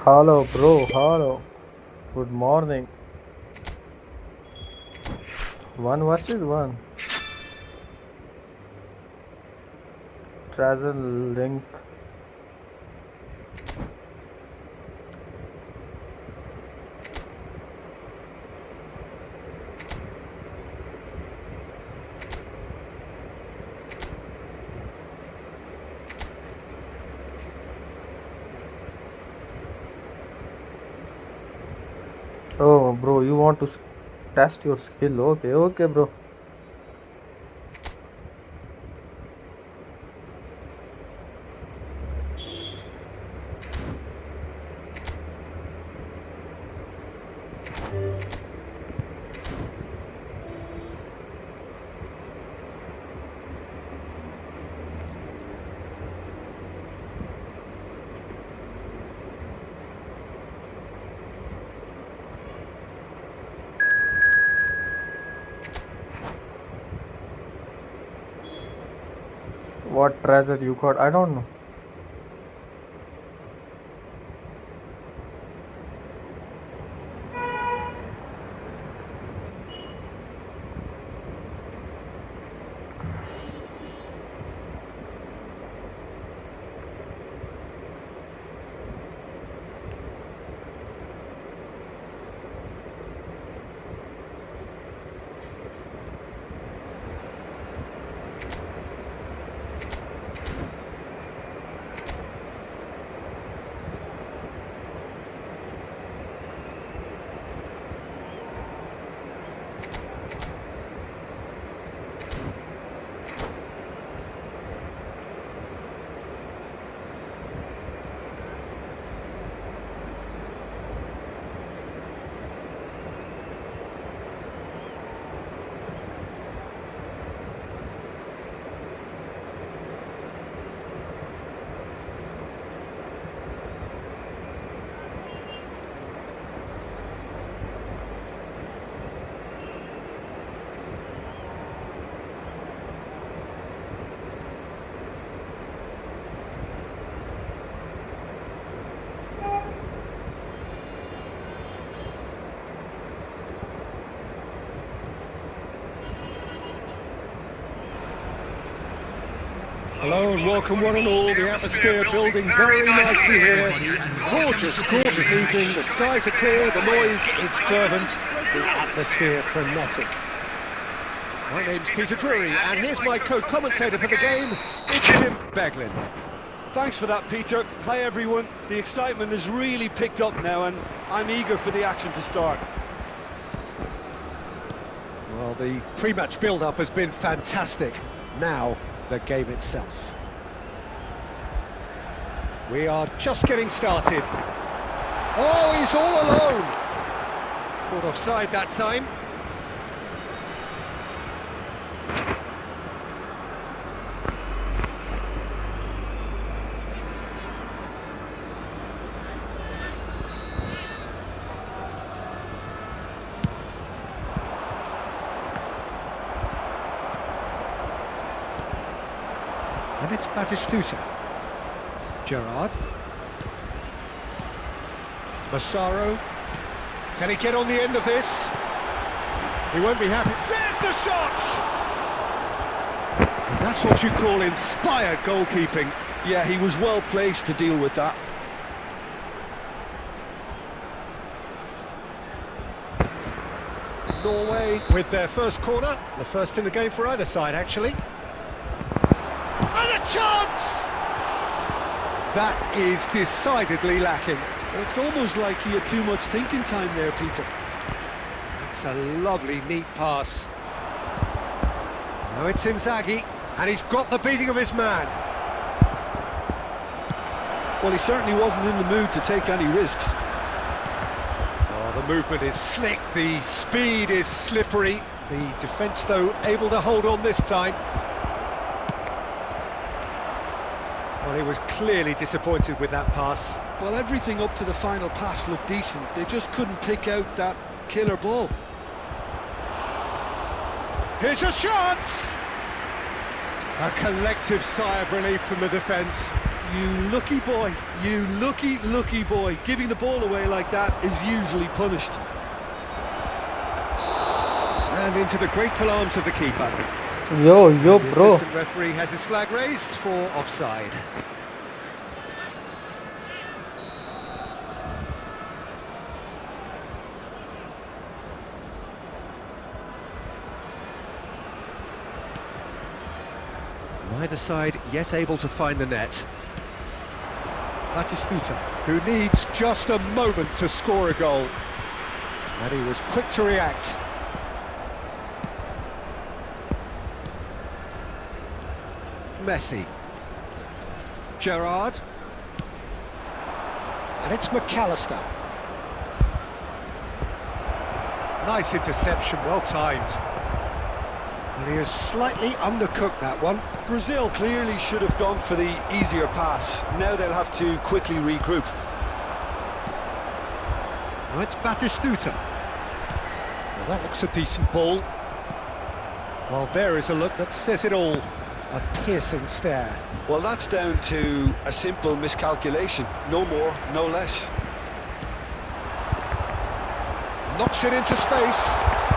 Hello, bro. Hello. Good morning. One versus one. Travel link. Oh, bro, you want to test your skill? Okay, okay, bro. What treasure you got? I don't know. Hello and welcome one and all, the atmosphere building very nicely here. Gorgeous, gorgeous evening, the skies are clear, the noise is fervent, the atmosphere frenetic. My name's Peter Drury and here's my co-commentator for the game, it's Jim Beglin. Thanks for that, Peter. Hi everyone, the excitement has really picked up now and I'm eager for the action to start. Well, the pre-match build-up has been fantastic. Now, the game itself. We are just getting started. Oh, he's all alone. Caught offside that time. And it's Batistuta. Gerrard. Massaro. Can he get on the end of this? He won't be happy. There's the shot! And that's what you call inspired goalkeeping. Yeah, he was well placed to deal with that. Norway with their first corner. The first in the game for either side, actually. And a chance! That is decidedly lacking. It's almost like he had too much thinking time there, Peter. It's a lovely, neat pass. Now it's Inzaghi, and he's got the beating of his man. Well, he certainly wasn't in the mood to take any risks. Oh, the movement is slick, the speed is slippery. The defence, though, able to hold on this time. Well, he was clearly disappointed with that pass. Well, everything up to the final pass looked decent. They just couldn't pick out that killer ball. Here's a chance! A collective sigh of relief from the defence. You lucky boy, you lucky boy. Giving the ball away like that is usually punished. And into the grateful arms of the keeper. Yo, The bro. assistant referee has his flag raised for offside. Neither side yet able to find the net. Batistuta, who needs just a moment to score a goal. And he was quick to react. Messi. Gerrard. And it's McAllister. Nice interception, well timed. And he has slightly undercooked that one. Brazil clearly should have gone for the easier pass. Now they'll have to quickly regroup. Now it's Batistuta. Well, that looks a decent ball. Well, there is a look that says it all. A piercing stare. Well, that's down to a simple miscalculation. No more, no less. Knocks it into space.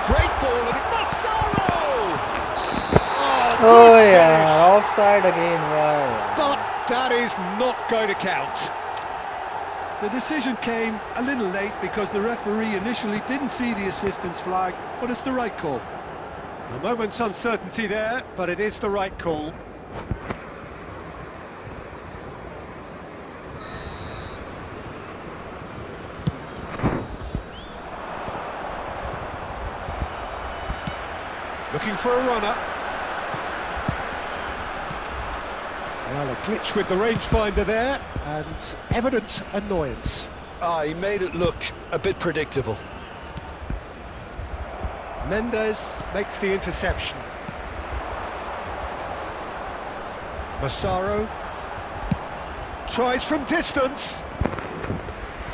Great ball and Massaro! Oh good yeah, finish. offside again. Why? But that is not going to count. The decision came a little late because the referee initially didn't see the assistance flag, but it's the right call. A moment's uncertainty there, but it is the right call. Looking for a runner. Well, a glitch with the rangefinder there, and evident annoyance. He made it look a bit predictable. Mendes makes the interception. Massaro tries from distance,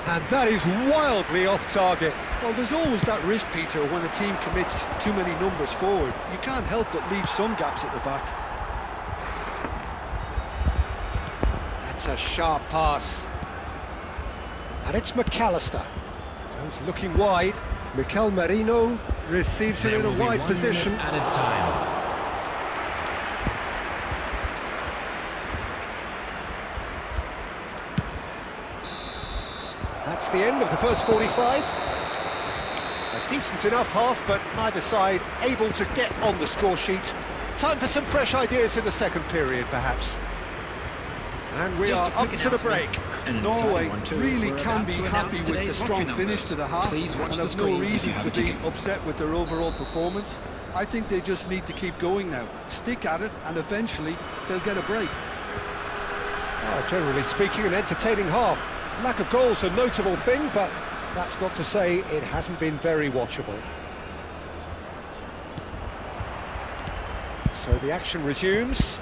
and that is wildly off target. Well, there's always that risk, Peter, when a team commits too many numbers forward. You can't help but leave some gaps at the back. That's a sharp pass. And it's McAllister. Goes looking wide. Mikel Merino receives it in a wide position. Added time. That's the end of the first 45. A decent enough half, but neither side able to get on the score sheet. Time for some fresh ideas in the second period, perhaps. And we are up to the break. Norway really can be happy with the strong finish to the half and have no reason to be upset with their overall performance. I think they just need to keep going now, stick at it, and eventually they'll get a break. Generally speaking, an entertaining half. Lack of goals a notable thing, but that's not to say it hasn't been very watchable. So the action resumes.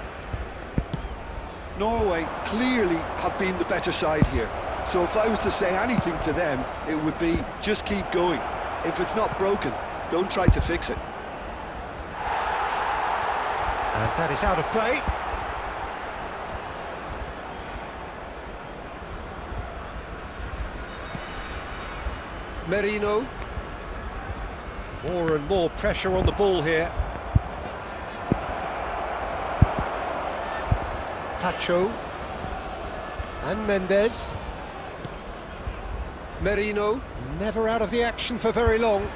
Norway clearly have been the better side here. So if I was to say anything to them, it would be just keep going. If it's not broken, don't try to fix it. And that is out of play. Merino. More and more pressure on the ball here. Pacho. And Mendes. Merino, never out of the action for very long.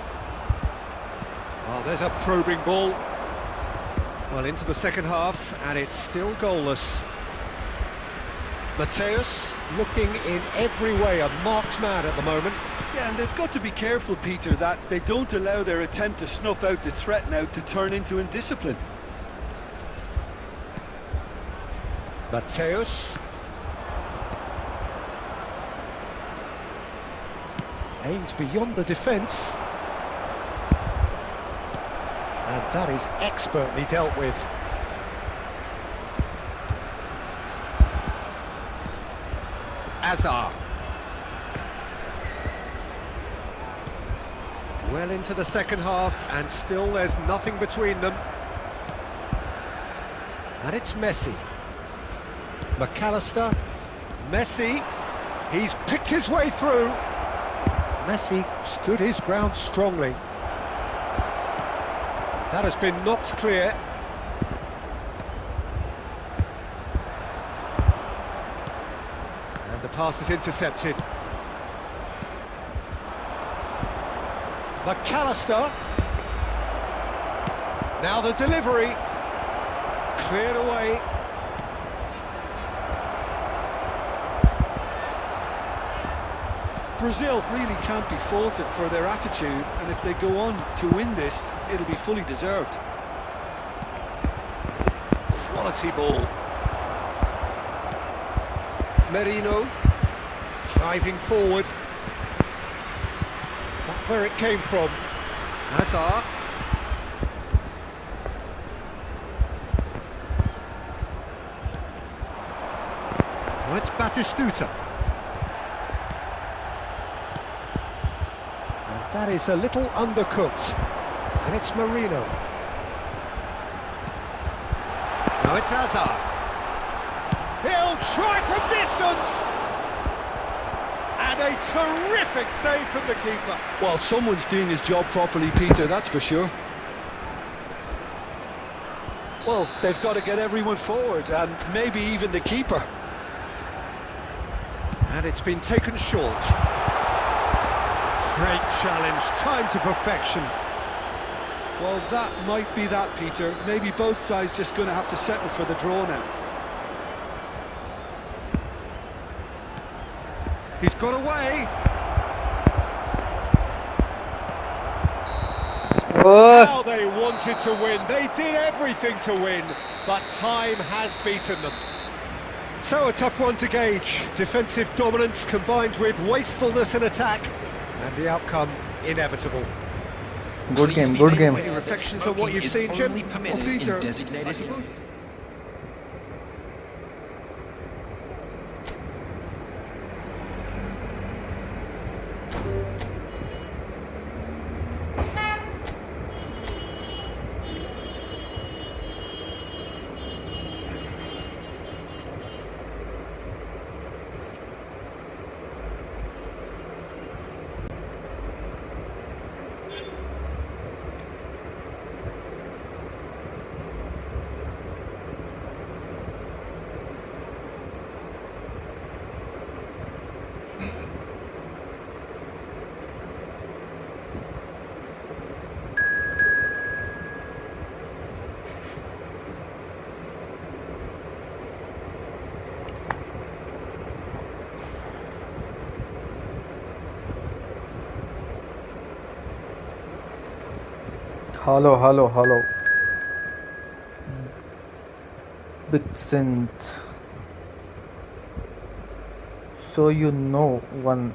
Oh, there's a probing ball. Well, into the second half, and it's still goalless. Mateus looking in every way a marked man at the moment. Yeah, and they've got to be careful, Peter, that they don't allow their attempt to snuff out the threat now to turn into indiscipline. Mateus. Aimed beyond the defence. And that is expertly dealt with. Azar. Well into the second half, and still there's nothing between them. And it's Messi. McAllister Messi, he's picked his way through. Messi stood his ground strongly. That has been knocked clear. And the pass is intercepted. McAllister. Now the delivery. Cleared away. Brazil really can't be faulted for their attitude, and if they go on to win this, it'll be fully deserved. Quality ball. Merino driving forward. Not where it came from. Hazard. Oh, it's Batistuta. And that is a little undercooked. And it's Merino. Now it's Hazard. He'll try from distance! And a terrific save from the keeper. Well, someone's doing his job properly, Peter, that's for sure. Well, they've got to get everyone forward, and maybe even the keeper. And it's been taken short. Great challenge, time to perfection. Well, that might be that, Peter. Maybe both sides just going to have to settle for the draw now. He's got away. How they wanted to win. They did everything to win, but time has beaten them. So a tough one to gauge. Defensive dominance combined with wastefulness in attack, and the outcome inevitable. Good game, good game. Any reflections on what you've seen, Jim? Well, Peter, I suppose... Hello. Big sense. So you know one.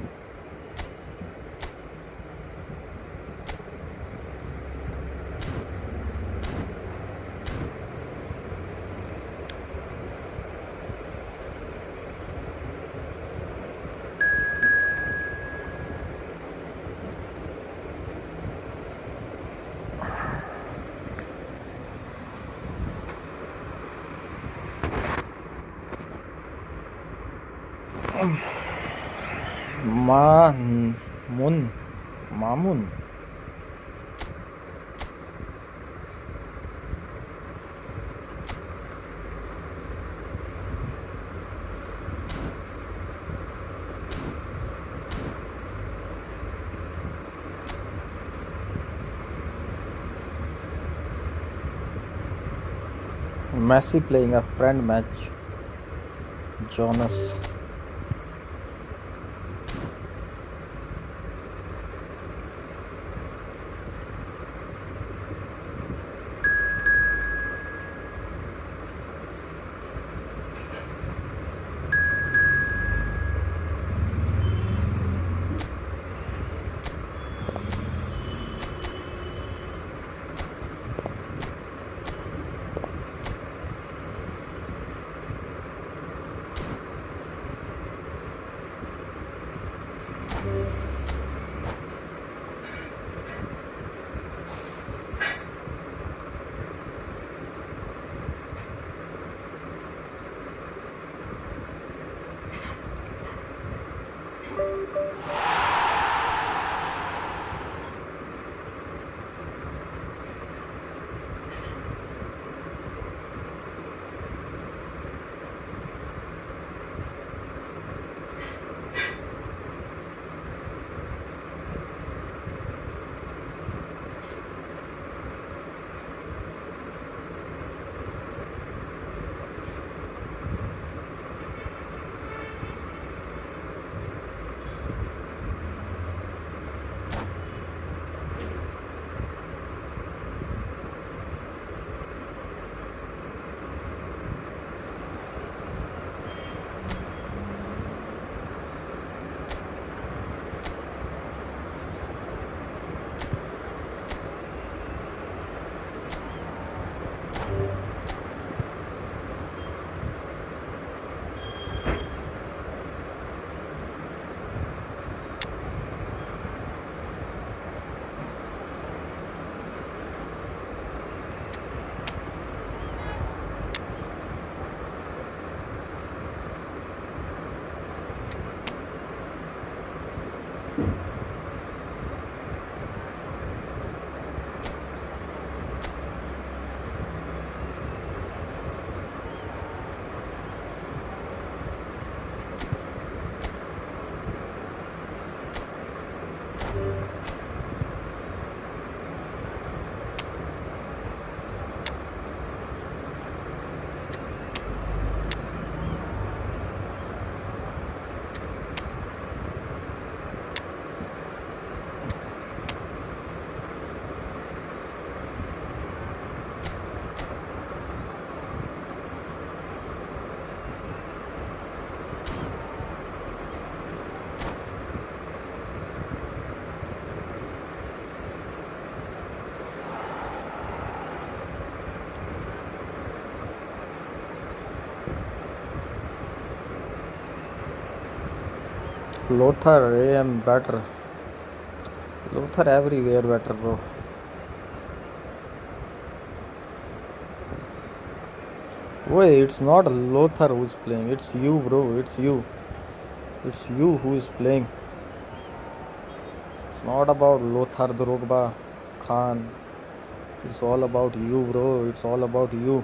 Mamun. Messi playing a friend match. Jonas. Lothar, AM better. Lothar everywhere better, bro. Wait, it's not Lothar who's playing. It's you, bro. It's you. It's you who is playing. It's not about Lothar Drogba Khan. It's all about you, bro. It's all about you.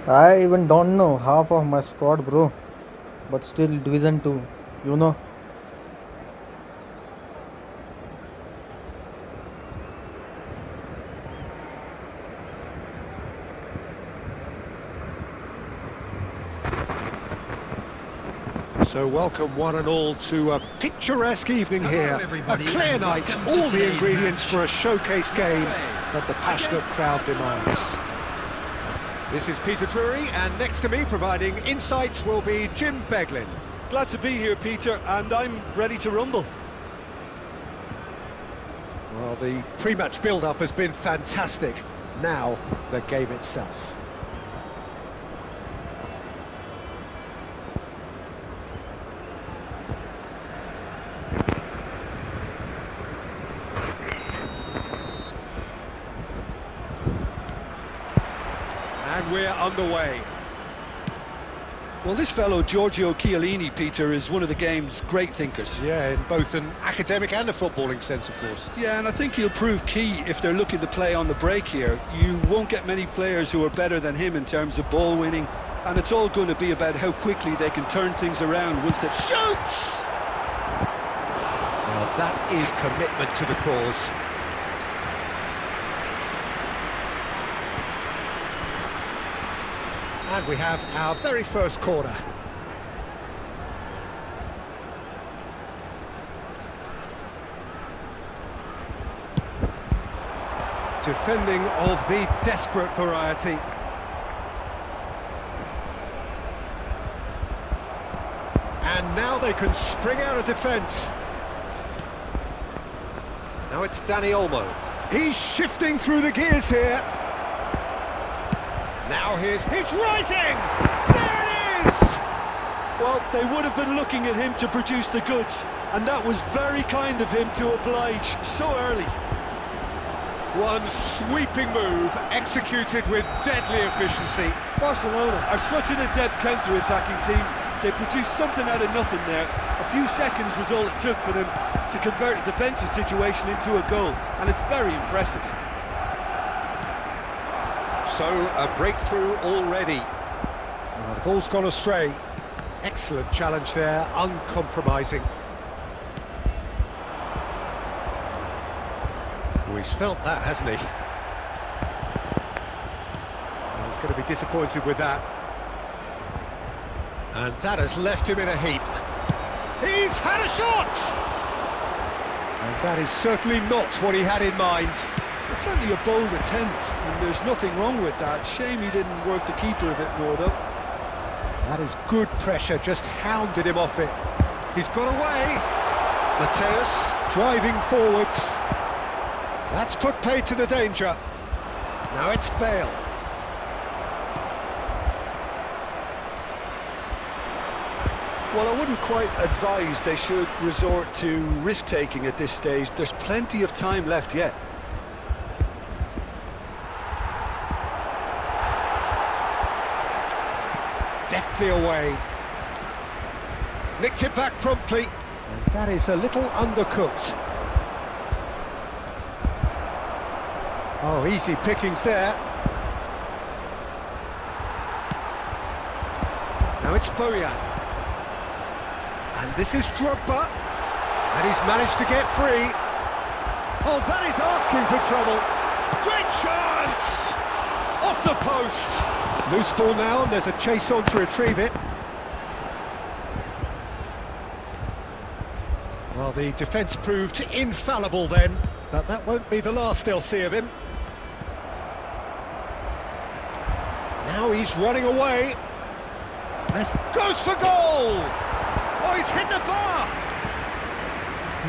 I even don't know half of my squad, bro. But still, Division 2, you know. So welcome one and all to a picturesque evening here. A clear night, all the ingredients for a showcase game that the passionate crowd demands. This is Peter Drury, and next to me providing insights will be Jim Beglin. Glad to be here, Peter, and I'm ready to rumble. Well, the pre-match build-up has been fantastic. Now, the game itself. And we're underway. Well, this fellow, Giorgio Chiellini, Peter, is one of the game's great thinkers. Yeah, in both an academic and a footballing sense, of course. Yeah, and I think he'll prove key if they're looking to play on the break here. You won't get many players who are better than him in terms of ball winning, and it's all going to be about how quickly they can turn things around once they... Shoots! Well, that is commitment to the cause. And we have our very first corner. Defending of the desperate variety. And now they can spring out of defence. Now it's Dani Olmo. He's shifting through the gears here. Now he's rising! There it is! Well, they would have been looking at him to produce the goods, and that was very kind of him to oblige so early. One sweeping move, executed with deadly efficiency. Barcelona are such an adept counter-attacking team. They produced something out of nothing there. A few seconds was all it took for them to convert a defensive situation into a goal, and it's very impressive. So, a breakthrough already. Oh, the ball's gone astray. Excellent challenge there, uncompromising. Oh, he's felt that, hasn't he? Oh, he's going to be disappointed with that. And that has left him in a heap. He's had a shot! And that is certainly not what he had in mind. It's certainly a bold attempt, and there's nothing wrong with that. Shame he didn't work the keeper a bit more, though. That is good pressure, just hounded him off it. He's got away. Mateus driving forwards. That's put paid to the danger. Now it's Bale. Well, I wouldn't quite advise they should resort to risk-taking at this stage. There's plenty of time left yet. Deftly away. Nicked it back promptly. And that is a little undercooked. Oh, easy pickings there. Now it's Bojan. And this is Drogba. And he's managed to get free. Oh, that is asking for trouble. Great chance! Off the post. Loose ball now, and there's a chase on to retrieve it. Well, the defence proved infallible then, but that won't be the last they'll see of him. Now he's running away. Goes for goal! Oh, he's hit the bar!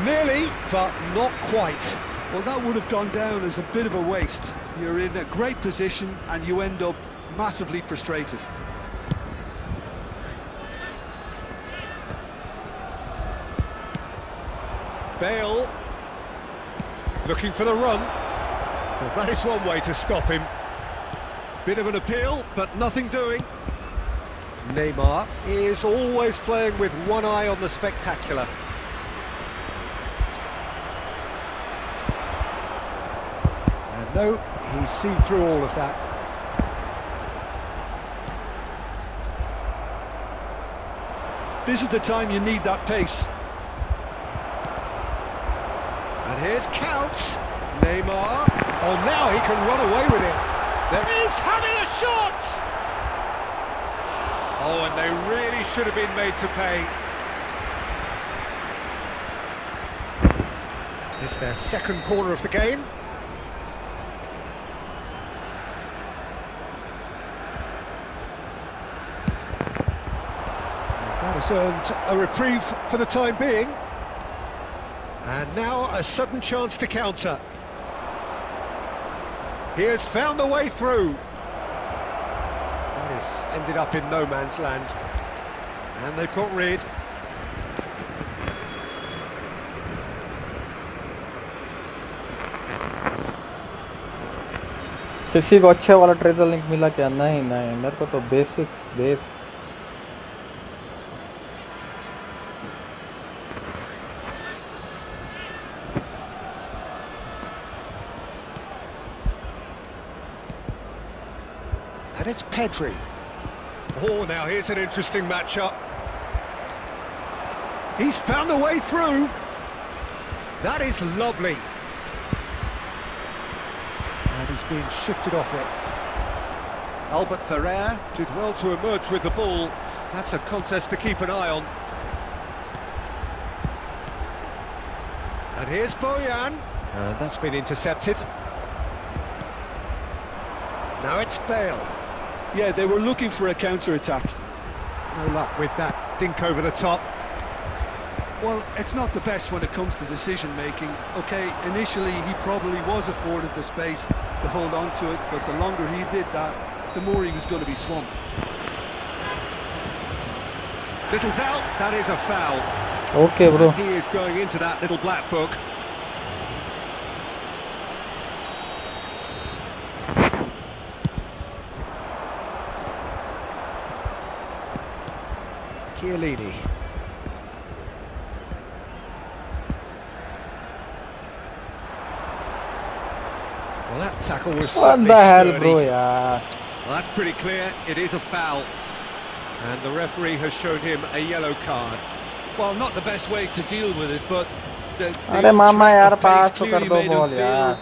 Nearly, but not quite. Well, that would have gone down as a bit of a waste. You're in a great position and you end up massively frustrated. Bale looking for the run. Well, that is one way to stop him. Bit of an appeal, but nothing doing. Neymar is always playing with one eye on the spectacular. And no, he's seen through all of that. This is the time you need that pace. And here's Count. Neymar. Oh, now he can run away with it. There is having a shot! Oh, and they really should have been made to pay. It's their second corner of the game. That has earned a reprieve for the time being. And now a sudden chance to counter. He has found the way through. This ended up in no man's land. And they've got rid. किसी को अच्छे वाला treasure link मिला क्या? नहीं नहीं, मेरे को तो basic base. And it's Pedri. Oh, now here's an interesting matchup. He's found a way through. That is lovely. And he's being shifted off it. Albert Ferrer did well to emerge with the ball. That's a contest to keep an eye on. And here's Bojan. That's been intercepted. Now it's Bale. Yeah, they were looking for a counter-attack. No luck with that dink over the top. Well, it's not the best when it comes to decision-making. OK, initially he probably was afforded the space to hold on to it, but the longer he did that, the more he was going to be swamped. Little doubt, that is a foul. Okay, bro. And he is going into that little black book. Chiellini. Well, that tackle was What the hell, bro? Yeah. Well, that's pretty clear. It is a foul. And the referee has shown him a yellow card. Well, not the best way to deal with it, but the अरे मामा यार pace पास तो कर clearly दो made him ball feel यार।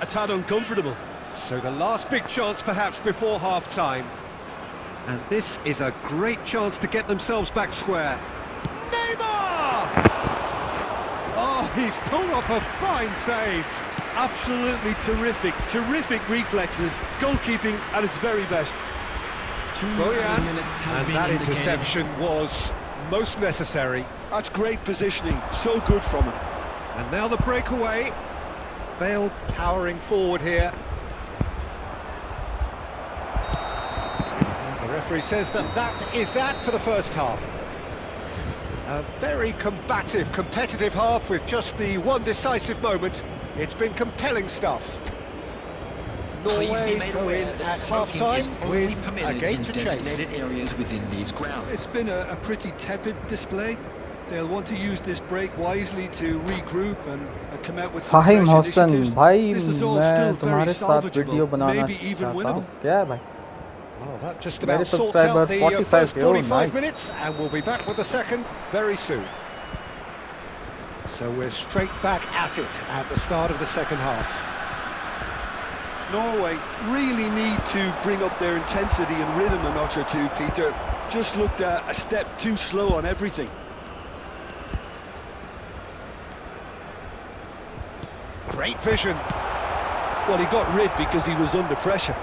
a tad uncomfortable. So the last big chance perhaps before half-time. And this is a great chance to get themselves back square. Neymar! Oh, he's pulled off a fine save. Absolutely terrific, terrific reflexes, goalkeeping at its very best. Bojan, and that interception was most necessary. That's great positioning, so good from him. And now the breakaway. Bale powering forward here. The referee says that is that for the first half. A very combative, competitive half with just the one decisive moment. It's been compelling stuff. Norway go in at half-time with a game to chase. It's been a pretty tepid display. They'll want to use this break wisely to regroup and come out with some fresh Fahim Hasan initiatives. भाई, This is all मैं still very तुम्हारे साथ video salvageable, बनाना maybe even चाहता हूँ। winnable. क्या है भाई? Oh, that just Very about sorts subscriber, out the 45 first k. Oh, 45 nice. minutes, and we'll be back with the second very soon. So we're straight back at it at the start of the second half. Norway really need to bring up their intensity and rhythm a notch or two, Peter. Just looked a step too slow on everything. Great vision. Well, he got rid because he was under pressure.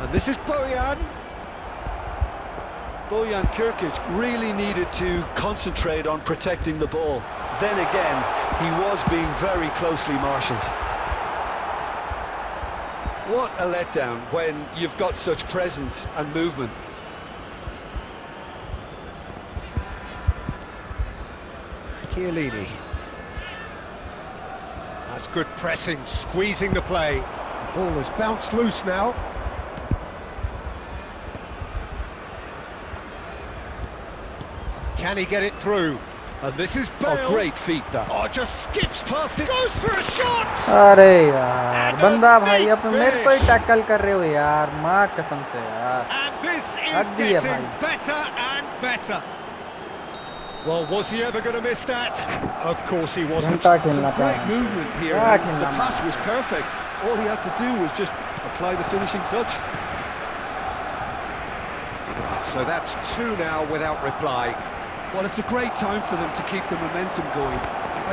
And this is Bojan. Bojan Kirkic really needed to concentrate on protecting the ball. Then again, he was being very closely marshalled. What a letdown when you've got such presence and movement. Chiellini. That's good pressing, squeezing the play. The ball has bounced loose now. Can he get it through? And this is Bale. Oh, great feet that. Oh, just skips past it. Goes for a shot. अरे यार बंदा भाई अपन मेरे को ही tackle कर रहे हो यार माँ कसम से यार. And this is हद ही है getting भाई. better and better. Well, was he ever going to miss that? Of course he wasn't. घंटा Some खेलना great था. movement here. क्या And खेलना the pass था? was perfect. All he had to do was just apply the finishing touch. So that's 2 now without reply. Well, it's a great time for them to keep the momentum going.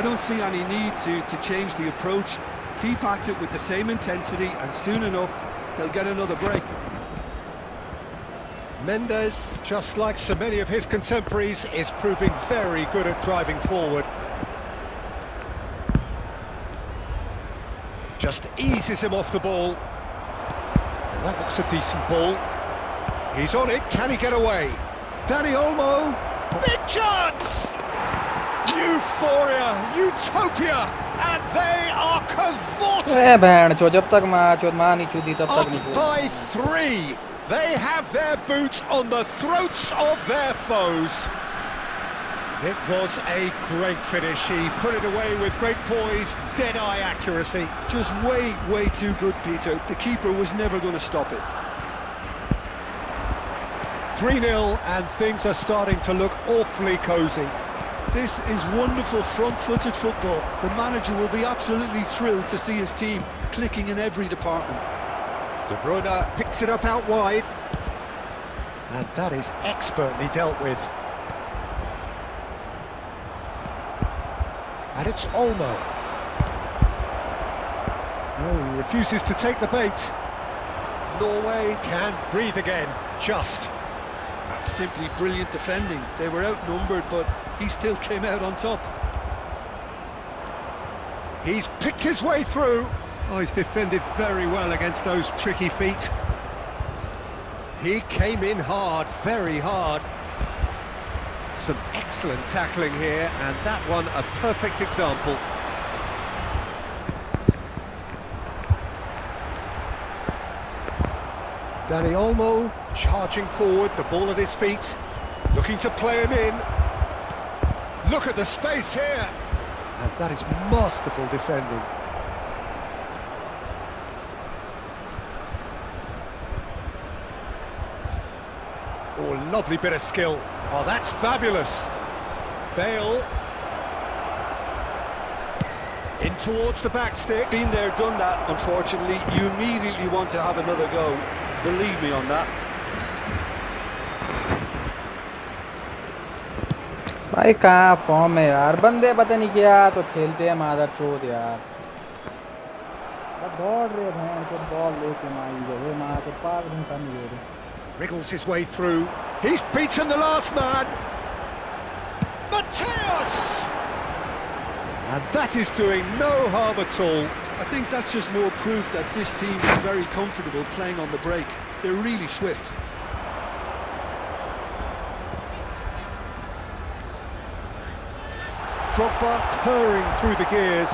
I don't see any need to change the approach. Keep at it with the same intensity, and soon enough, they'll get another break. Mendes, just like so many of his contemporaries, is proving very good at driving forward. Just eases him off the ball. And that looks a decent ball. He's on it, can he get away? Dani Olmo, big chance! Euphoria, utopia, and they are cavorting! ए बहन चो जब तक माँ नहीं छूती तब तक Up नहीं छूती. by 3. They have their boots on the throats of their foes. It was a great finish. He put it away with great poise, dead-eye accuracy. Just way too good, Peter. The keeper was never going to stop it. 3-0, and things are starting to look awfully cosy. This is wonderful front-footed football. The manager will be absolutely thrilled to see his team clicking in every department. De Bruyne picks it up out wide, and that is expertly dealt with. And it's Olmo. No, he refuses to take the bait. Norway can breathe again, just. That's simply brilliant defending. They were outnumbered, but he still came out on top. He's picked his way through. Oh, he's defended very well against those tricky feet. He came in hard, very hard. Some excellent tackling here, and that one a perfect example. Dani Olmo charging forward, the ball at his feet, looking to play him in. Look at the space here, and that is masterful defending. Oh, lovely bit of skill. Oh, that's fabulous. Bale. In towards the back stick. Been there, done that, unfortunately. You immediately want to have another go. Believe me on that. भाई कहाँ form है यार बंदे पता नहीं क्या तो खेलते हैं मादर चोद यार. दौड़ रहे हैं तो बॉल लेके मारी जो माँ तो पाग घंटा नहीं हो रही. Wriggles his way through. He's beaten the last man. Mateus! And that is doing no harm at all. I think that's just more proof that this team is very comfortable playing on the break. They're really swift. Drogba purring through the gears.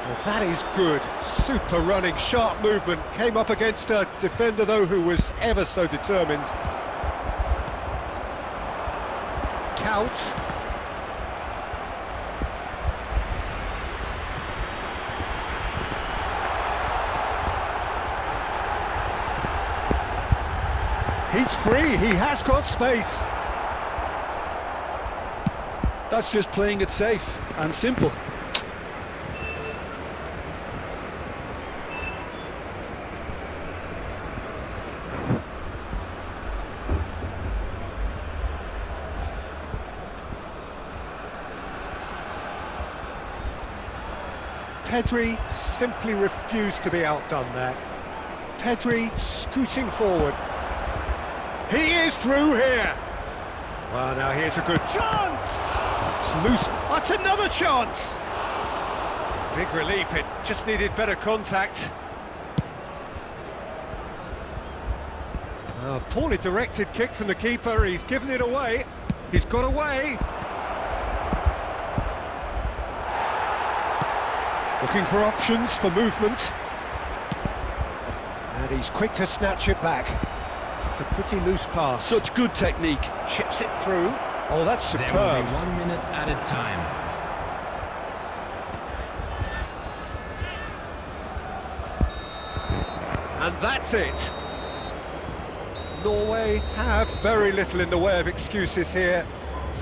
Well, that is good. Super running, sharp movement. Came up against a defender, though, who was ever so determined. Count. He's free, he has got space. That's just playing it safe and simple. Pedri simply refused to be outdone there. Pedri scooting forward. He is through here. Well, now here's a good chance. It's loose. That's another chance. Big relief, it just needed better contact. A poorly directed kick from the keeper, he's given it away. He's got away. Looking for options for movement. And he's quick to snatch it back. It's a pretty loose pass. Such good technique. Chips it through. Oh, that's superb. There will be 1 minute added time. And that's it. Norway have very little in the way of excuses here.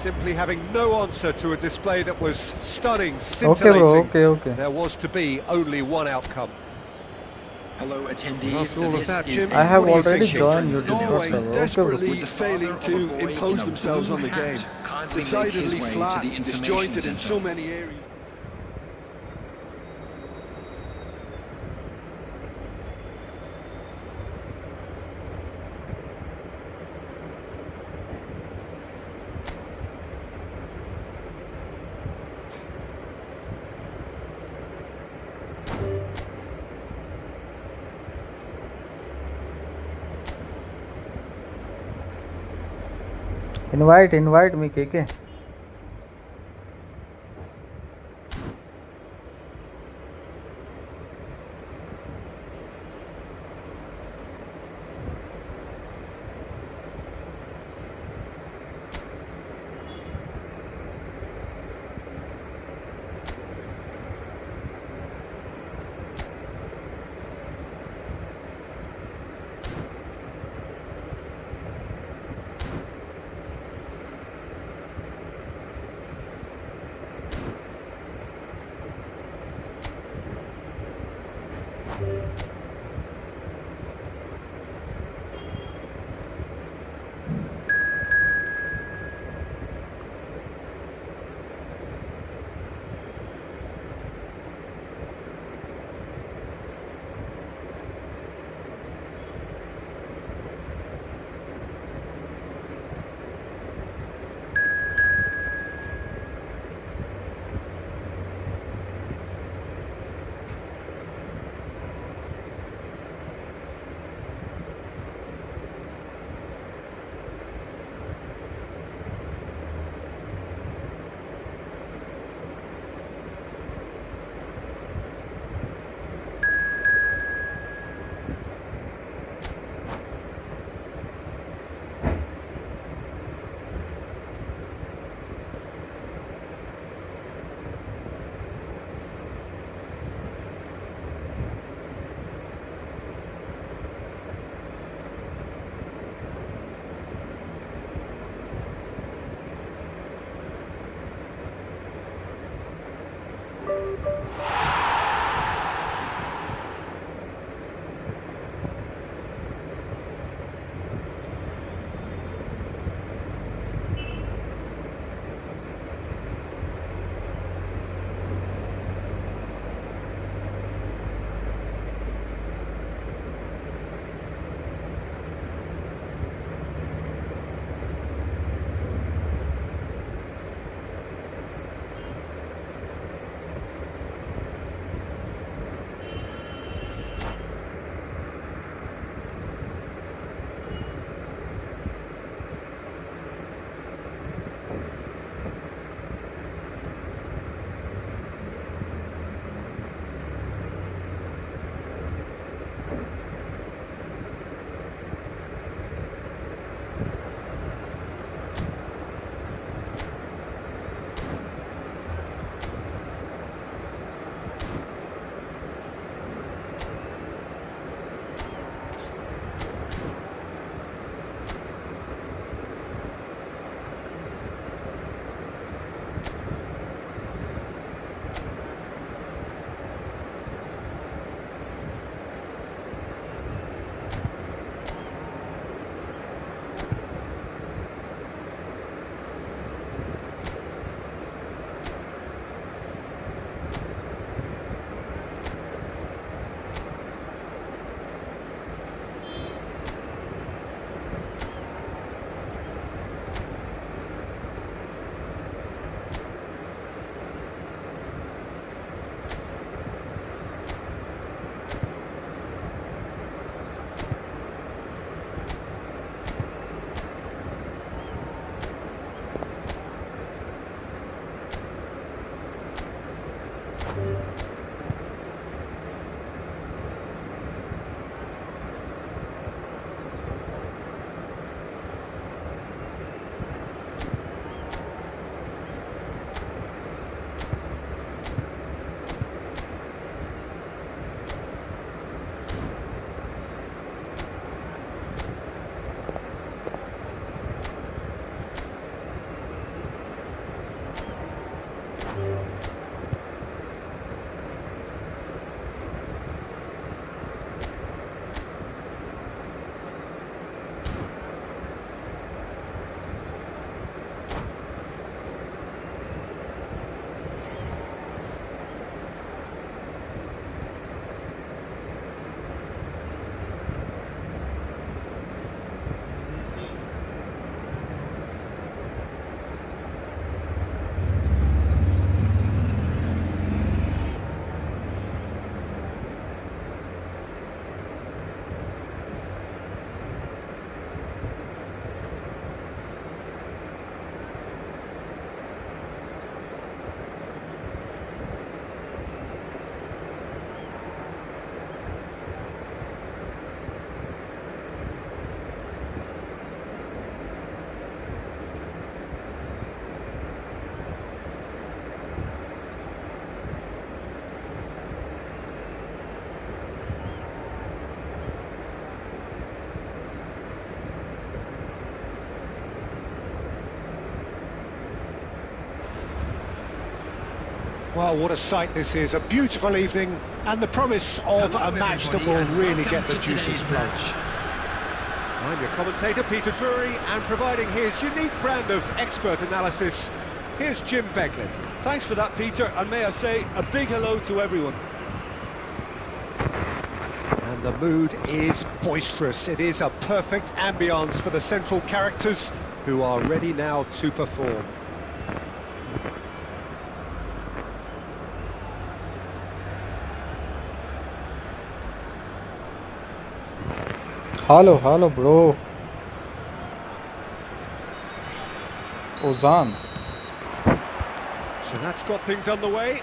Simply having no answer to a display that was stunning, scintillating. Okay. There was to be only one outcome. Hello, attendees. After all of that, Jim, I have what do you already think? joined your Discord Norway server. desperately Okay, failing to impose themselves on the game. Decidedly flat, disjointed in so many areas. invite me, KK. Oh, what a sight this is. A beautiful evening and the promise of a match that will really get the juices flowing. I'm your commentator, Peter Drury, and providing his unique brand of expert analysis, here's Jim Beglin. Thanks for that, Peter, and may I say a big hello to everyone. And the mood is boisterous. It is a perfect ambience for the central characters who are ready now to perform. Hello, bro. Ozan. So that's got things underway.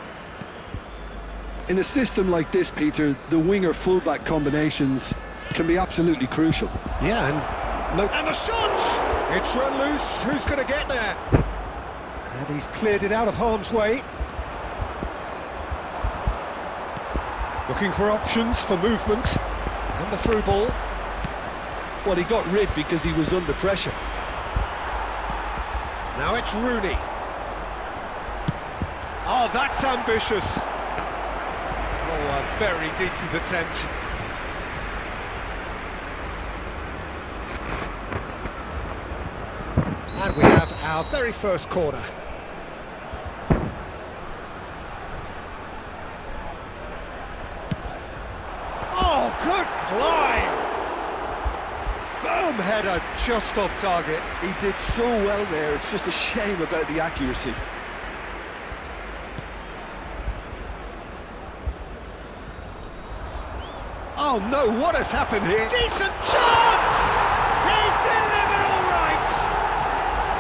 In a system like this, Peter, the winger-fullback combinations can be absolutely crucial. Yeah, and look, and the shot! It's run loose. Who's going to get there? And he's cleared it out of harm's way. Looking for options for movement. And the through ball. Well, he got rid because he was under pressure. Now it's Rooney. Oh, that's ambitious. Oh, a very decent attempt. And we have our very first corner. Oh, good climb! Firm header just off target. He did so well there, it's just a shame about the accuracy. Oh no, what has happened here? Decent chance! He's delivered all right!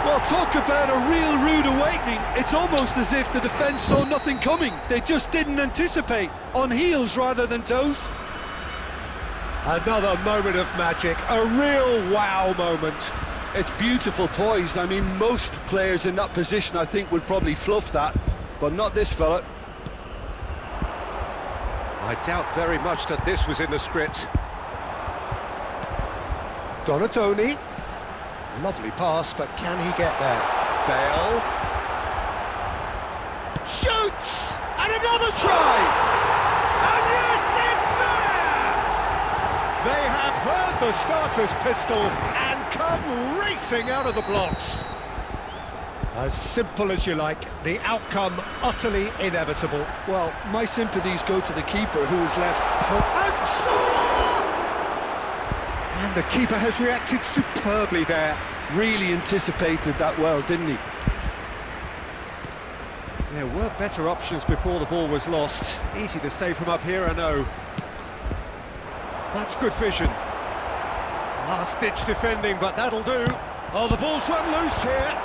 Well, talk about a real rude awakening. It's almost as if the defence saw nothing coming. They just didn't anticipate, on heels rather than toes. Another moment of magic, a real wow moment. It's beautiful poise. I mean, most players in that position, I think, would probably fluff that, but not this fella. I doubt very much that this was in the script. Donatoni. Lovely pass, but can he get there? Bale. Shoots! And another try! And yes, it's there! They have heard the starter's pistol and come racing out of the blocks. As simple as you like, the outcome utterly inevitable. Well, my sympathies go to the keeper who was left... And Salah! And the keeper has reacted superbly there. Really anticipated that well, didn't he? There were better options before the ball was lost. Easy to say from up here, I know. That's good vision. Last-ditch defending, but that'll do. Oh, the ball's run loose here.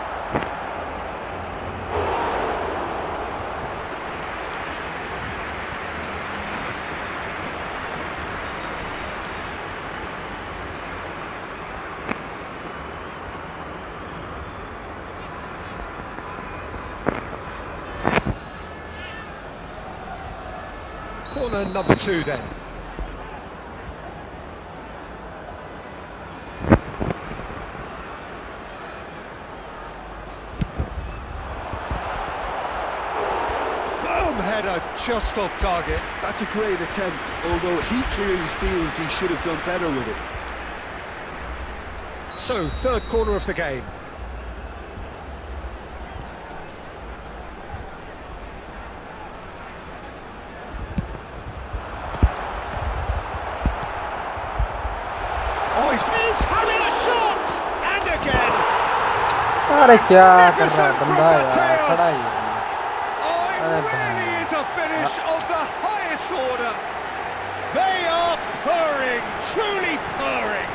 Corner number 2 then. Firm header just off target. That's a great attempt, although he clearly feels he should have done better with it. So, third corner of the game. Oh, he's having a shot! And again! अरे क्या कर रहा है Magnificent from बंदा यार, खड़ा ही Mateus! है। Oh, it really is a finish of the highest order. They are purring, truly purring.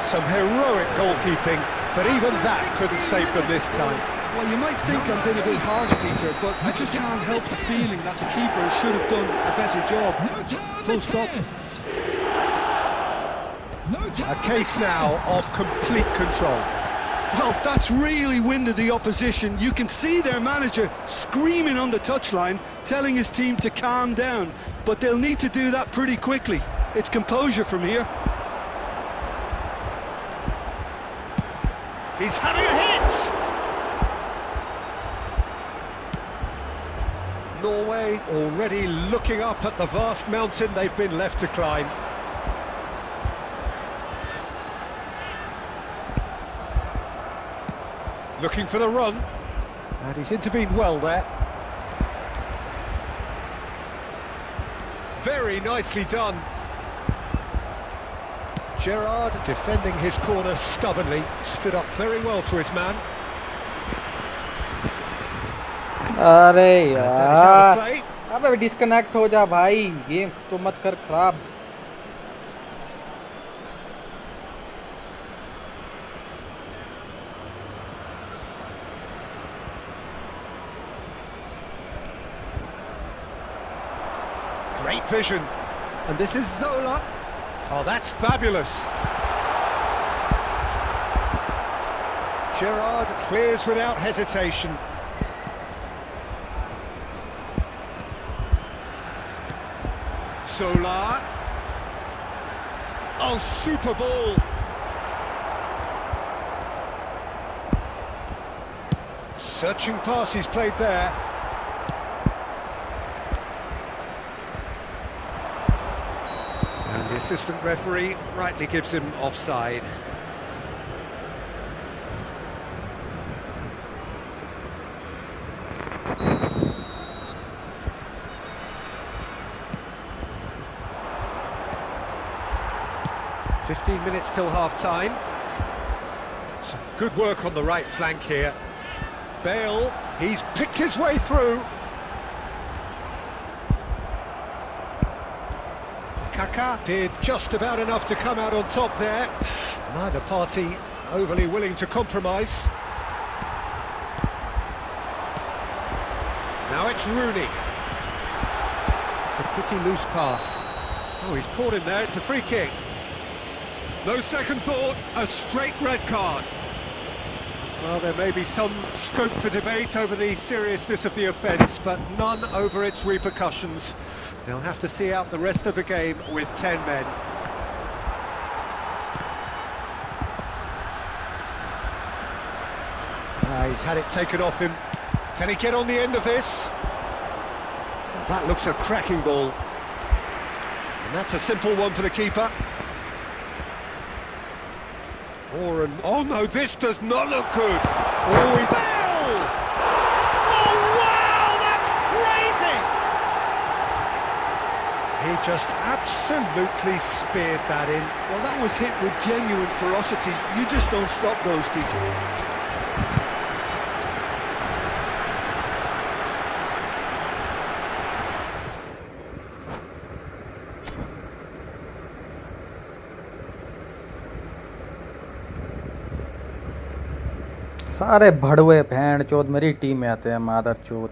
Some heroic goalkeeping, but even that couldn't save them this time. Well, you might think I'm being a bit harsh, Peter, but I just can't help the feeling that the keeper should have done a better job. Full stop. A case now of complete control. Well, that's really winded the opposition. You can see their manager screaming on the touchline, telling his team to calm down. But they'll need to do that pretty quickly. It's composure from here. He's having a hit! Norway already looking up at the vast mountain they've been left to climb. Looking for the run, and he's intervened well there. Very nicely done. Gerrard defending his corner stubbornly, stood up very well to his man. अरे And that is out of यार play. अबे disconnect हो जा भाई, game तो मत कर खराब। Great vision. And this is Zola. Oh, that's fabulous. Gerrard clears without hesitation. Zola. Oh, super ball. Searching pass he's played there. And the assistant referee rightly gives him offside. "15 minutes till half-time. Some good work on the right flank here. Bale, he's picked his way through. Kaká did just about enough to come out on top there. Neither party overly willing to compromise. Now it's Rooney. It's a pretty loose pass. Oh, he's caught him there, it's a free kick. No second thought, a straight red card. Well, there may be some scope for debate over the seriousness of the offence, but none over its repercussions. They'll have to see out the rest of the game with 10 men. He's had it taken off him. Can he get on the end of this? Well, that looks a cracking ball. And that's a simple one for the keeper. Oh no, this does not look good. Oh, he's... Bale! Oh wow, that's crazy! He just absolutely speared that in. Well, that was hit with genuine ferocity. You just don't stop those, Peter. सारे भड़वे भैंड चोद मेरी team में आते हैं, मादर चोद।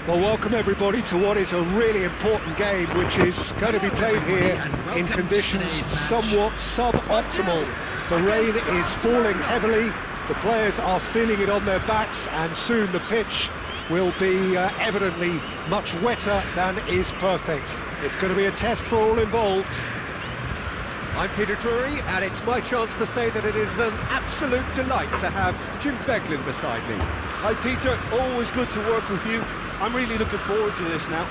Well, welcome everybody to what is a really important game, which is going to be played here in conditions somewhat suboptimal. The rain is falling heavily, the players are feeling it on their backs, and soon the pitch will be evidently much wetter than is perfect. It's going to be a test for all involved. I'm Peter Drury, and it's my chance to say that it is an absolute delight to have Jim Beglin beside me. Hi Peter, always good to work with you. I'm really looking forward to this now.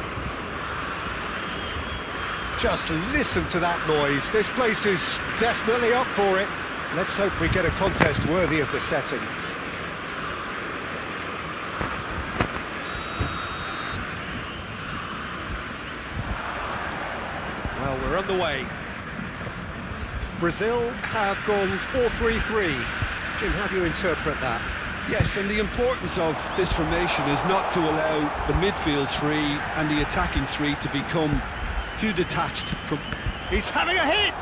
Just listen to that noise. This place is definitely up for it. Let's hope we get a contest worthy of the setting. Well, we're underway. Brazil have gone 4-3-3. Jim, how do you interpret that? Yes, and the importance of this formation is not to allow the midfield three and the attacking three to become too detached from... He's having a hit!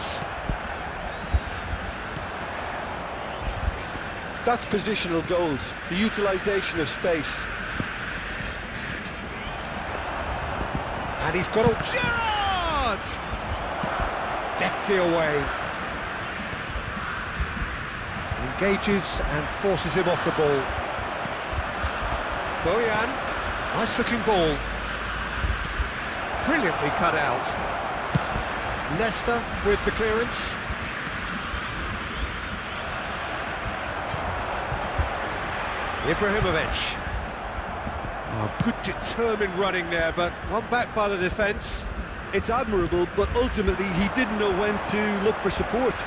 That's positional goals, the utilisation of space. And he's got a... Gerrard! Deftly away. Engages and forces him off the ball. Bojan, nice looking ball. Brilliantly cut out. Leicester with the clearance. Ibrahimovic. Oh, good determined running there, but one back by the defence. It's admirable, but ultimately he didn't know when to look for support.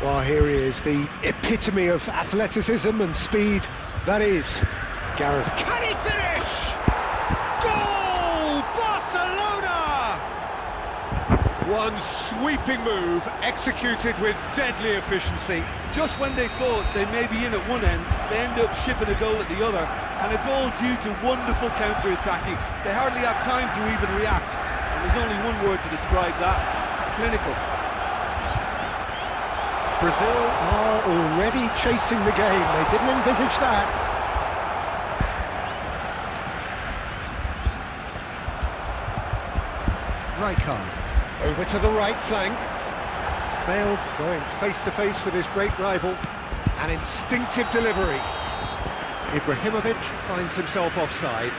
Well, here he is, the epitome of athleticism and speed. That is Gareth. Can he finish? Goal! Barcelona! One sweeping move, executed with deadly efficiency. Just when they thought they may be in at one end, they end up shipping a goal at the other, and it's all due to wonderful counter-attacking. They hardly had time to even react, and there's only one word to describe that: clinical. Brazil are already chasing the game. They didn't envisage that. Rijkaard over to the right flank. Bale going face-to-face with his great rival. An instinctive delivery. Ibrahimovic finds himself offside.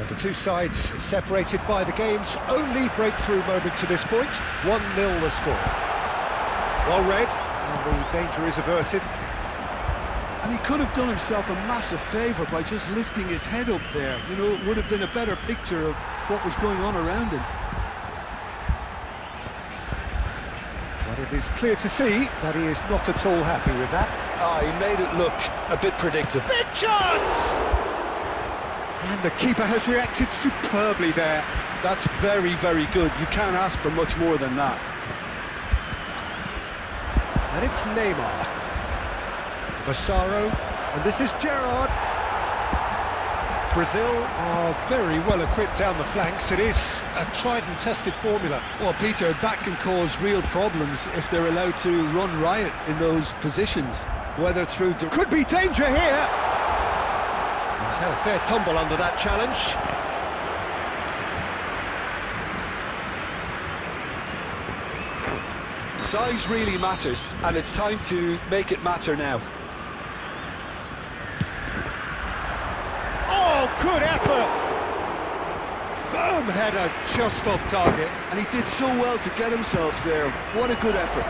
The two sides separated by the game's only breakthrough moment to this point. 1-0 the score. Well read, and the danger is averted. And he could have done himself a massive favour by just lifting his head up there. You know, it would have been a better picture of what was going on around him. But it is clear to see that he is not at all happy with that. He made it look a bit predictable. Big chance! And the keeper has reacted superbly there. That's very, very good. You can't ask for much more than that. And it's Neymar. Massaro, and this is Gerrard. Brazil are very well equipped down the flanks. It is a tried and tested formula. Well, Peter, that can cause real problems if they're allowed to run riot in those positions, whether through... Could be danger here! He's had a fair tumble under that challenge. Size really matters, and it's time to make it matter now. Oh, good effort! Firm header just off target. And he did so well to get himself there. What a good effort.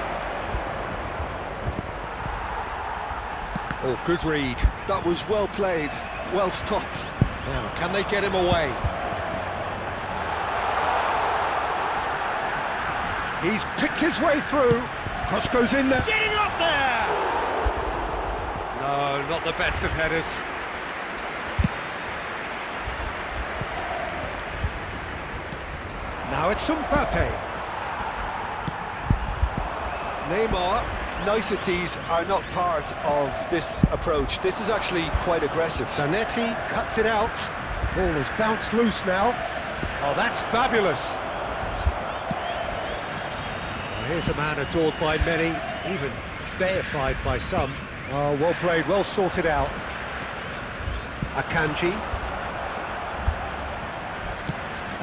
Oh, good read. That was well played, well stopped. Now, can they get him away? He's picked his way through. Cross goes in there. Getting up there! No, not the best of headers. Now it's Mbappe. Neymar. niceties are not part of this approach. This is actually quite aggressive. Zanetti cuts it out. Ball has bounced loose now. Oh, that's fabulous. Well, here's a man adored by many, even deified by some. Oh, well played, well sorted out. Akanji.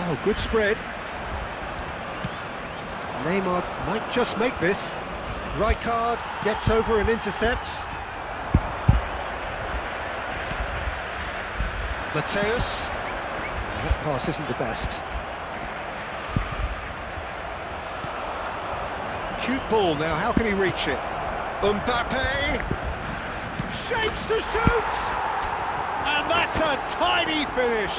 Oh, good spread. Neymar might just make this. Rijkaard gets over and intercepts. Mateus. That pass isn't the best. Cute ball now, how can he reach it? Mbappe! Shapes to shoot! And that's a tiny finish!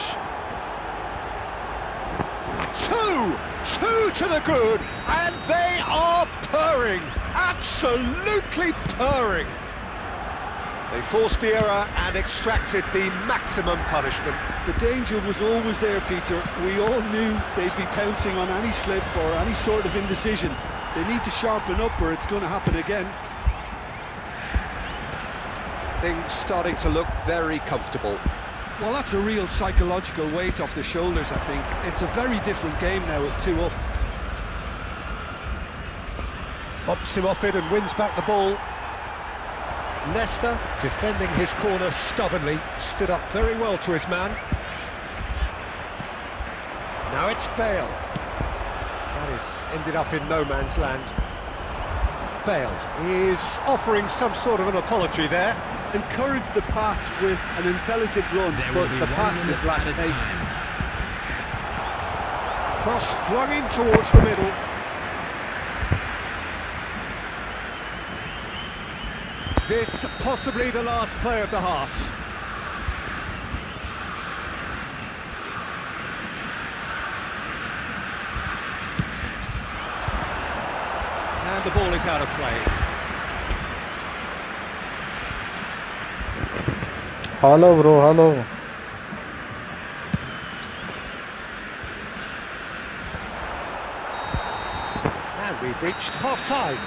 Two to the good, and they are purring! Absolutely purring! They forced the error and extracted the maximum punishment. The danger was always there, Peter. We all knew they'd be pouncing on any slip or any sort of indecision. They need to sharpen up or it's going to happen again. Things starting to look very comfortable. Well, that's a real psychological weight off the shoulders, I think. It's a very different game now at 2 up. Bumps him off it and wins back the ball. Nesta, defending his corner stubbornly, stood up very well to his man. Now it's Bale. That has ended up in no man's land. Bale is offering some sort of an apology there. Encouraged the pass with an intelligent run, but the pass just lacked pace. Cross flung in towards the middle. This possibly the last play of the half. And the ball is out of play. Hello, bro, hello. And we've reached half-time.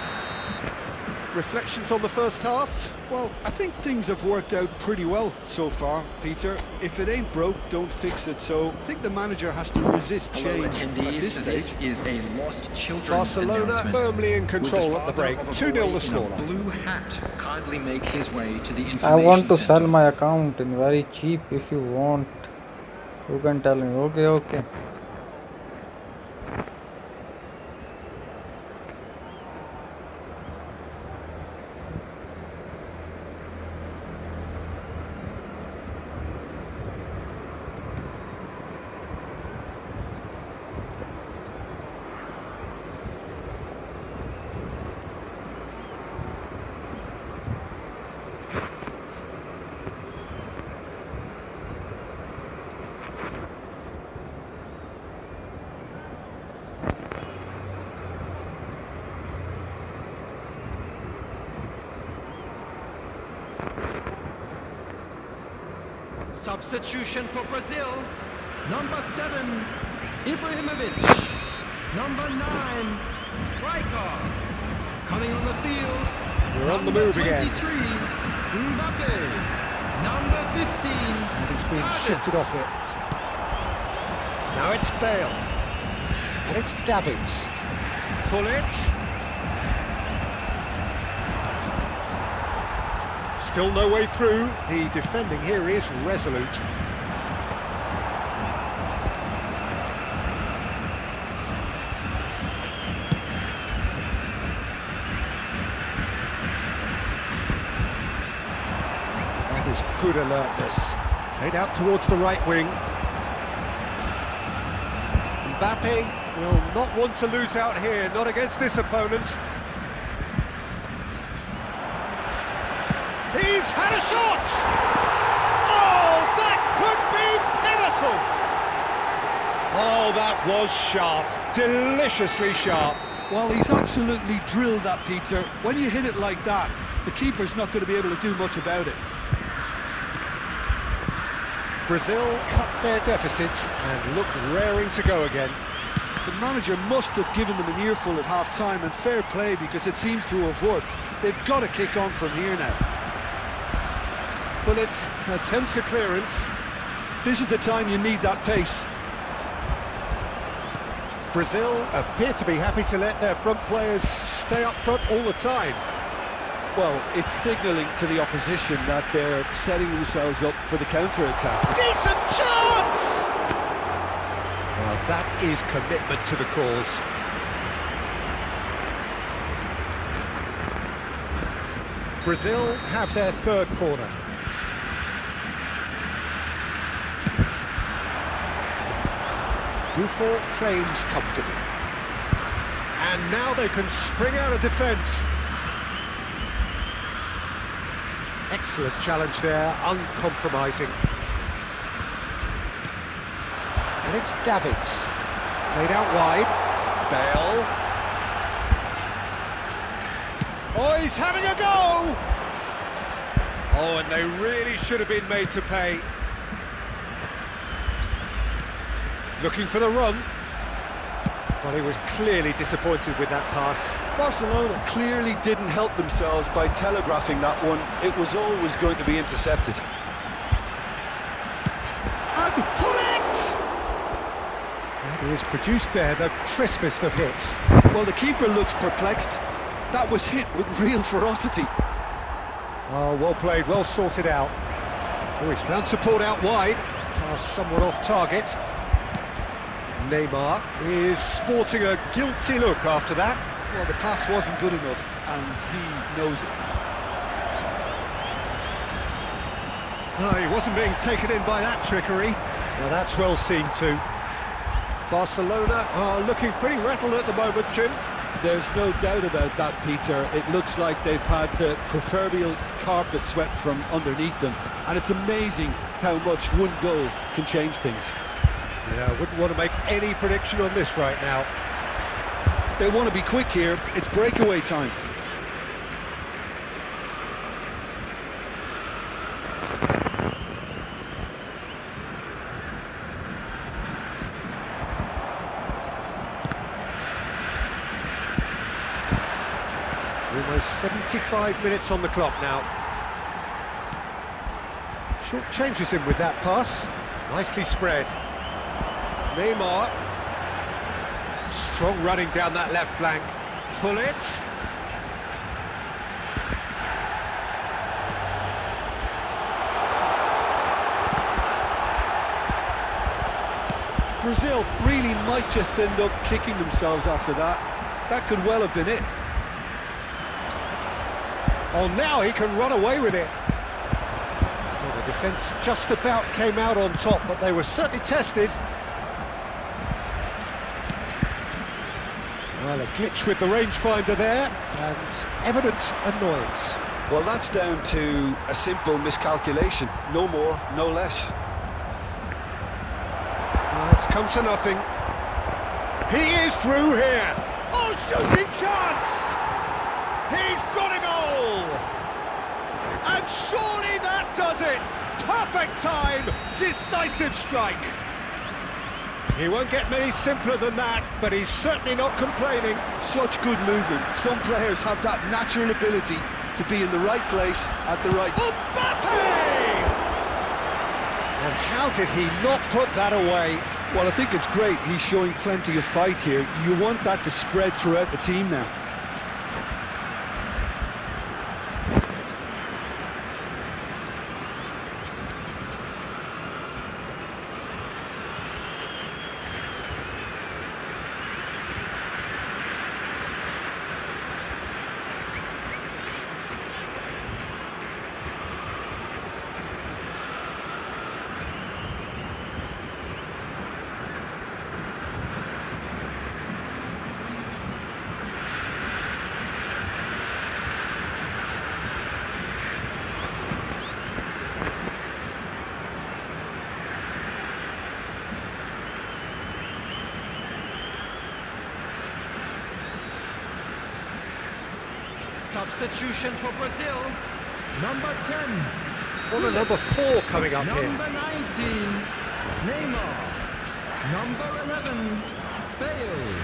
Reflections on the first half? Well, I think things have worked out pretty well so far, Peter. If it ain't broke, don't fix it. So I think the manager has to resist change at this stage. This is a lost children's Barcelona announcement. firmly in control at the break. 2-0 the score. Blue hat kindly make his way to the I want to information sell center. my account in very cheap. If you want, you can tell me. Okay. Substitution for Brazil. Number 7, Ibrahimovic. Number 9, Rijkaard. Coming on the field. We're on the move again. 23, Mbappe. Number 15, And he's been Davids. shifted off it. Now it's Bale. And it's Davids. Gullit. Still no way through. The defending here is resolute. That is good alertness. Played out towards the right wing. Mbappe will not want to lose out here, not against this opponent. He's had a shot! Oh, that could be pivotal! Oh, that was sharp, deliciously sharp. Well, he's absolutely drilled that, Peter. When you hit it like that, the keeper's not going to be able to do much about it. Brazil cut their deficits and look raring to go again. The manager must have given them an earful at half-time, and fair play because it seems to have worked. They've got to kick on from here now. Gullit attempts a clearance. This is the time you need that pace. Brazil appear to be happy to let their front players stay up front all the time. Well, it's signalling to the opposition that they're setting themselves up for the counter-attack. Decent chance! Well, that is commitment to the cause. Brazil have their third corner. Buffon claims comfortably. And now they can spring out of defence. Excellent challenge there, uncompromising. And it's Davids. Played out wide. Bale. Oh, he's having a go! Oh, and they really should have been made to pay. Looking for the run. Well, he was clearly disappointed with that pass. Barcelona clearly didn't help themselves by telegraphing that one. It was always going to be intercepted. And Gullit! That is produced there, the crispest of hits. Well, the keeper looks perplexed. That was hit with real ferocity. Oh, well played, well sorted out. Oh, he's found support out wide. Pass somewhat off target. Neymar is sporting a guilty look after that. Well, the pass wasn't good enough, and he knows it. No, he wasn't being taken in by that trickery. Now that's well seen too. Barcelona are looking pretty rattled at the moment, Jim. There's no doubt about that, Peter. It looks like they've had the proverbial carpet swept from underneath them, and it's amazing how much one goal can change things. Yeah, I wouldn't want to make any prediction on this right now. They want to be quick here. It's breakaway time. Almost 75 minutes on the clock now. Short changes him with that pass. Nicely spread. Neymar. Strong running down that left flank. Gullit. Brazil really might just end up kicking themselves after that. That could well have been it. Oh, now he can run away with it. Well, the defence just about came out on top, but they were certainly tested. Well, a glitch with the rangefinder there, and evident annoyance. Well, that's down to a simple miscalculation. No more, no less. It's come to nothing. He is through here. Oh, shooting chance! He's got a goal! And surely that does it! Perfect time, decisive strike. He won't get many simpler than that, but he's certainly not complaining. Such good movement. Some players have that natural ability to be in the right place at the right time. Mbappe! And how did he not put that away? Well, I think it's great. He's showing plenty of fight here. You want that to spread throughout the team now. Substitution for Brazil. Number 10. Corner number 4 coming up here. Number 19. Neymar. Number 11. failed.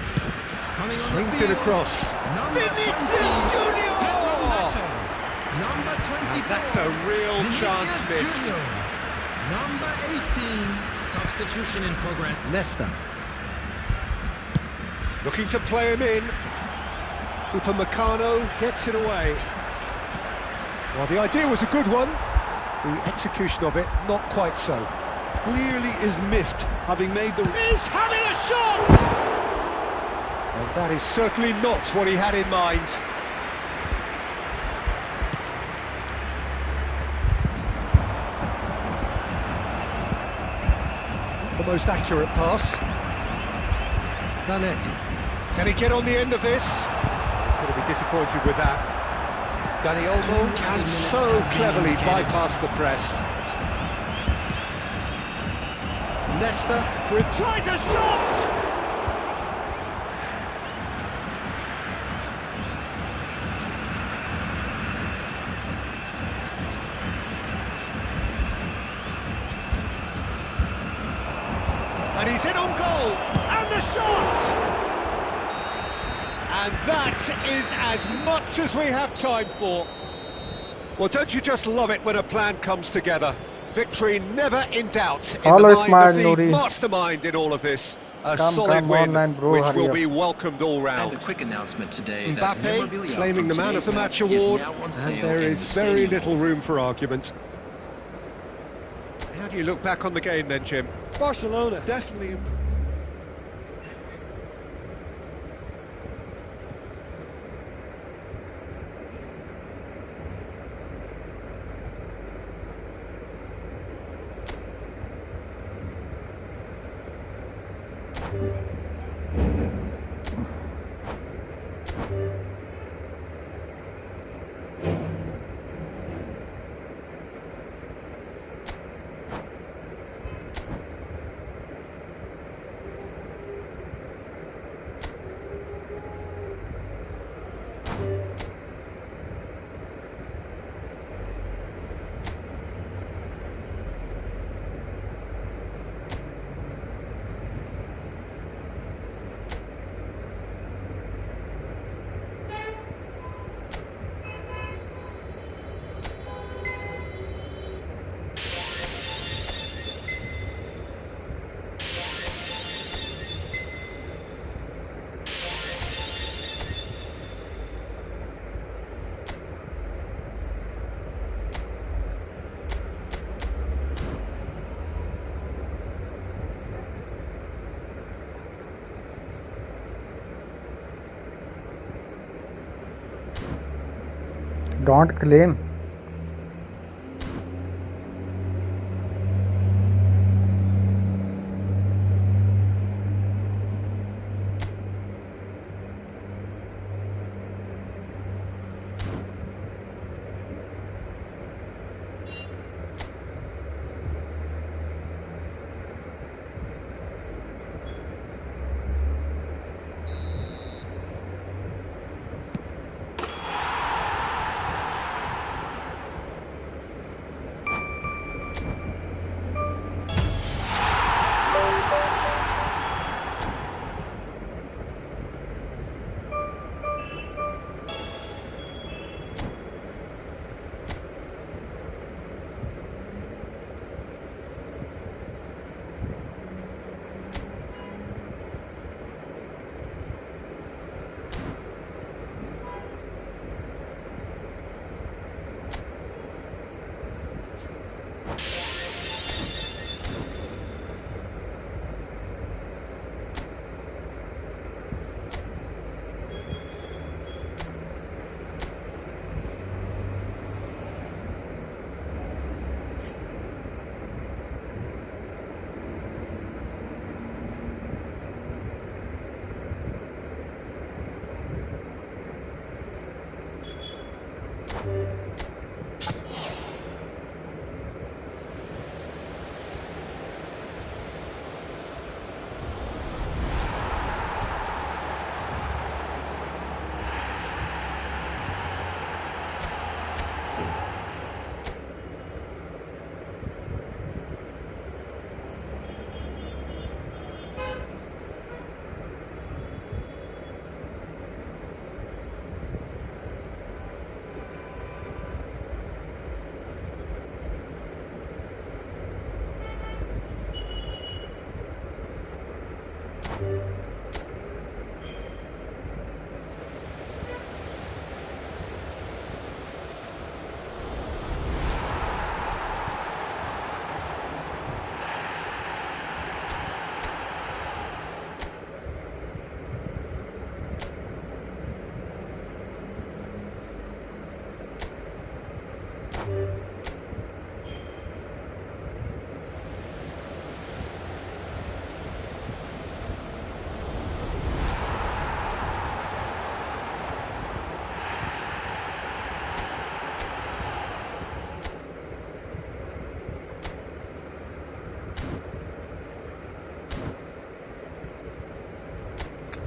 Coming on Swings the it field, across. number Vinicius 20, Junior! Number 24. That's a real chance Vinicius missed. Junior. Number 18. Substitution in progress. Leicester. Looking to play him in. Upamecano gets it away. Well, the idea was a good one. The execution of it, not quite so. Clearly is miffed, having made the... He's having a shot! And that is certainly not what he had in mind. The most accurate pass. Zanetti. Can he get on the end of this? He's going to be disappointed with that. Dani Olmo can so cleverly bypass the press. Leicester tries a shot! And he's in on goal! And the shot! And that is as much as we have time for. Well, don't you just love it when a plan comes together? Victory never in doubt in Hello, the mind Ismail of the Nouri. mastermind in all of this. A Come solid win, online, bro, which hurry will up. be welcomed all And a round. quick announcement today that Mbappe memorabilia claiming the from Man of the today's Match match is award, now on and sale there in is the very stadium little hall. room for argument. How do you look back on the game then, Jim? Barcelona definitely... Don't claim.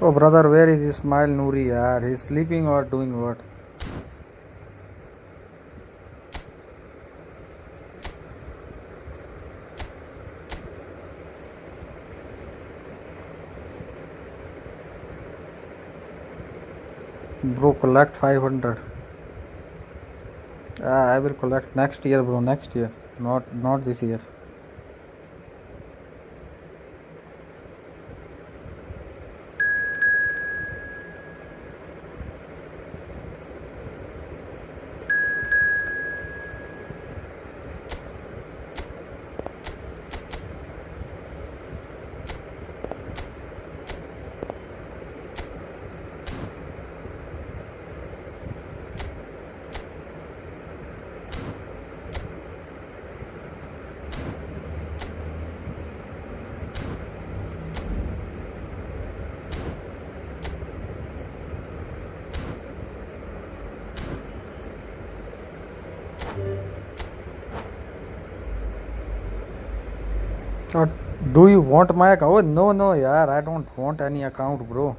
Oh brother, where is Ismail Noori? Yaar, he's sleeping or doing what? Bro, collect 500. I will collect next year, bro. Next year, not this year. Uh, do you want my account? Oh, no, yaar, I don't want any account, bro.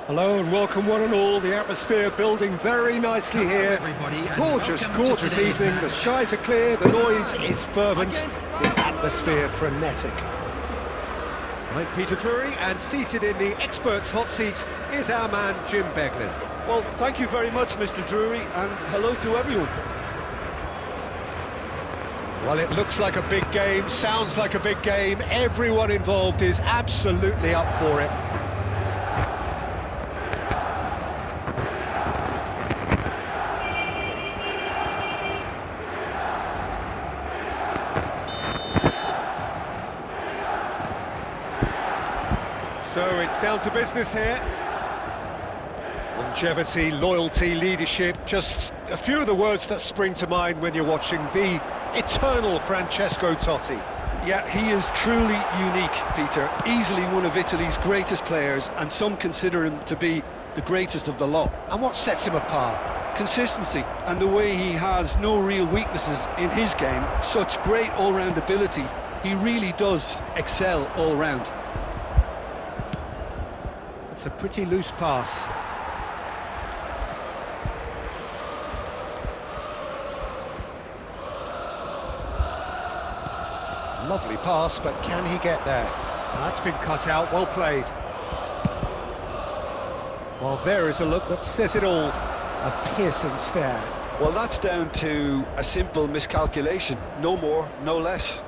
Hello and welcome one and all. The atmosphere building very nicely here. Gorgeous, gorgeous evening. The skies are clear, the noise is fervent, the atmosphere frenetic. I'm Peter Drury, and seated in the experts' hot seat is our man Jim Beglin. Well, thank you very much, Mr. Drury, and hello to everyone. Well, it looks like a big game, sounds like a big game. Everyone involved is absolutely up for it. So it's down to business here. Longevity, loyalty, leadership, just a few of the words that spring to mind when you're watching the eternal Francesco Totti. Yeah, he is truly unique, Peter. Easily one of Italy's greatest players, and some consider him to be the greatest of the lot. And what sets him apart? Consistency, and the way he has no real weaknesses in his game. Such great all-round ability. He really does excel all round. It's a pretty loose pass. Lovely pass, but can he get there? That's been cut out, well played. Well, there is a look that says it all. A piercing stare. Well, that's down to a simple miscalculation. No more, no less.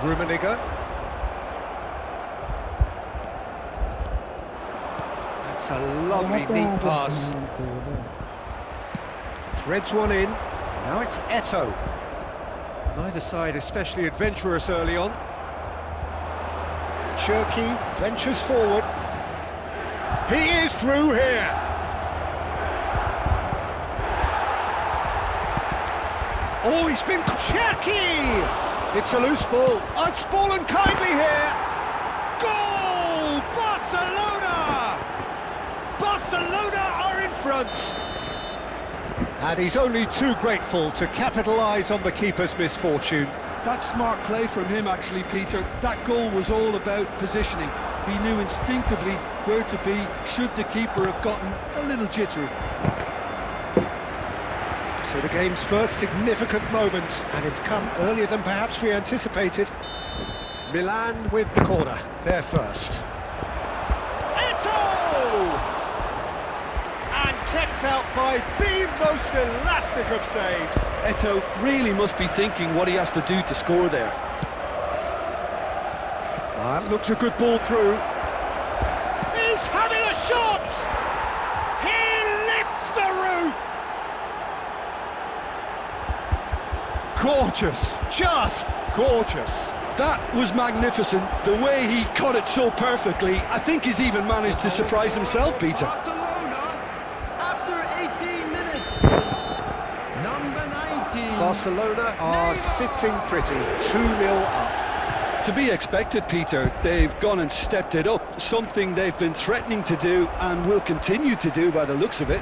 Rummenigge. That's a lovely, neat pass. Threads one in. Now it's Eto'o. Neither side especially adventurous early on. Cherki ventures forward. He is through here. Oh, he's been... Cherki! It's a loose ball. Oh, it's fallen kindly here. Goal! Barcelona! Barcelona are in front. And he's only too grateful to capitalise on the keeper's misfortune. That's smart play from him, actually, Peter. That goal was all about positioning. He knew instinctively where to be should the keeper have gotten a little jittery. So the game's first significant moment, and it's come earlier than perhaps we anticipated. Milan with the corner, they're first. Eto'o! And kept out by the most elastic of saves. Eto'o really must be thinking what he has to do to score there. That looks a good ball through. He's having a shot! He lifts the roof! Gorgeous, just gorgeous. That was magnificent. The way he caught it so perfectly, I think he's even managed to surprise himself, Peter. Barcelona, after 18 minutes, number 19. Barcelona are sitting pretty, 2-0 up. To be expected, Peter. They've gone and stepped it up, something they've been threatening to do and will continue to do by the looks of it.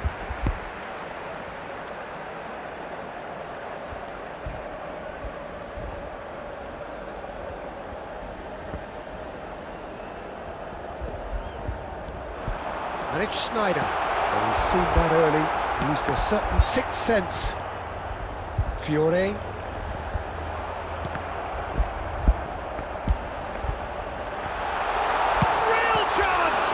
And it's Schneider. Well, he's seen that early, used a certain sixth sense. Fiore. Real chance!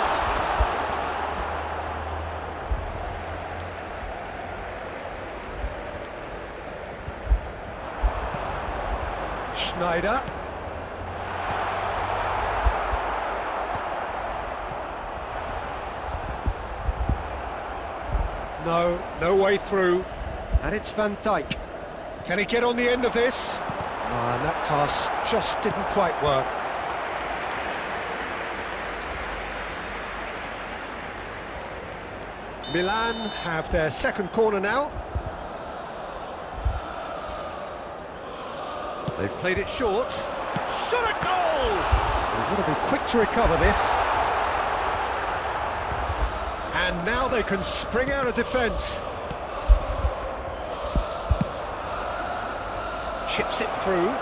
Schneider. No way through, and it's Van Dijk. Can he get on the end of this? And that pass just didn't quite work. Milan have their second corner now. They've played it short. Shot a goal! They've got to be quick to recover this. And now they can spring out of defence. Chips it through.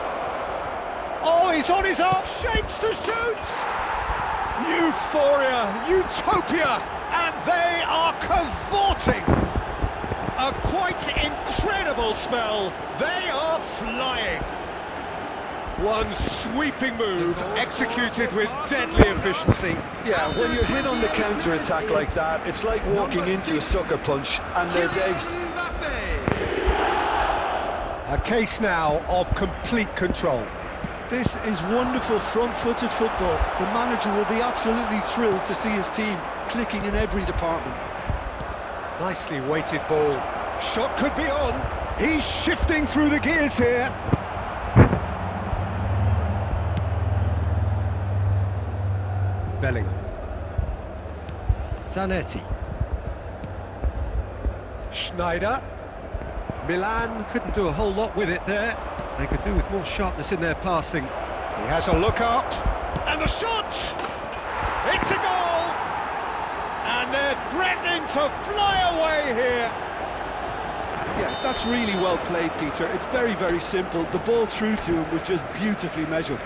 Oh, he's on his arm, shapes to shoot! Euphoria, utopia, and they are cavorting! A quite incredible spell, they are flying! One sweeping move, executed with deadly efficiency. Yeah, when you're hit on the counter-attack like that, it's like walking into a sucker punch and they're dazed. A case now of complete control. This is wonderful front-footed football. The manager will be absolutely thrilled to see his team clicking in every department. Nicely weighted ball. Shot could be on. He's shifting through the gears here. Bellingham. Zanetti. Schneider. Milan couldn't do a whole lot with it there. They could do with more sharpness in their passing. He has a look up. And the shot! It's a goal! And they're threatening to fly away here. Yeah, that's really well played, Peter. It's very, very simple. The ball through to him was just beautifully measured.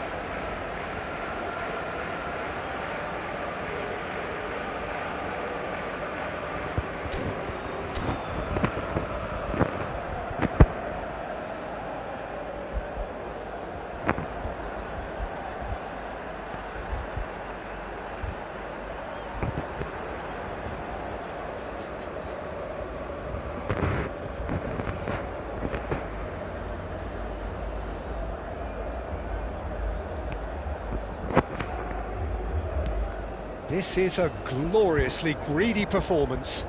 This is a gloriously greedy performance.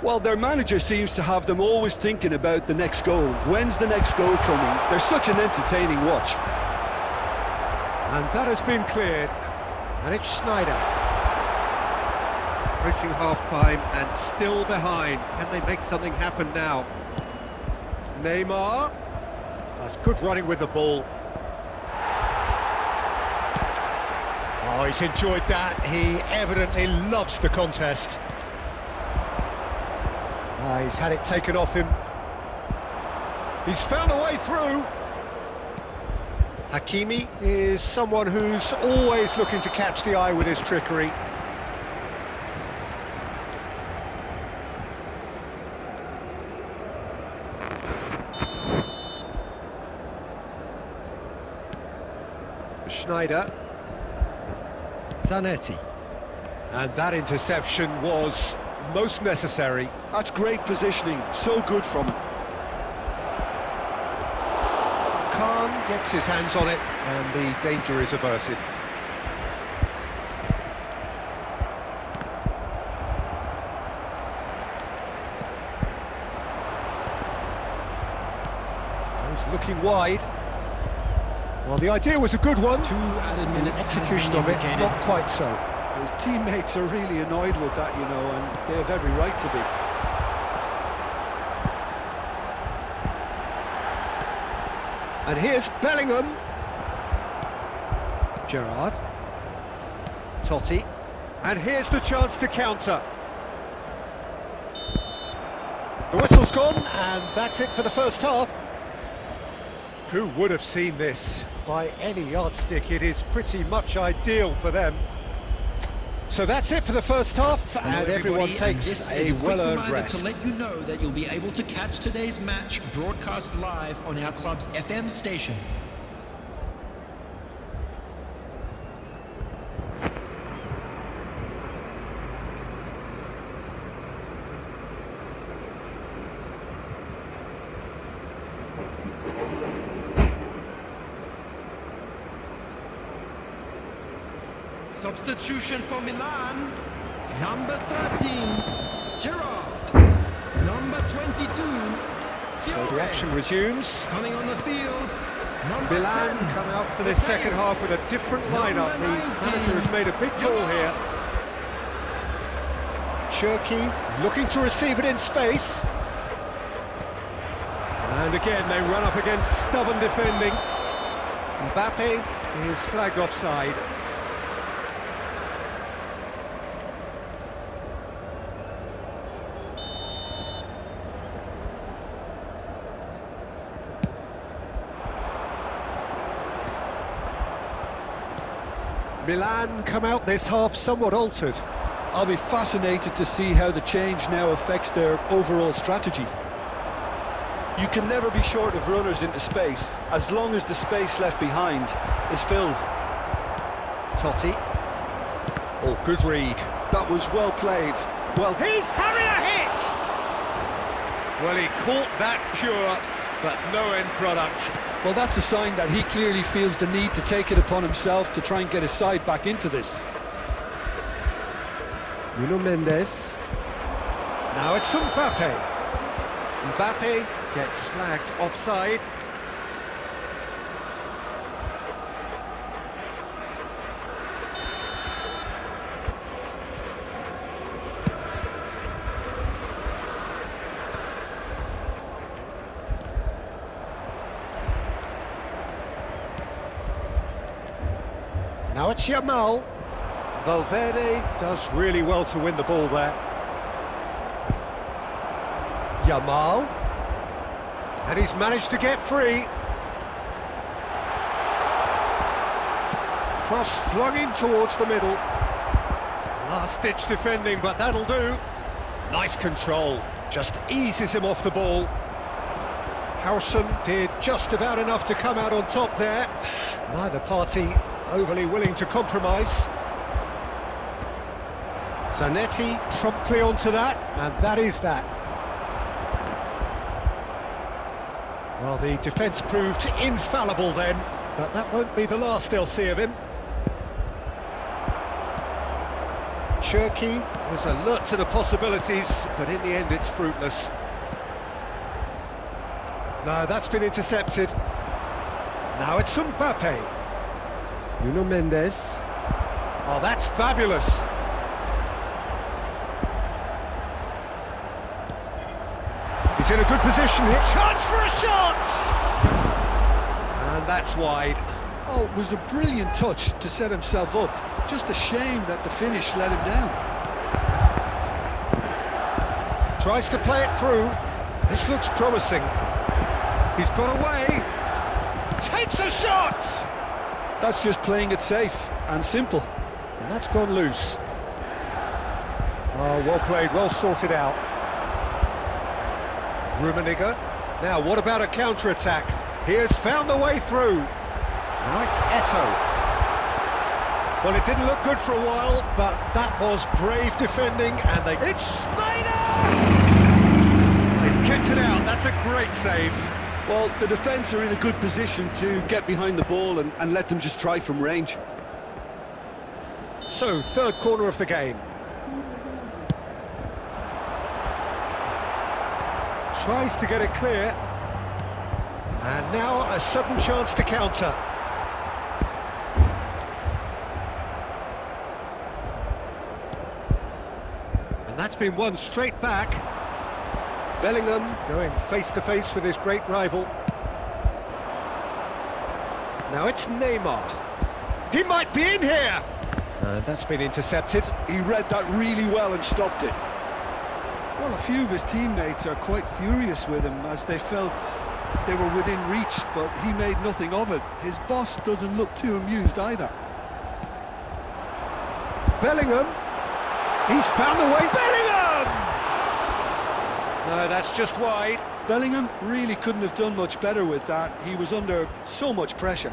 Well, their manager seems to have them always thinking about the next goal. When's the next goal coming? They're such an entertaining watch. And that has been cleared. And it's Schneider. Approaching half-time and still behind. Can they make something happen now? Neymar. That's good running with the ball. Oh, he's enjoyed that. He evidently loves the contest. He's had it taken off him. He's found a way through. Hakimi is someone who's always looking to catch the eye with his trickery. Schneider. Zanetti. And that interception was most necessary. That's great positioning, so good from him. Khan gets his hands on it and the danger is averted. He's looking wide. Well, the idea was a good one. In the execution of it, not quite so. His teammates are really annoyed with that, you know, and they have every right to be. And here's Bellingham. Gerrard. Totti. And here's the chance to counter. The whistle's gone, and that's it for the first half. Who would have seen this? By any yardstick, it is pretty much ideal for them. So that's it for the first half, and everyone takes a well-earned rest. To let you know that you'll be able to catch today's match broadcast live on our club's FM station. Substitution for Milan, number 13, Gerrard, number 22, So the action resumes. coming on the field, number Milan 10, come out for this second half with a different lineup. The manager has made a big call here. Cherki looking to receive it in space. And again they run up against stubborn defending. Mbappe is flagged offside. Milan come out this half somewhat altered. I'll be fascinated to see how the change now affects their overall strategy. You can never be short of runners into space, as long as the space left behind is filled. Totti. Oh, good read. That was well played. Well, He's having a hit! Well, he caught that pure, but no end product. well, that's a sign that he clearly feels the need to take it upon himself to try and get his side back into this. Nuno Mendes. Now it's Mbappe. Mbappe gets flagged offside. Now it's Yamal. Valverde does really well to win the ball there. Yamal. And he's managed to get free. Cross flung in towards the middle. Last-ditch defending, but that'll do. Nice control. Just eases him off the ball. Howson did just about enough to come out on top there. Neither party overly willing to compromise. Zanetti promptly onto that, and that is that. Well, the defence proved infallible then, but that won't be the last they'll see of him. Cherki was alert to the possibilities, but in the end it's fruitless. No, that's been intercepted. Now it's Mbappe. Nuno Mendes. Oh, that's fabulous. He's in a good position here. Chance for a shot! And that's wide. Oh, it was a brilliant touch to set himself up. Just a shame that the finish let him down. Tries to play it through. This looks promising. He's got away. Takes a shot! That's just playing it safe and simple. And that's gone loose. Oh, well played, well sorted out. Rummenigge. Now, what about a counter-attack? He has found the way through. Now it's Eto'o. Well, it didn't look good for a while, but that was brave defending, and they... It's Snyder! He's kept it out, that's a great save. Well, the defence are in a good position to get behind the ball and let them just try from range. So, third corner of the game. Tries to get it clear. And now a sudden chance to counter. And that's been won straight back. Bellingham going face-to-face with his great rival. Now it's Neymar. He might be in here! That's been intercepted. He read that really well and stopped it. Well, a few of his teammates are quite furious with him as they felt they were within reach, but he made nothing of it. His boss doesn't look too amused either. Bellingham. He's found the way. Bellingham! No, that's just wide. Bellingham really couldn't have done much better with that. He was under so much pressure.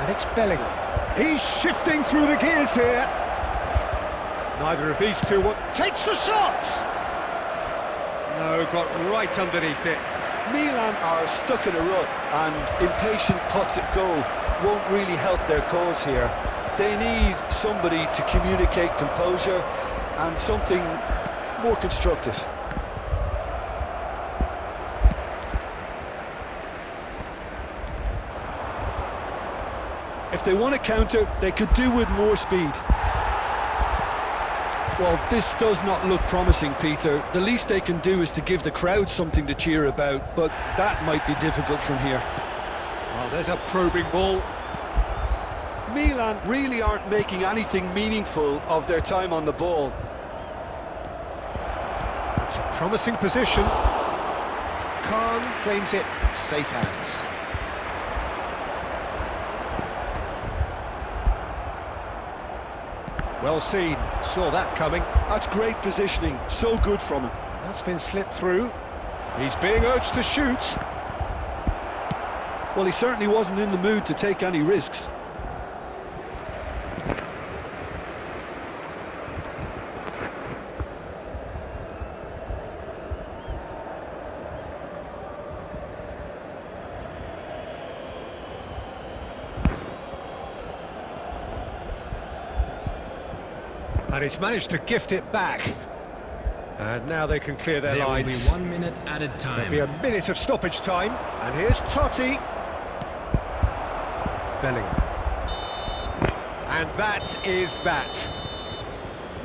And it's Bellingham. He's shifting through the gears here. Neither of these two takes the shot! No, got right underneath it. Milan are stuck in a rut, and impatient putts at goal won't really help their cause here. They need somebody to communicate composure and something more constructive. If they want to counter, they could do with more speed. Well, this does not look promising, Peter. The least they can do is to give the crowd something to cheer about, but that might be difficult from here. Oh, there's a probing ball. Milan really aren't making anything meaningful of their time on the ball. It's a promising position. Khan claims it safe hands. Well seen, saw that coming. That's great positioning, so good from him. That's been slipped through. He's being urged to shoot. Well, he certainly wasn't in the mood to take any risks. And he's managed to gift it back. And now they can clear their There will lines. be 1 minute added time. There'll be a minute of stoppage time. And here's Totti. Bellingham. And that is that.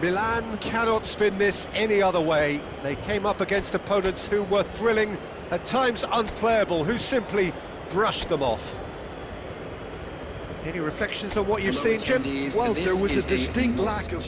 Milan cannot spin this any other way. They came up against opponents who were thrilling, at times unplayable, who simply brushed them off. Any reflections on what you've seen, Jim? Well, there was a distinct lack of...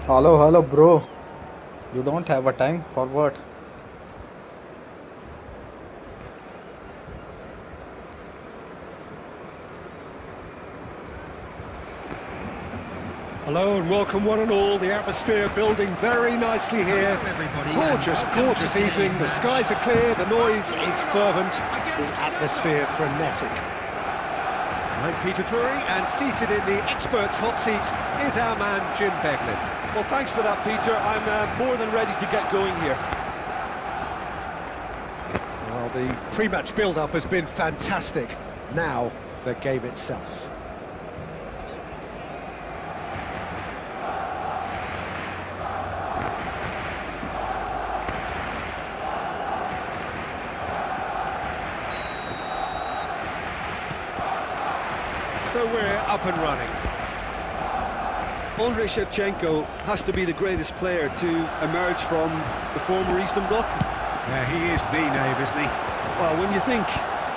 Hello, hello, bro. You don't have a time for what? Hello and welcome one and all. The atmosphere building very nicely here. Gorgeous, gorgeous evening. The skies are clear, the noise is fervent, the atmosphere frenetic. I'm Peter Drury, and seated in the experts' hot seat is our man Jim Beglin. Well, thanks for that, Peter. I'm more than ready to get going here. Well, the pre-match build-up has been fantastic. Now, the game itself. So we're up and running. Andrei Shevchenko has to be the greatest player to emerge from the former Eastern Bloc. Yeah, he is the name, isn't he? Well, when you think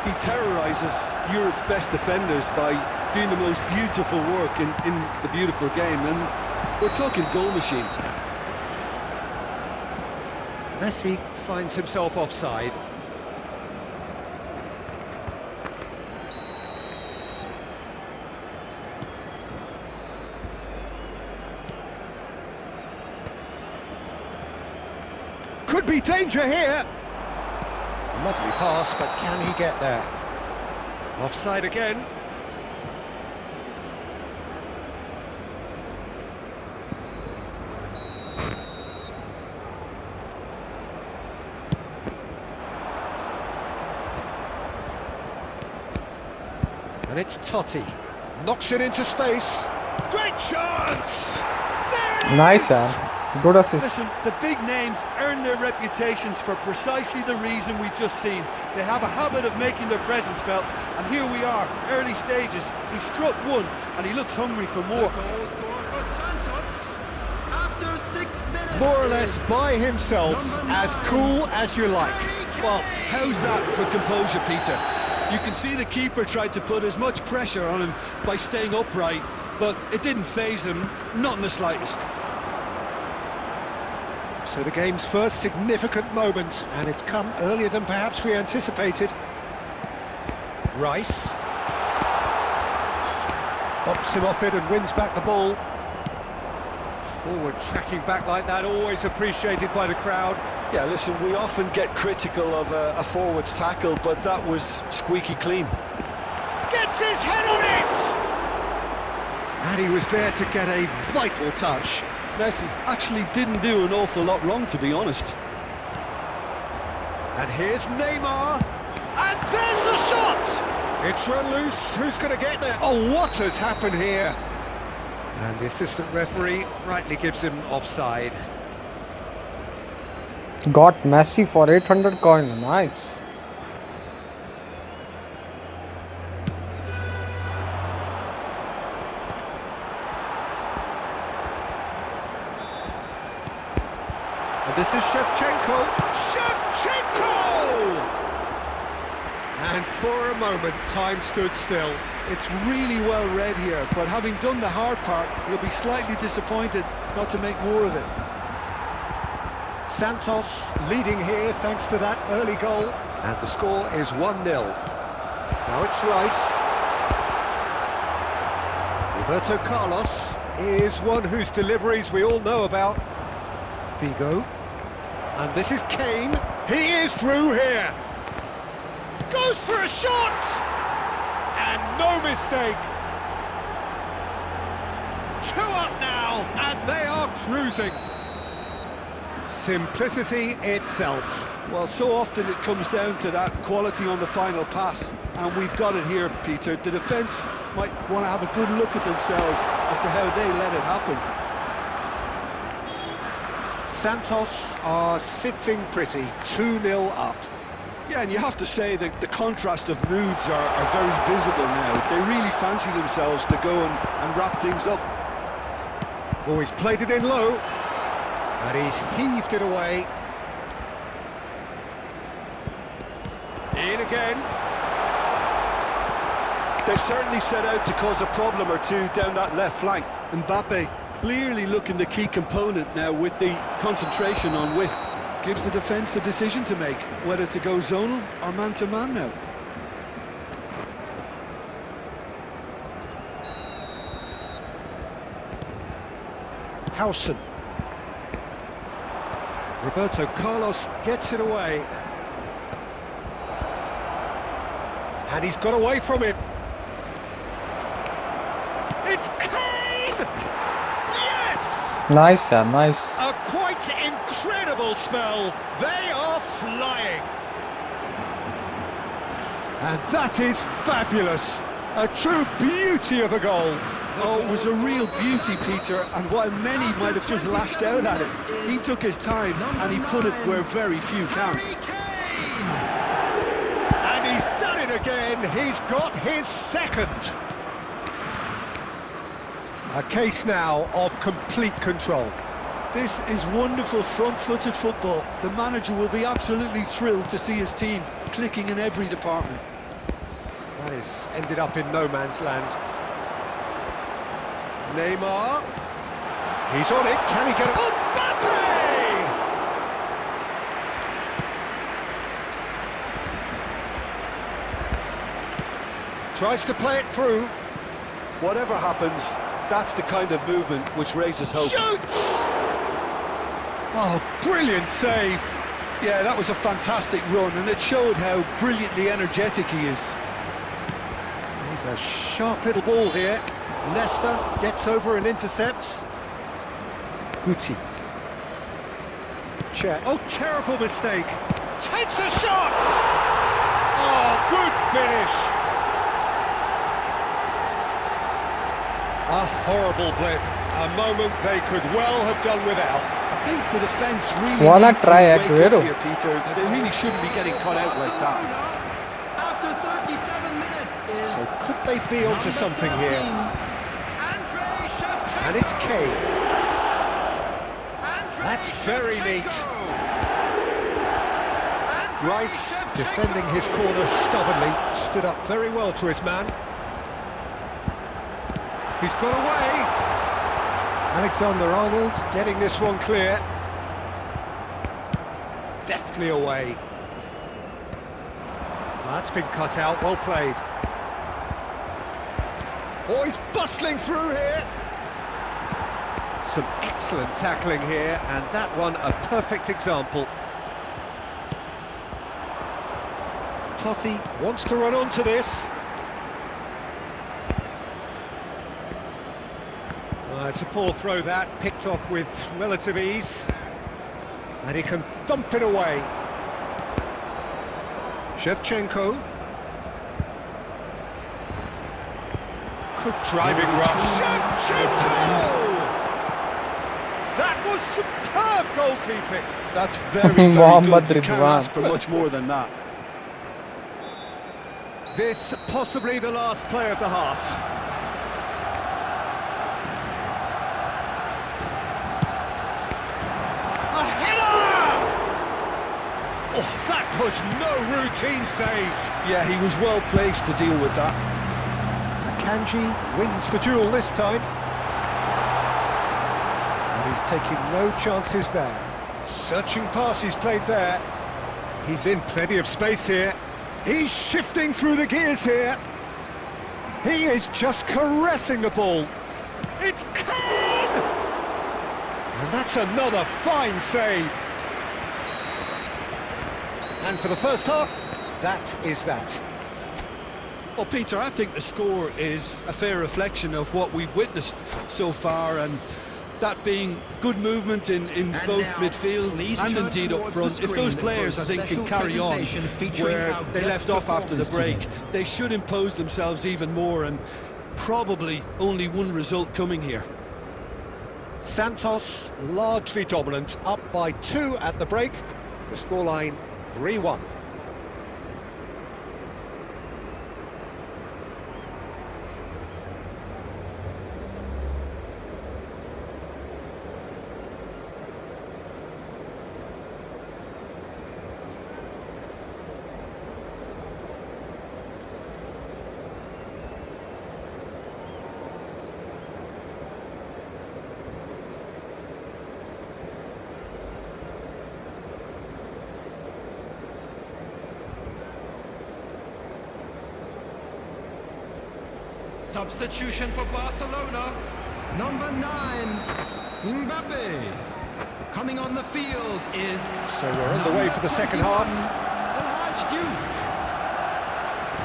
he terrorises Europe's best defenders by doing the most beautiful work in the beautiful game, and we're talking goal machine. Messi finds himself offside. Could be danger here. Lovely pass, but can he get there? Offside again. And it's Totti. Knocks it into space. Great chance! There it Nice, is! man. Good assist. Listen, the big names earn their reputations for precisely the reason we've just seen. They have a habit of making their presence felt, and here we are, early stages. He struck one, and he looks hungry for more. Goal scored for Santos after 6 minutes. More or less by himself, as cool as you like. Well, how's that for composure, Peter? You can see the keeper tried to put as much pressure on him by staying upright, but it didn't faze him, not in the slightest. So the game's first significant moment, and it's come earlier than perhaps we anticipated. Rice bumps him off it and wins back the ball. Forward tracking back like that, always appreciated by the crowd. Yeah, listen, we often get critical of a forward's tackle, but that was squeaky clean. Gets his head on it! And he was there to get a vital touch. Messi actually didn't do an awful lot wrong, to be honest. And here's Neymar. And there's the shot! It's run loose. Who's going to get there? Oh, what has happened here? And the assistant referee rightly gives him offside. Got Messi for 800 coins. Nice. And this is Shevchenko. Shevchenko! And for a moment, time stood still. It's really well read here, but having done the hard part, he'll be slightly disappointed not to make more of it. Santos leading here thanks to that early goal. And the score is 1-0. Now it's Rice. Roberto Carlos is one whose deliveries we all know about. Figo. And this is Kane. He is through here. Goes for a shot! And no mistake. 2 up now, and they are cruising. Simplicity itself. Well, so often it comes down to that quality on the final pass, and we've got it here, Peter. The defence might want to have a good look at themselves as to how they let it happen. Santos are sitting pretty, 2-0 up. Yeah, and you have to say that the contrast of moods are very visible now. They really fancy themselves to go and wrap things up. Oh, he's played it in low, and he's heaved it away. In again. They've certainly set out to cause a problem or two down that left flank. Mbappe Clearly looking the key component now with the concentration on width. Gives the defence a decision to make, whether to go zonal or man-to-man now. Howson. Roberto Carlos gets it away. And he's got away from it. It's Kane! Yes! Nice, yeah, nice. A quite incredible spell. They are flying. And that is fabulous. A true beauty of a goal. Oh, it was a real beauty, Peter, and while many might have just lashed out at it, he took his time and he put it where very few can. And he's done it again. He's got his second. A case now of complete control. This is wonderful front-footed football. The manager will be absolutely thrilled to see his team clicking in every department. That is ended up in no man's land. Neymar. He's on it. Can he get it? Mbappe! Tries to play it through. Whatever happens, that's the kind of movement which raises hope. Shoots! Oh, brilliant save. Yeah, that was a fantastic run, and it showed how brilliantly energetic he is. He's a sharp little ball here. Leicester gets over and intercepts. Guti. Check. Oh, terrible mistake. Takes a shot! Oh, good finish. A horrible blip. A moment they could well have done without. I think the defence really Wanna needs try to wake up Aguero? here, Peter. They really shouldn't be getting caught out like that. After 37 minutes is So could they be onto something here? And it's Kane. That's very neat. Rice, defending his corner stubbornly, stood up very well to his man. He's got away. Alexander-Arnold getting this one clear. Deftly away. That's been cut out, well played. Oh, he's bustling through here. Some excellent tackling here, and that one a perfect example. Totti wants to run onto this. It's a poor throw that, picked off with relative ease. And he can thump it away. Shevchenko. Good driving rush. Shevchenko! That was superb goalkeeping. That's very, very Mohammad good. You can't Ridwan. ask for much more than that. This possibly the last play of the half. A header! Oh, that was no routine save. Yeah, he was well placed to deal with that. Akanji wins the duel this time. And he's taking no chances there. Searching pass he's played there. He's in plenty of space here. He's shifting through the gears here. He is just caressing the ball. It's Kane! And that's another fine save. And for the first half, that is that. Well, Peter, I think the score is a fair reflection of what we've witnessed so far, and that being good movement in both midfield and indeed up front. If those players, I think, can carry on where they left off after the break, they should impose themselves even more, and probably only one result coming here. Santos largely dominant, up by 2 at the break. The scoreline 3-1. Substitution for Barcelona. Number 9, Mbappe. Coming on the field is... So we're on the way for the second half.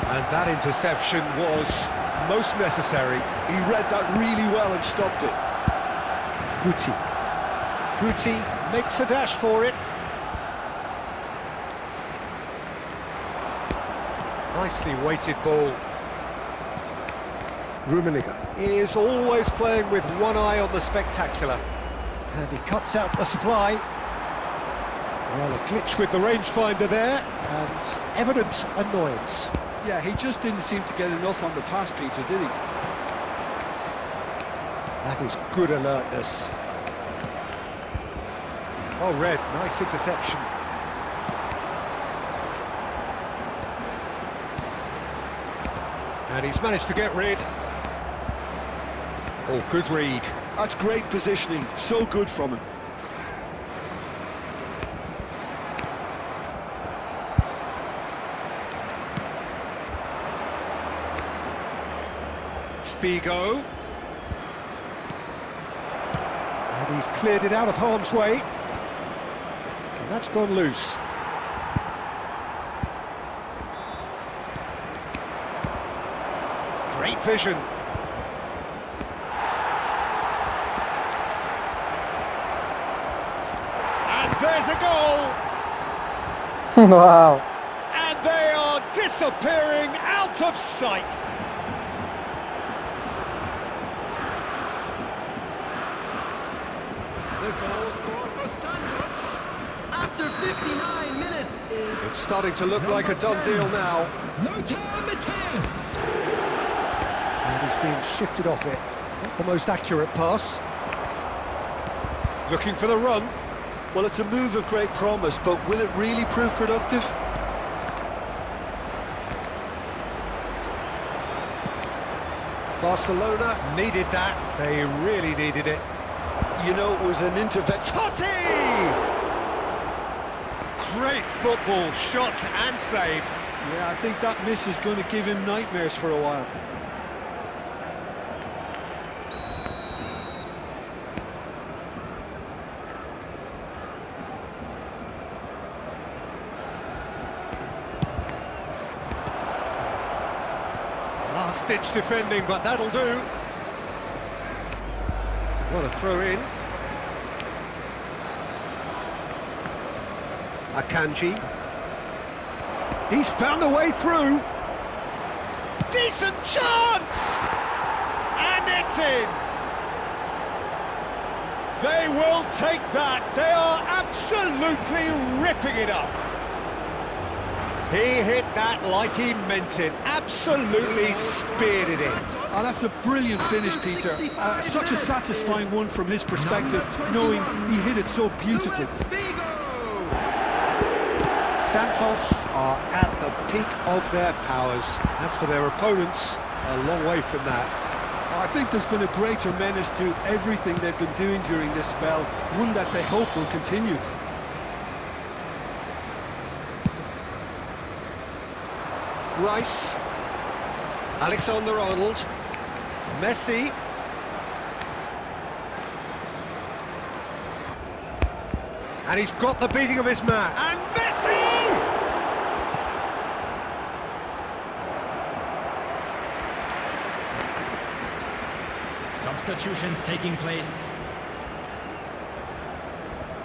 And that interception was most necessary. He read that really well and stopped it. Guti makes a dash for it. Nicely weighted ball. Rummenigge is always playing with one eye on the spectacular. And he cuts out the supply. Well, a glitch with the rangefinder there, and evident annoyance. Yeah, he just didn't seem to get enough on the pass, Peter, did he? That is good alertness. Oh, Red, nice interception. And he's managed to get rid. Oh, good read. That's great positioning, so good from him. Figo. And he's cleared it out of harm's way. And that's gone loose. Great vision. And there's a goal. Wow. And they are disappearing out of sight. The goal scored for Santos after 59 minutes is... It's starting to look like a done deal now. And he's being shifted off it. Not the most accurate pass. Looking for the run. Well, it's a move of great promise, but will it really prove productive? Barcelona needed that. They really needed it. You know, it was an intervention. Totti! Great football, shot and save. Yeah, I think that miss is going to give him nightmares for a while. Last-ditch defending, but that'll do. What a throw in. Akanji. He's found a way through. Decent chance! And it's in! They will take that. They are absolutely ripping it up. He hit that like he meant it. Absolutely speared it in. Oh, that's a brilliant finish, Peter. Such a satisfying one from his perspective, knowing he hit it so beautifully. Santos are at the peak of their powers. As for their opponents, a long way from that. I think there's been a greater menace to everything they've been doing during this spell, one that they hope will continue. Rice, Alexander-Arnold, Messi. And he's got the beating of his man. And Messi! Substitutions taking place.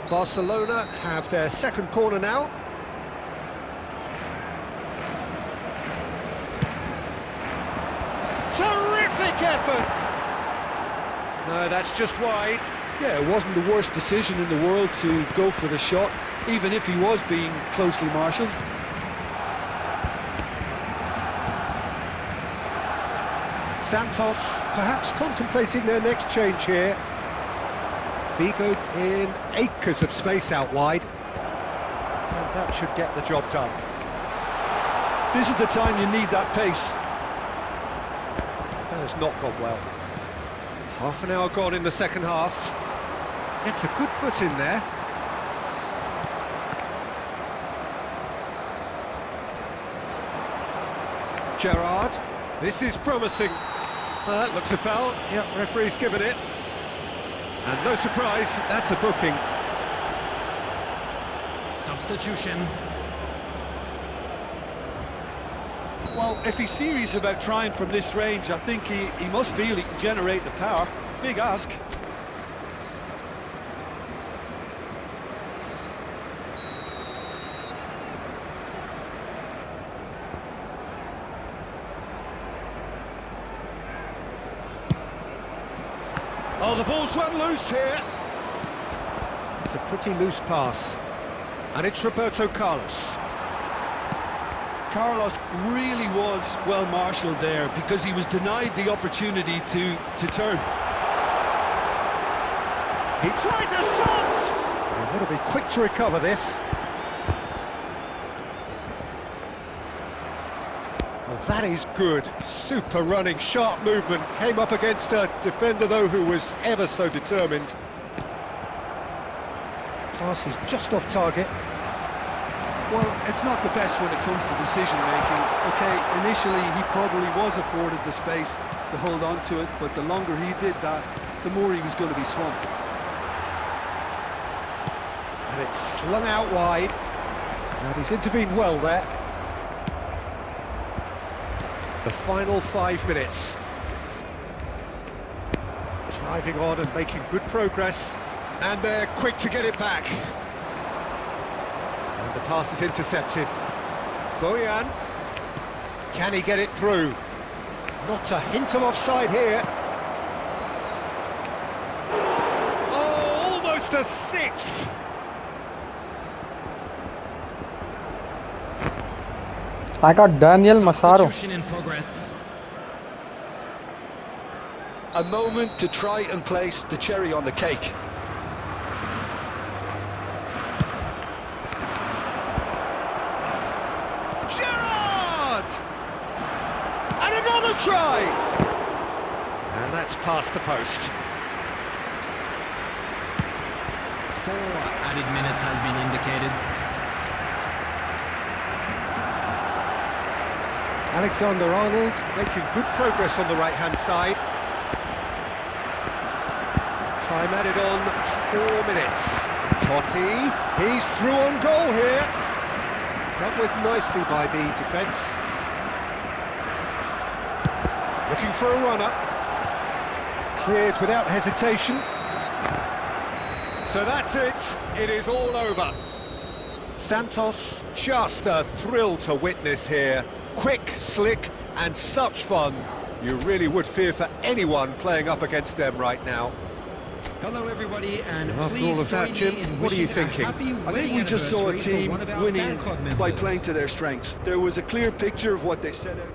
Barcelona have their second corner now. Terrific effort! No, that's just wide. Yeah, it wasn't the worst decision in the world to go for the shot, even if he was being closely marshalled. Santos perhaps contemplating their next change here. Figo in acres of space out wide. And that should get the job done. This is the time you need that pace. That has not gone well. Half an hour gone in the second half. It's a good foot in there. Gerrard, this is promising. Well, that looks a foul. Yep, referee's given it. And no surprise, that's a booking. Substitution. Well, if he's serious about trying from this range, I think he must feel he can generate the power. Big ask. Oh, the ball's run loose here. It's a pretty loose pass. And it's Roberto Carlos. Carlos really was well marshalled there because he was denied the opportunity to turn. He tries a shot! They've got to be quick to recover this. Oh, that is good. Super running, sharp movement. Came up against a defender, though, who was ever so determined. Pass is just off target. Well, it's not the best when it comes to decision-making. Okay, initially he probably was afforded the space to hold on to it, but the longer he did that, the more he was going to be swamped. And it's slung out wide. And he's intervened well there. The final 5 minutes. Driving on and making good progress. And they're quick to get it back. And the pass is intercepted. Bojan. Can he get it through? Not a hint of offside here. Oh, almost a sixth. I got Daniel Massaro. Substitution in progress. A moment to try and place the cherry on the cake. Gerrard! And another try! And that's past the post. 4 added minutes has been indicated. Alexander-Arnold making good progress on the right-hand side. Time added on 4 minutes. Totti, he's through on goal here. Dealt with nicely by the defence. Looking for a runner. Cleared without hesitation. So that's it. It is all over. Santos, just a thrill to witness here. Quick, slick, and such fun. You really would fear for anyone playing up against them right now. Hello, everybody, and After all of that, Jim, what are you thinking? I think we just saw a team winning by playing to their strengths. There was a clear picture of what they set out.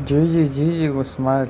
GG go smile.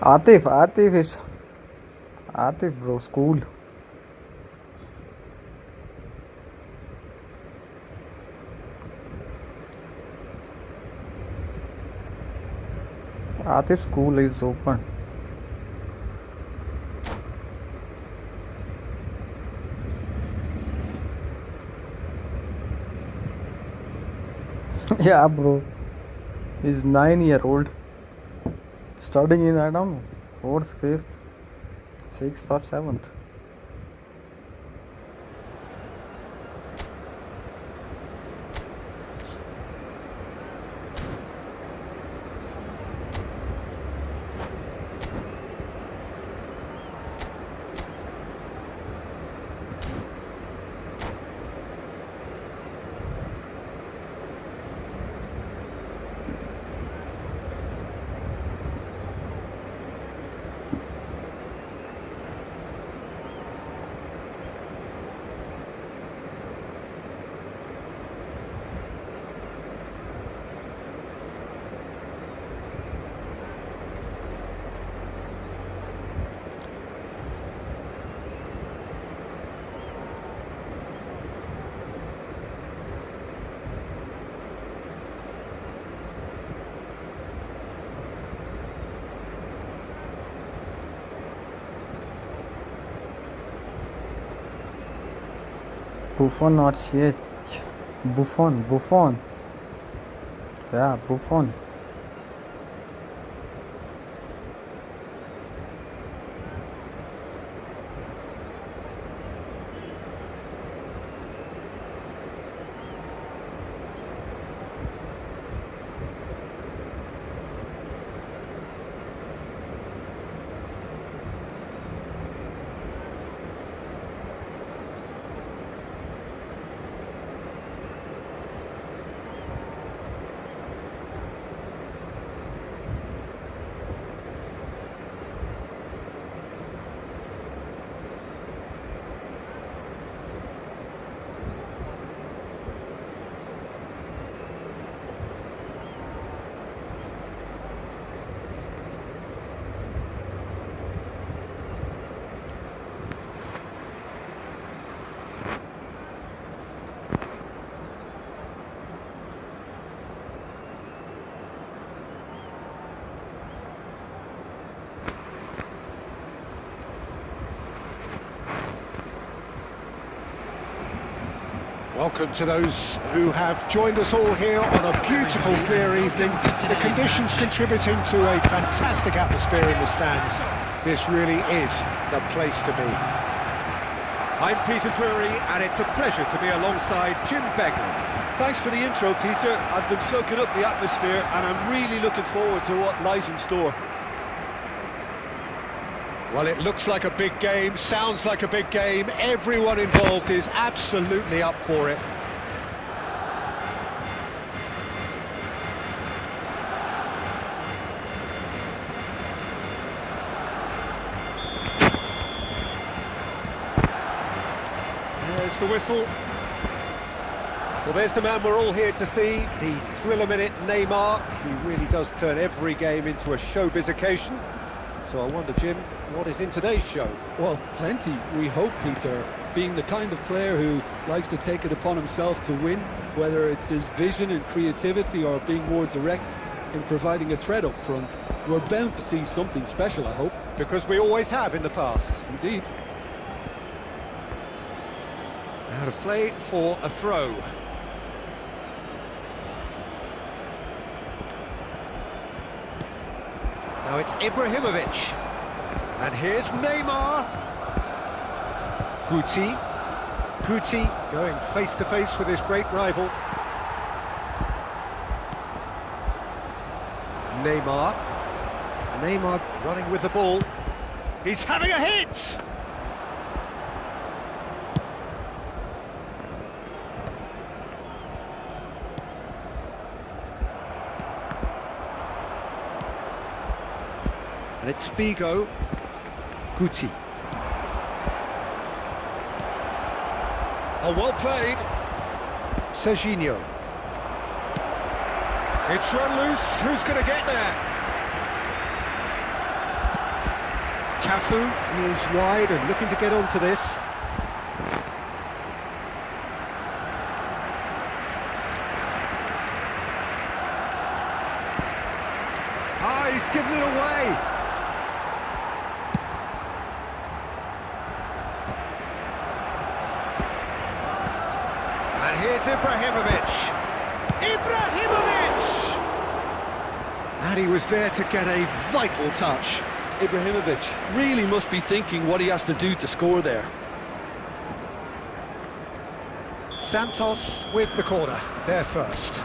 Atif bro, school. Atif school is open. Yeah bro, he's 9-year-old, studying in I don't know 4th, 5th, 6th or 7th. Buffon or Chich? Buffon. Yeah, Buffon. Welcome to those who have joined us all here on a beautiful, clear evening. The conditions contributing to a fantastic atmosphere in the stands. This really is the place to be. I'm Peter Drury, and it's a pleasure to be alongside Jim Beglin. Thanks for the intro, Peter. I've been soaking up the atmosphere, and I'm really looking forward to what lies in store. Well, it looks like a big game, sounds like a big game. Everyone involved is absolutely up for it. There's the whistle. Well, there's the man we're all here to see, the thriller-minute Neymar. He really does turn every game into a showbiz occasion. So I wonder, Jim, what is in today's show? Well, plenty, we hope, Peter. Being the kind of player who likes to take it upon himself to win, whether it's his vision and creativity or being more direct in providing a threat up front, we're bound to see something special, I hope. Because we always have in the past. Indeed. Out of play for a throw. Now it's Ibrahimovic. And here's Neymar. Guti going face-to-face with his great rival. Neymar running with the ball. He's having a hit! And it's Figo. Guti. Oh, well played. Serginho. It's run loose. Who's going to get there? Cafu is wide and looking to get onto this. Ah, he's given it away. And here's Ibrahimovic. Ibrahimovic! And he was there to get a vital touch. Ibrahimovic really must be thinking what he has to do to score there. Santos with the corner, there first.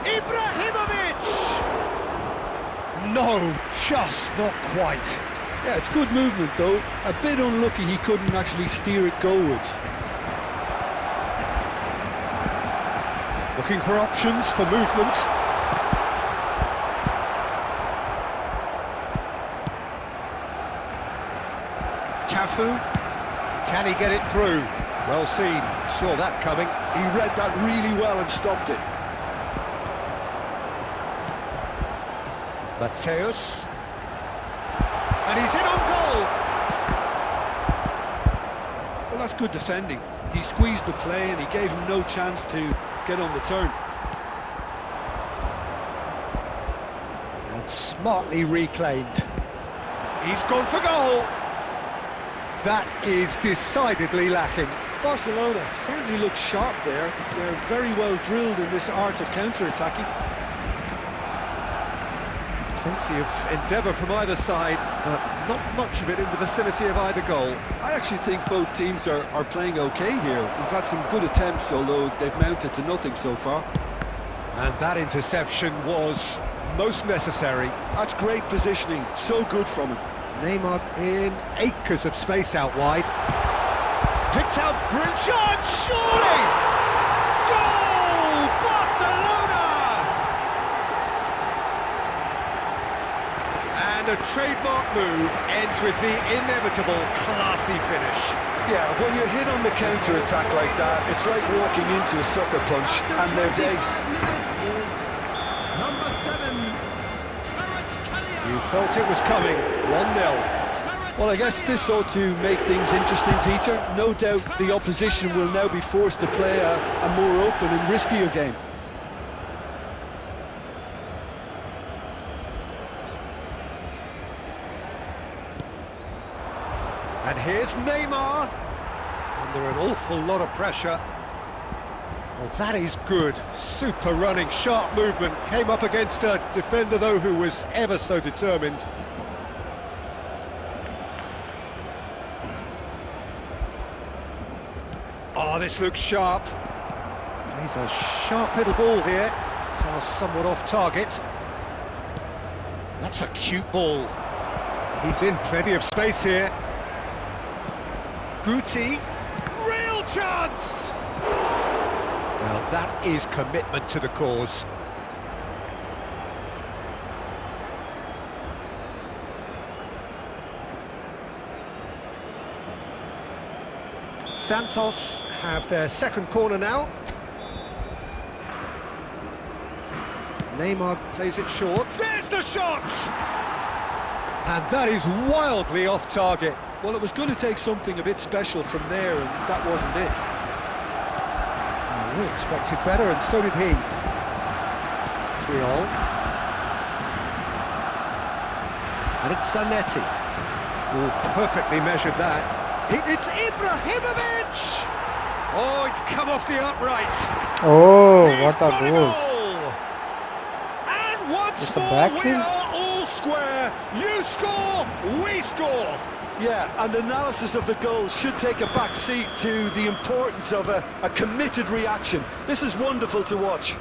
Ibrahimovic! No, just not quite. Yeah, it's good movement though. A bit unlucky he couldn't actually steer it goalwards. Looking for options for movement. Cafu, can he get it through? Well seen, saw that coming. He read that really well and stopped it. Mateus. And he's in on goal! Well, that's good defending. He squeezed the play and he gave him no chance to get on the turn. And smartly reclaimed. He's gone for goal! That is decidedly lacking. Barcelona certainly look sharp there. They're very well drilled in this art of counter-attacking. Plenty of endeavour from either side, but not much of it in the vicinity of either goal. I actually think both teams are playing okay here. We've had some good attempts, although they've mounted to nothing so far. And that interception was most necessary. That's great positioning, so good from him. Neymar in acres of space out wide. Picked out, brilliant shot, surely! Goal! Barcelona! And a trademark move ends with the inevitable classy finish. Yeah, when you're hit on the counter-attack like that, it's like walking into a sucker punch and they're dazed. Number 7, You felt it was coming, 1-0. Well, I guess this ought to make things interesting, Peter. No doubt the opposition will now be forced to play a more open and riskier game. And here's Neymar, under an awful lot of pressure. Well, that is good, super running, sharp movement, came up against a defender though who was ever so determined. Oh, this looks sharp. Plays a sharp little ball here, pass somewhat off target. That's a cute ball. He's in plenty of space here. Guti, real chance! Well, that is commitment to the cause. Santos have their second corner now. Neymar plays it short. There's the shot! And that is wildly off target. Well, it was going to take something a bit special from there, and that wasn't it. We expected better, and so did he. Triol. And it's Zanetti. Oh, perfectly measured that. It's Ibrahimovic! Oh, it's come off the upright. Oh, He's what a got goal. And once It's a more, back we in? are all square. You score, we score. Yeah, and analysis of the goal should take a back seat to the importance of a committed reaction. This is wonderful to watch.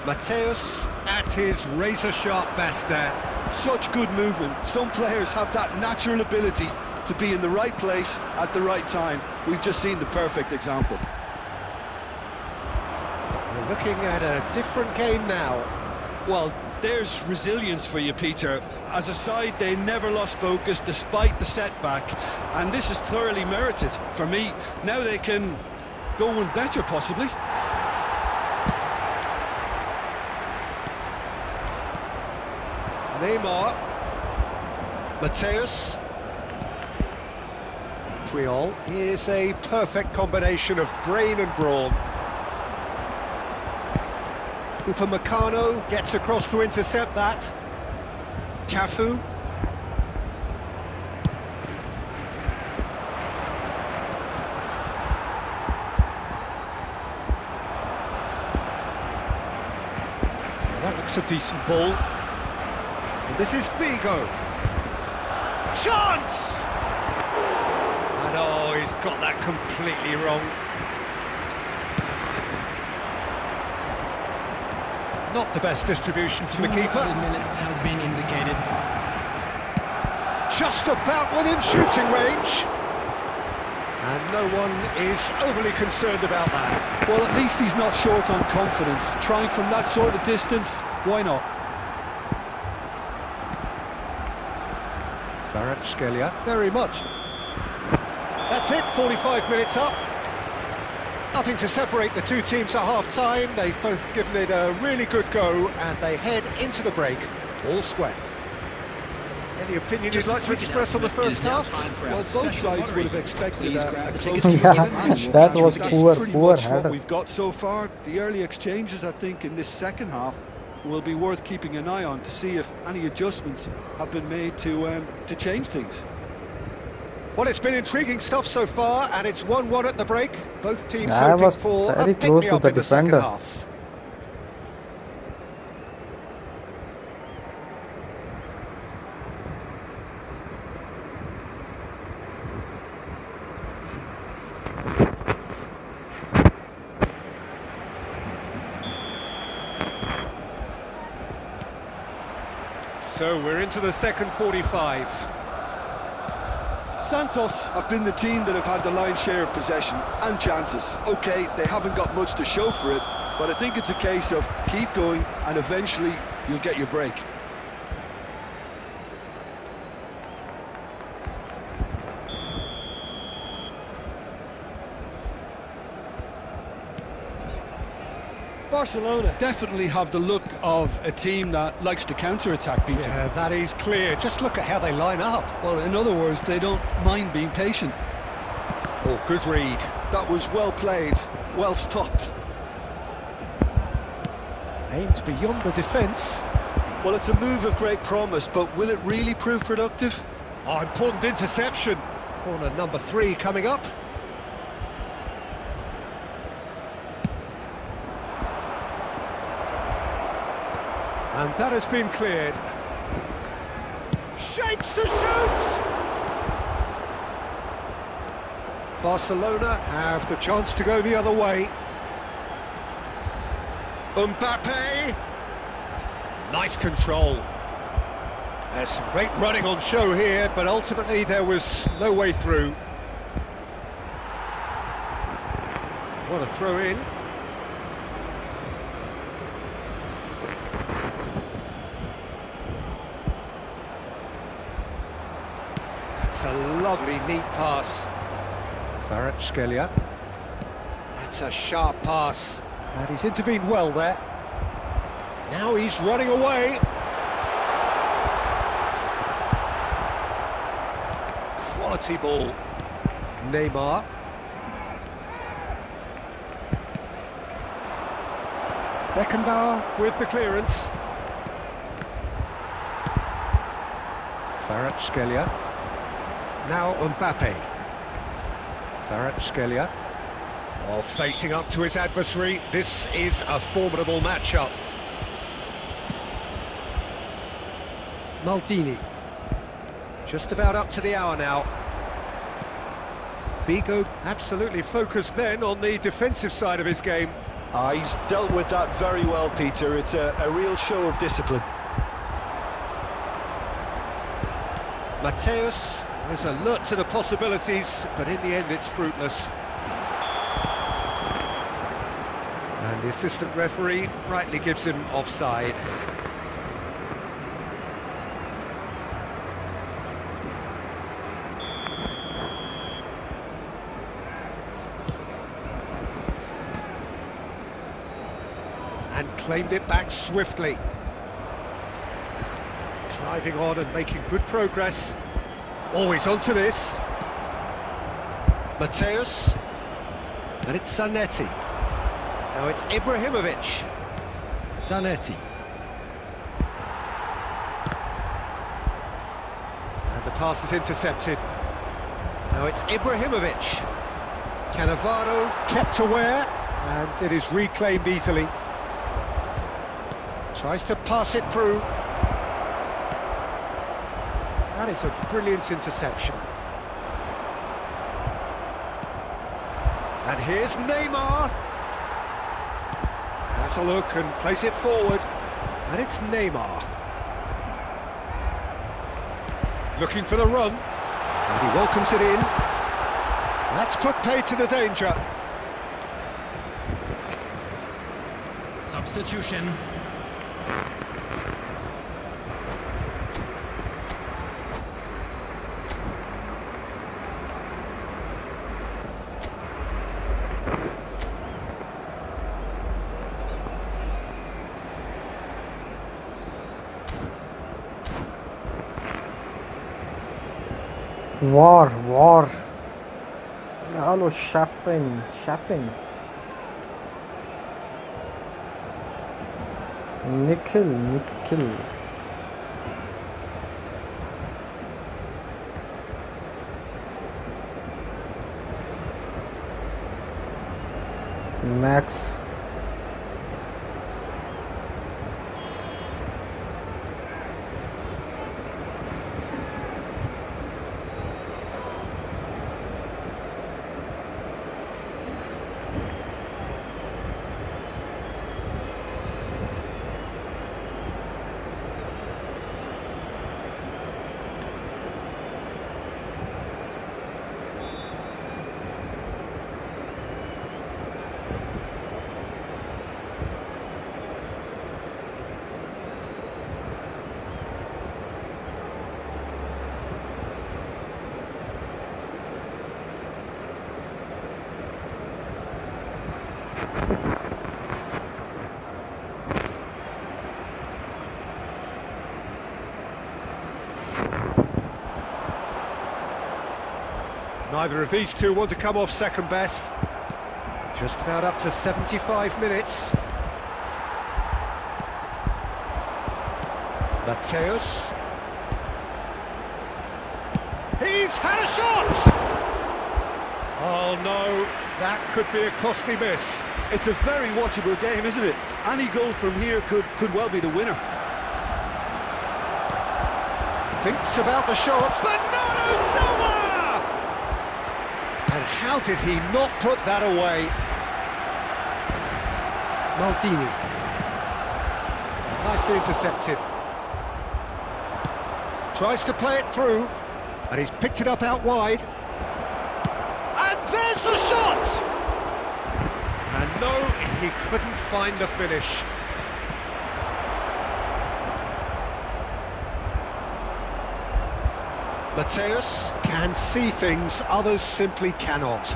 Mateus at his razor-sharp best there. Such good movement. Some players have that natural ability to be in the right place at the right time. We've just seen the perfect example. We're looking at a different game now. Well, there's resilience for you, Peter. As a side, they never lost focus despite the setback, and this is thoroughly merited for me. Now they can go one better, possibly. Neymar. Mateus. Triol. Here's a perfect combination of brain and brawn. Upamecano gets across to intercept that. Cafu. That looks a decent ball. And this is Figo. Chance! And oh, he's got that completely wrong. Not the best distribution from the keeper. Minutes has been indicated. Just about within shooting range. And no one is overly concerned about that. Well, at least he's not short on confidence. Trying from that sort of distance, why not? Kvaratskhelia, very much. That's it, 45 minutes up. Nothing to separate the two teams at half-time. They've both given it a really good go, and they head into the break all square. Any opinion you'd like to express on the first half? Well, both sides would have expected a close Yeah, match. that was That's poor pretty much header. what we've got so far. The early exchanges, I think, in this second half will be worth keeping an eye on to see if any adjustments have been made to change things. Well, it's been intriguing stuff so far, and it's 1-1 at the break. Both teams I hoping was for very a close to pick-me-up the in the second defender. half. So we're into the second 45. Santos have been the team that have had the lion's share of possession and chances. OK, they haven't got much to show for it, but I think it's a case of keep going and eventually you'll get your break. Barcelona definitely have the look of a team that likes to counter-attack, Peter. Yeah, that is clear. Just look at how they line up. Well, in other words, they don't mind being patient. Oh, good read. That was well played, well stopped. Aimed beyond the defence. Well, it's a move of great promise, but will it really prove productive? Oh, important interception. Corner number 3 coming up. And that has been cleared. Shapes to shoot! Barcelona have the chance to go the other way. Mbappe! Nice control. There's some great running on show here, but ultimately there was no way through. What a throw in. That's a lovely, neat pass. Kvaratskhelia. That's a sharp pass. And he's intervened well there. Now he's running away. Quality ball. Neymar. Beckenbauer with the clearance. Kvaratskhelia. Now Mbappe. Kvaratskhelia. Oh, facing up to his adversary. This is a formidable matchup. Maldini. Just about up to the hour now. Figo absolutely focused then on the defensive side of his game. He's dealt with that very well, Peter. It's a real show of discipline. Mateus is alert to the possibilities, but in the end it's fruitless. And the assistant referee rightly gives him offside. And claimed it back swiftly. Driving on and making good progress. Always onto this. Mateus. And it's Zanetti. Now it's Ibrahimovic. Zanetti. And the pass is intercepted. Now it's Ibrahimovic. Cannavaro kept aware, and it is reclaimed easily. Tries to pass it through. That is a brilliant interception. And here's Neymar. Has a look and plays it forward. And it's Neymar. Looking for the run. And he welcomes it in. That's put paid to the danger. Substitution. War. Hallo, schaffen. Nickel. Max. Neither of these two want to come off second best. Just about up to 75 minutes. Mateus. He's had a shot! Oh no, that could be a costly miss. It's a very watchable game, isn't it? Any goal from here could well be the winner. Thinks about the shots. Bernardo Silva! And how did he not put that away? Maldini. Nicely intercepted. Tries to play it through, and he's picked it up out wide. And there's the shot! And no, he couldn't find the finish. Mateus can see things others simply cannot.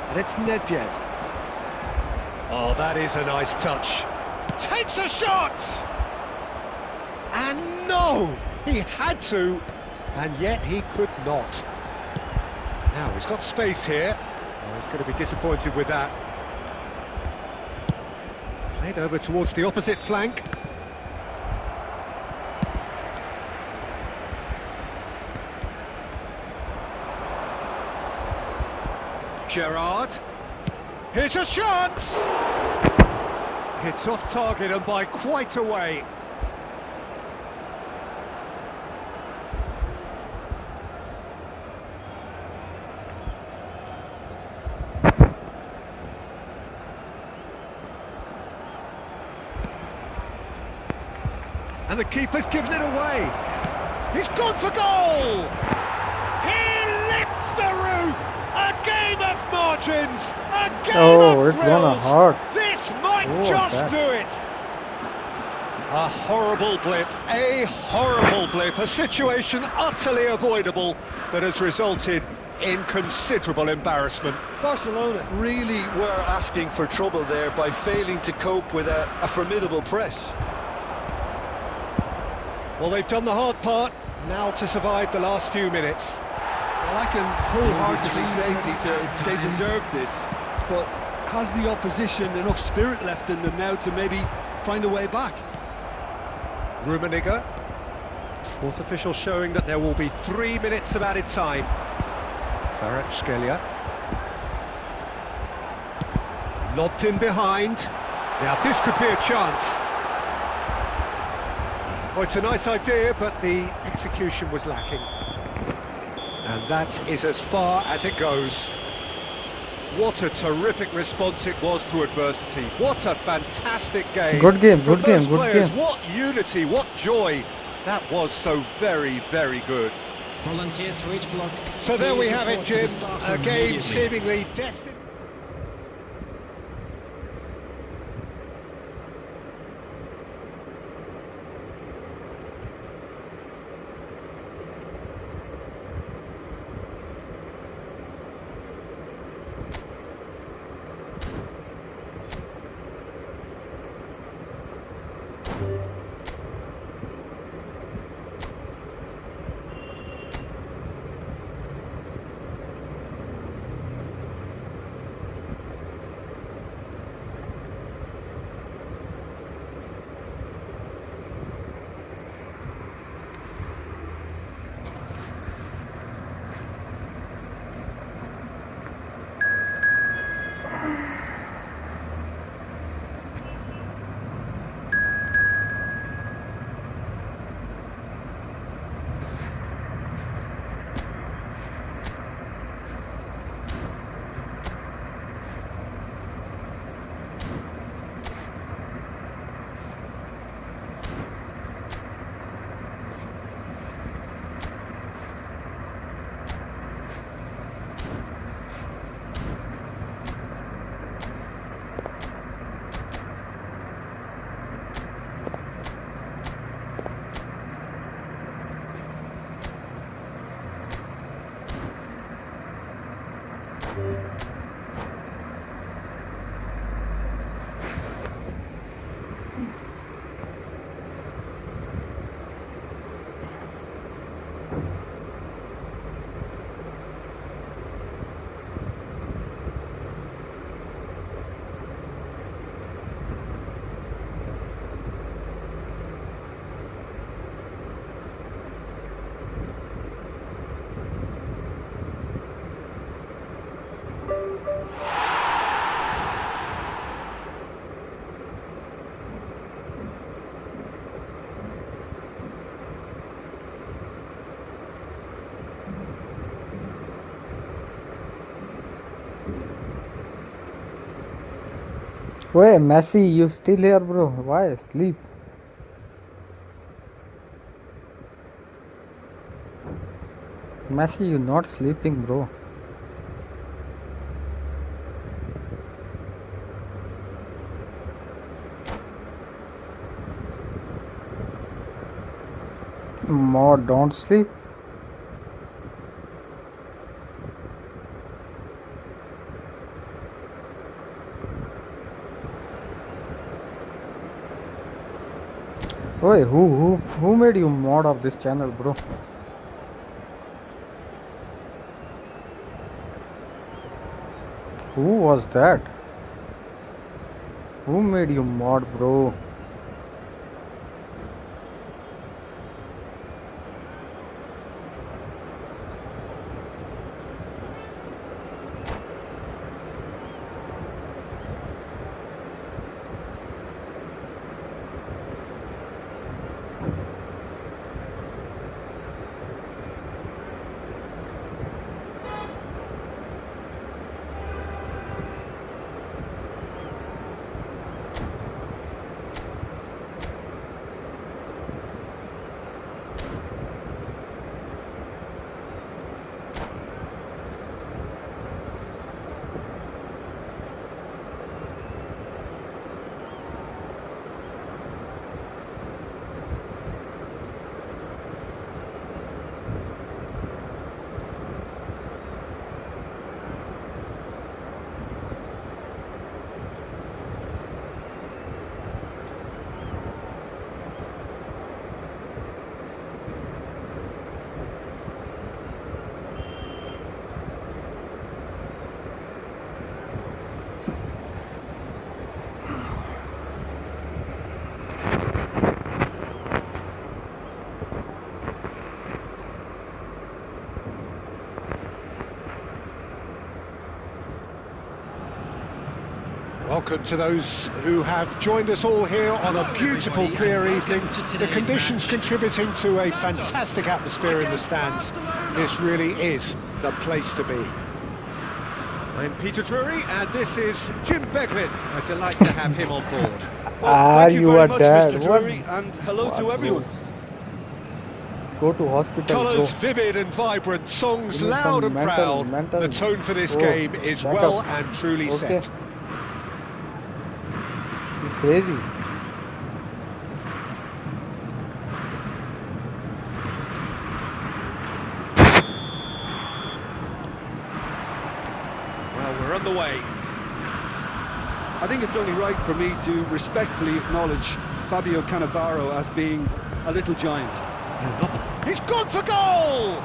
And it's Nedved. Oh, that is a nice touch. Takes a shot! And no! He had to, and yet he could not. Now, he's got space here. Oh, he's going to be disappointed with that. Played over towards the opposite flank. Gerrard. Here's a chance! It's off target and by quite a way. And the keeper's given it away. He's gone for goal! He lifts the roof! A game of margins! A game of it's gonna hurt. This might just do it! A horrible blip, a situation utterly avoidable that has resulted in considerable embarrassment. Barcelona really were asking for trouble there by failing to cope with a formidable press. Well, they've done the hard part, now to survive the last few minutes. Well, I can wholeheartedly say, Peter, they deserve this, but has the opposition enough spirit left in them now to maybe find a way back? Rummenigge. Fourth official showing that there will be 3 minutes of added time. Kvaratskhelia. Lobbed in behind. Now this could be a chance. Oh, it's a nice idea, but the execution was lacking. And that is as far as it goes. What a terrific response it was to adversity. What a fantastic game. Good game, From good game, those good players. game. What unity, what joy. That was so very, very good. Volunteers for each block. So there we Please have it, report to the Jim. staff A room game immediately. seemingly destined. Wait, Messi, you still here, bro? Why sleep? Messi, you not sleeping, bro? More, don't sleep. Wait, who made you mod of this channel, bro? Who was that? Who made you mod, bro? Welcome to those who have joined us all here on a beautiful, clear evening. The conditions contributing to a fantastic atmosphere in the stands. This really is the place to be. I'm Peter Drury, and this is Jim Beglin. A delight to have him on board. Thank you you very are much, dead. Mr. What? Drury, and hello What, to everyone. Go to hospital. Colours Bro. vivid and vibrant, songs Give me loud some and proud. mental. The tone for this Oh, game is shut well up. and truly Okay. set. You crazy. Well, we're on the way. I think it's only right for me to respectfully acknowledge Fabio Cannavaro as being a little giant. He's gone for goal!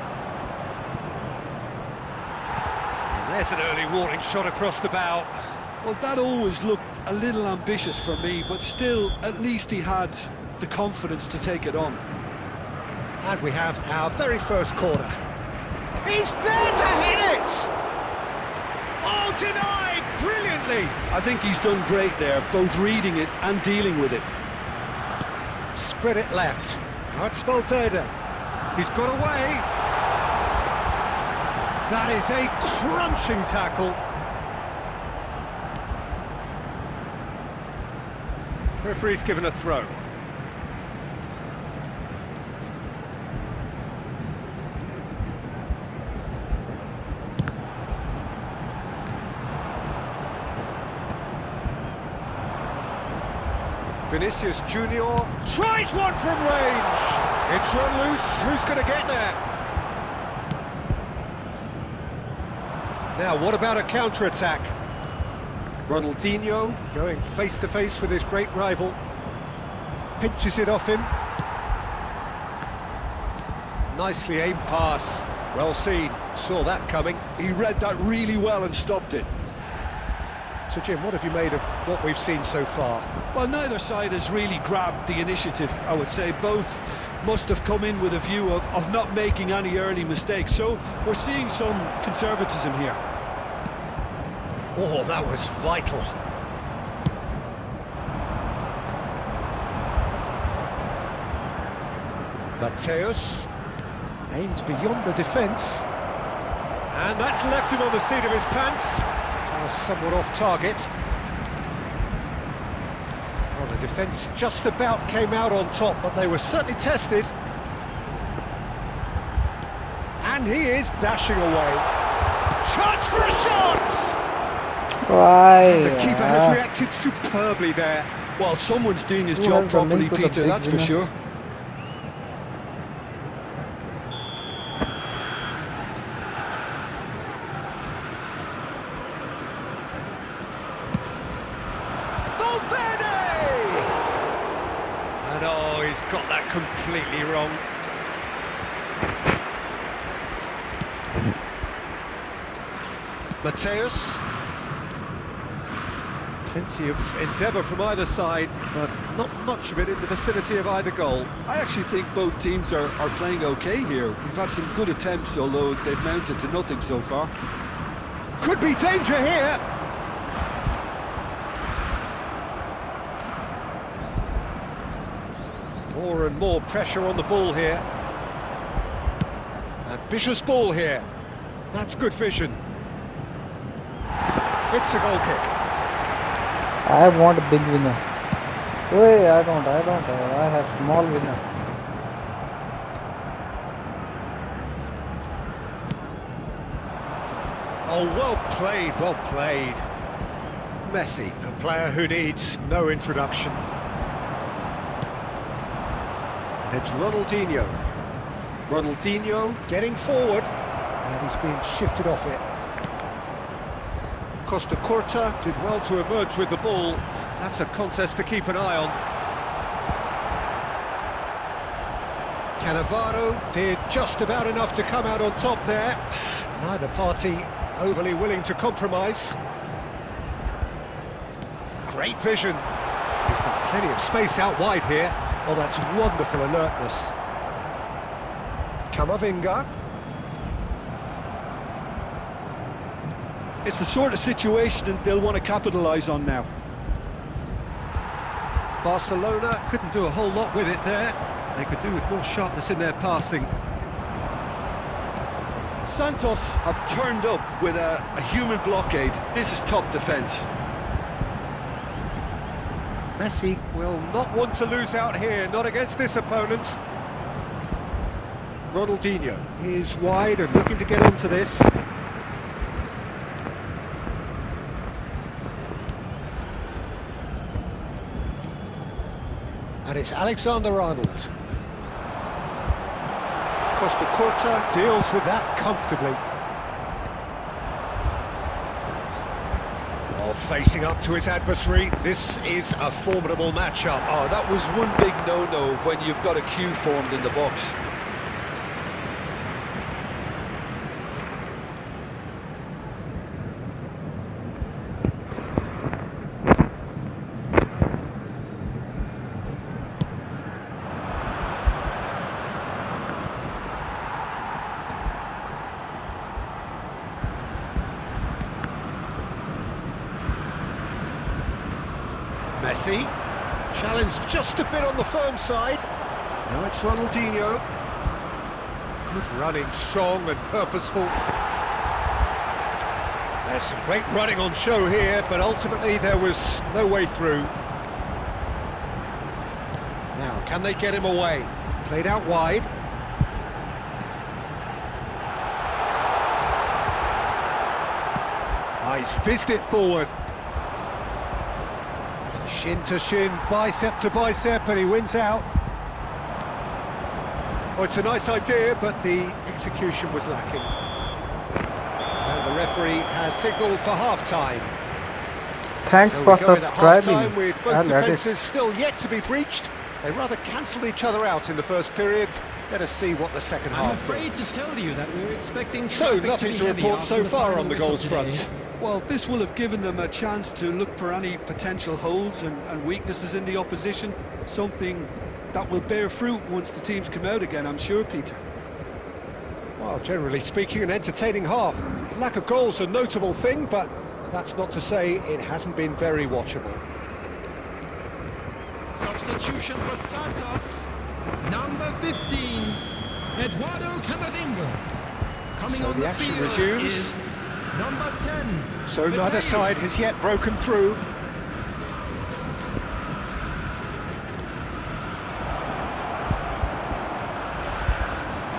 And there's an early warning shot across the bow. Well, that always looked a little ambitious for me, but still, at least he had the confidence to take it on. And we have our very first corner. He's there to hit it! Oh, denied brilliantly! I think he's done great there, both reading it and dealing with it. Spread it left. Now it's Valverde. He's got away. That is a crunching tackle. Referee's given a throw. Vinicius Junior tries one from range. It's run loose. Who's going to get there? Now, what about a counter-attack? Ronaldinho going face-to-face with his great rival. Pinches it off him. Nicely aimed pass. Well seen. Saw that coming. He read that really well and stopped it. So, Jim, what have you made of what we've seen so far? Well, neither side has really grabbed the initiative, I would say. Both must have come in with a view of not making any early mistakes. So we're seeing some conservatism here. Oh, that was vital. Mateus aims beyond the defence. And that's left him on the seat of his pants. Somewhat off target. Well, the defence just about came out on top, but they were certainly tested. And he is dashing away. Chance for a shot! Why? The keeper has reacted superbly there. Well, someone's doing his Who job has the properly, link to the Peter, big that's for winner? sure. And oh, he's got that completely wrong. Mateus. Plenty of endeavour from either side, but not much of it in the vicinity of either goal. I actually think both teams are playing okay here. We've had some good attempts, although they've mounted to nothing so far. Could be danger here. More and more pressure on the ball here. Ambitious ball here. That's good vision. It's a goal kick. I want a big winner. Wait, I don't. I have small winner. Oh, well played, well played. Messi, a player who needs no introduction. And it's Ronaldinho. Ronaldinho getting forward, and he's being shifted off it. Costa Curta did well to emerge with the ball. That's a contest to keep an eye on. Cannavaro did just about enough to come out on top there. Neither party overly willing to compromise. Great vision. He's got plenty of space out wide here. Oh, that's wonderful alertness. Camavinga. It's the sort of situation that they'll want to capitalise on now. Barcelona couldn't do a whole lot with it there. They could do with more sharpness in their passing. Santos have turned up with a human blockade. This is top defence. Messi will not want to lose out here, not against this opponent. Ronaldinho is wide and looking to get onto this. And it's Alexander-Arnold. Costa Curta deals with that comfortably. Oh, facing up to his adversary, this is a formidable matchup. Oh, that was one big no-no when you've got a queue formed in the box. Messi, challenged just a bit on the firm side. Now it's Ronaldinho. Good running, strong and purposeful. There's some great running on show here, but ultimately there was no way through. Now, can they get him away? Played out wide. Ah, he's fizzed it forward. Shin to shin, bicep to bicep, and he wins out. Oh, it's a nice idea, but the execution was lacking. And the referee has signalled for half-time. Thanks So for we go in at subscribing. half-time with both And that is defences still yet to be breached. They rather cancelled each other out in the first period. Let us see what the second I'm half afraid brings. to tell you that we're expecting So, traffic nothing be to heavy report after so the far final on the whistle goals today. front. Well, this will have given them a chance to look for any potential holes and weaknesses in the opposition, something that will bear fruit once the teams come out again, I'm sure, Peter. Well, generally speaking, an entertaining half. Lack of goals a notable thing, but that's not to say it hasn't been very watchable. Substitution for Santos. Number 15, Eduardo Camavinga. Coming So on the action field resumes. is number 10. So neither Mateo. side has yet broken through.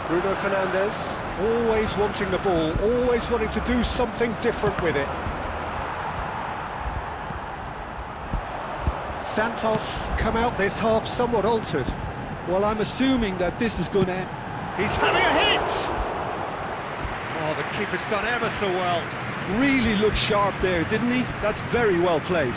Bruno Fernandes, always wanting the ball, always wanting to do something different with it. Santos come out this half somewhat altered. Well, I'm assuming that this is going to end. He's having a hit! Oh, the keeper's done ever so well. Really looked sharp there, didn't he? That's very well played.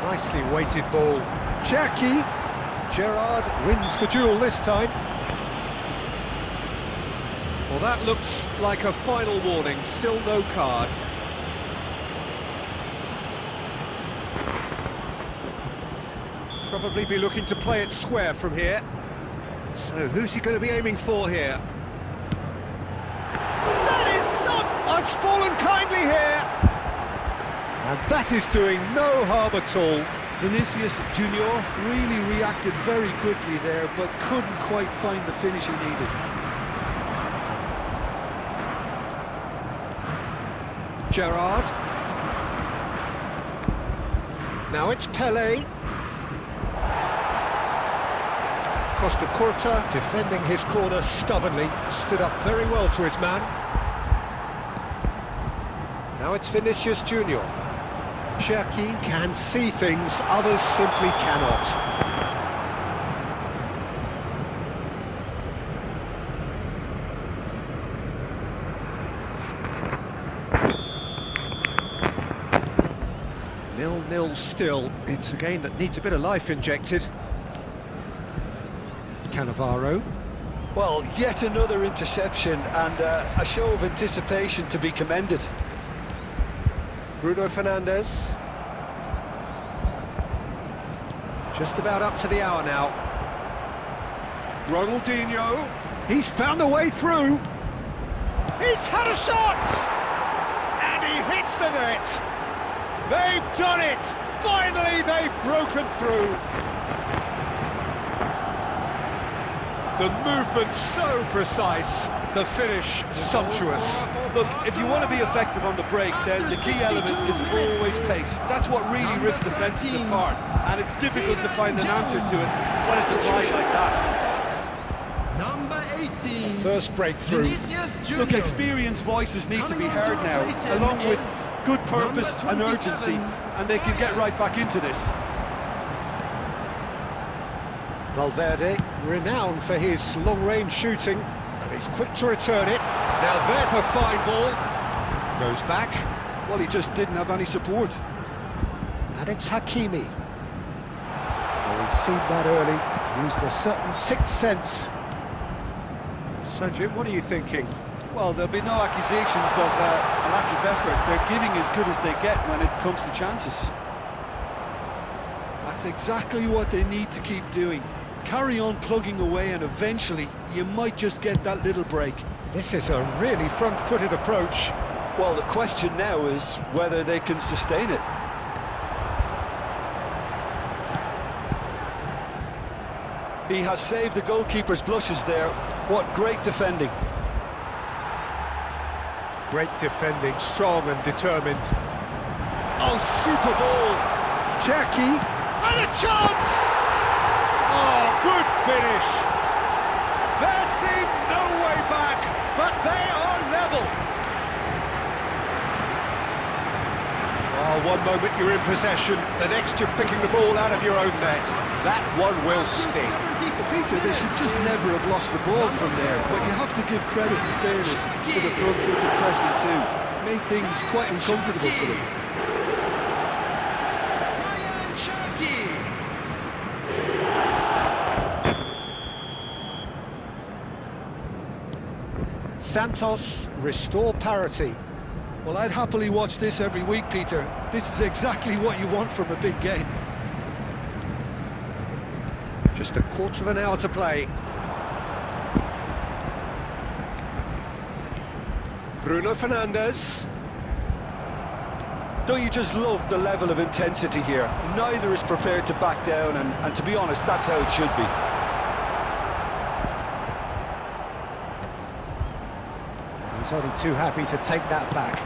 Nicely weighted ball. Cherki. Gerrard wins the duel this time. Well, that looks like a final warning. Still no card. Probably be looking to play it square from here. So who's he going to be aiming for here? That is it's fallen kindly here. And that is doing no harm at all. Vinicius Junior really reacted very quickly there, but couldn't quite find the finish he needed. Gerrard. Now it's Pelé. Costa Curta defending his corner stubbornly, stood up very well to his man. Now it's Vinicius Junior. Cherki can see things, others simply cannot. Nil-nil still. It's a game that needs a bit of life injected. Cannavaro. Well, yet another interception and a show of anticipation to be commended. Bruno Fernandes. Just about up to the hour now. Ronaldinho, he's found a way through. He's had a shot! And he hits the net. They've done it! Finally, they've broken through. The movement so precise, the finish sumptuous. Look, if you want to be effective on the break, then the key element is always pace. That's what really rips defences apart, and it's difficult to find an answer to it when it's applied like that. Number 18. First breakthrough. Look, experienced voices need to be heard now, along with good purpose and urgency, and they can get right back into this. Valverde, renowned for his long-range shooting, and he's quick to return it. Now there's a fine ball. Goes back. Well, he just didn't have any support. And it's Hakimi. Well, he's seen that early, used a certain sixth sense. So, Jim, what are you thinking? Well, there'll be no accusations of a lack of effort. They're giving as good as they get when it comes to chances. That's exactly what they need to keep doing. Carry on plugging away, and eventually you might just get that little break. This is a really front-footed approach. Well, the question now is whether they can sustain it. He has saved the goalkeeper's blushes there. What great defending. Great defending, strong and determined. Oh, super ball! Cherky, and a chance! Oh, good finish! There seemed no way back, but they are level. Oh, one moment you're in possession, the next you're picking the ball out of your own net. That one will sting. Peter, they should just never have lost the ball from there, but you have to give credit and fairness to the front-footed pressing too. Made things quite uncomfortable for them. Santos restore parity. Well, I'd happily watch this every week, Peter. This is exactly what you want from a big game. Just a quarter of an hour to play. Bruno Fernandes. Don't you just love the level of intensity here? Neither is prepared to back down, and to be honest, that's how it should be. He's only too happy to take that back.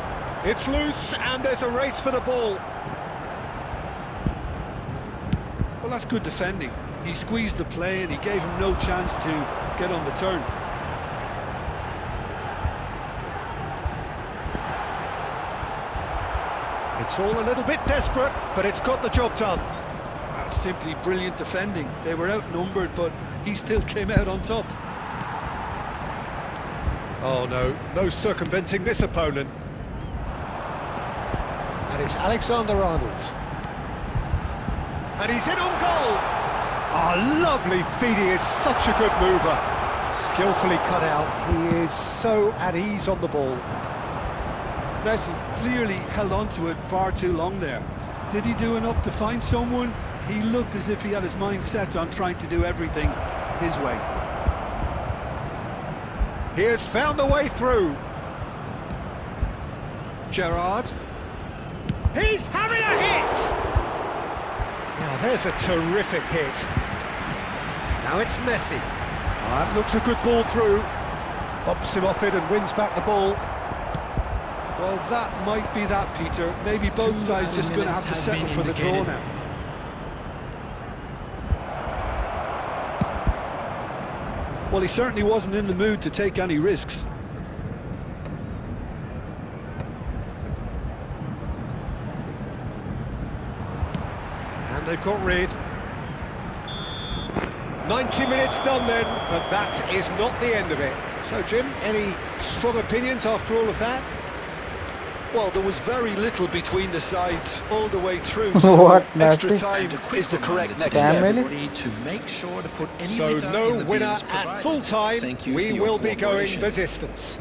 It's loose, and there's a race for the ball. Well, that's good defending. He squeezed the play and he gave him no chance to get on the turn. It's all a little bit desperate, but it's got the job done. That's simply brilliant defending. They were outnumbered, but he still came out on top. Oh no, no circumventing this opponent. And it's Alexander-Arnold. And he's in on goal! Oh, lovely feed, he is such a good mover. Skillfully cut out, he is so at ease on the ball. Messi clearly held on to it far too long there. Did he do enough to find someone? He looked as if he had his mind set on trying to do everything his way. He has found a way through. Gerrard. He's having a hit! Now there's a terrific hit. Now it's Messi. That looks a good ball through. Bumps him off it and wins back the ball. Well, that might be that, Peter. Maybe both sides just going to have to settle for the draw now. Well, he certainly wasn't in the mood to take any risks. And they've got rid. 90 minutes done then, but that is not the end of it. So, Jim, any strong opinions after all of that? Well, there was very little between the sides all the way through. What, So extra Messi? time is the correct next Damn step. it. To make sure to put any So litter no in the winner bins at provided. full time. Thank you for We your will be going cooperation. the distance.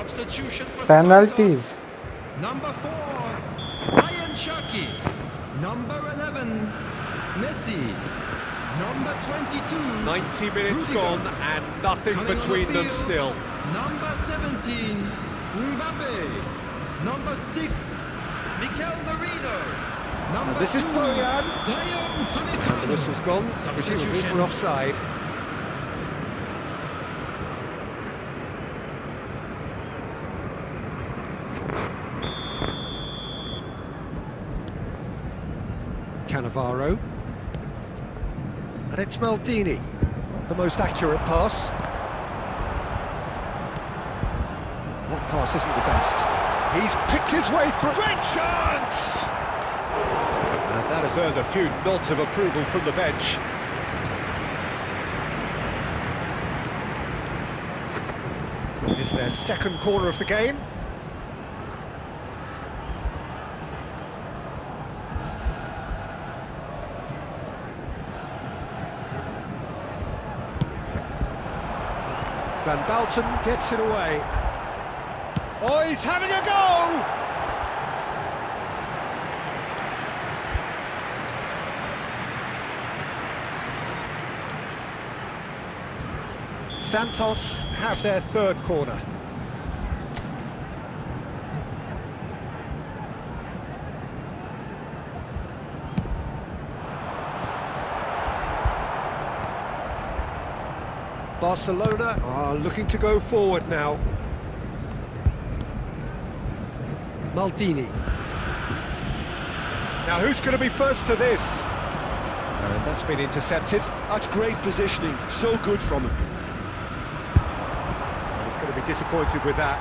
Substitution for Penalties. Santos. Number 4, Ryan Chucky. Number 11, Messi. Number 22, 90 minutes Rudiger. gone and nothing Coming on between the them field, still. Number 17, Mbappe. Number 6, Mikel Merino. Number And this is 2, Bojan. Dayo And the Upamecano. whistle's gone, presumably for offside. Cannavaro. And it's Maldini. Not the most accurate pass. That pass isn't the best. He's picked his way through. Great chance! And that has earned a few nods of approval from the bench. Is their second corner of the game. Van Bouten gets it away. Oh, he's having a go! Santos have their third corner. Barcelona are looking to go forward now. Maldini. Now who's going to be first to this? And that's been intercepted. That's great positioning, so good from him. Well, he's going to be disappointed with that.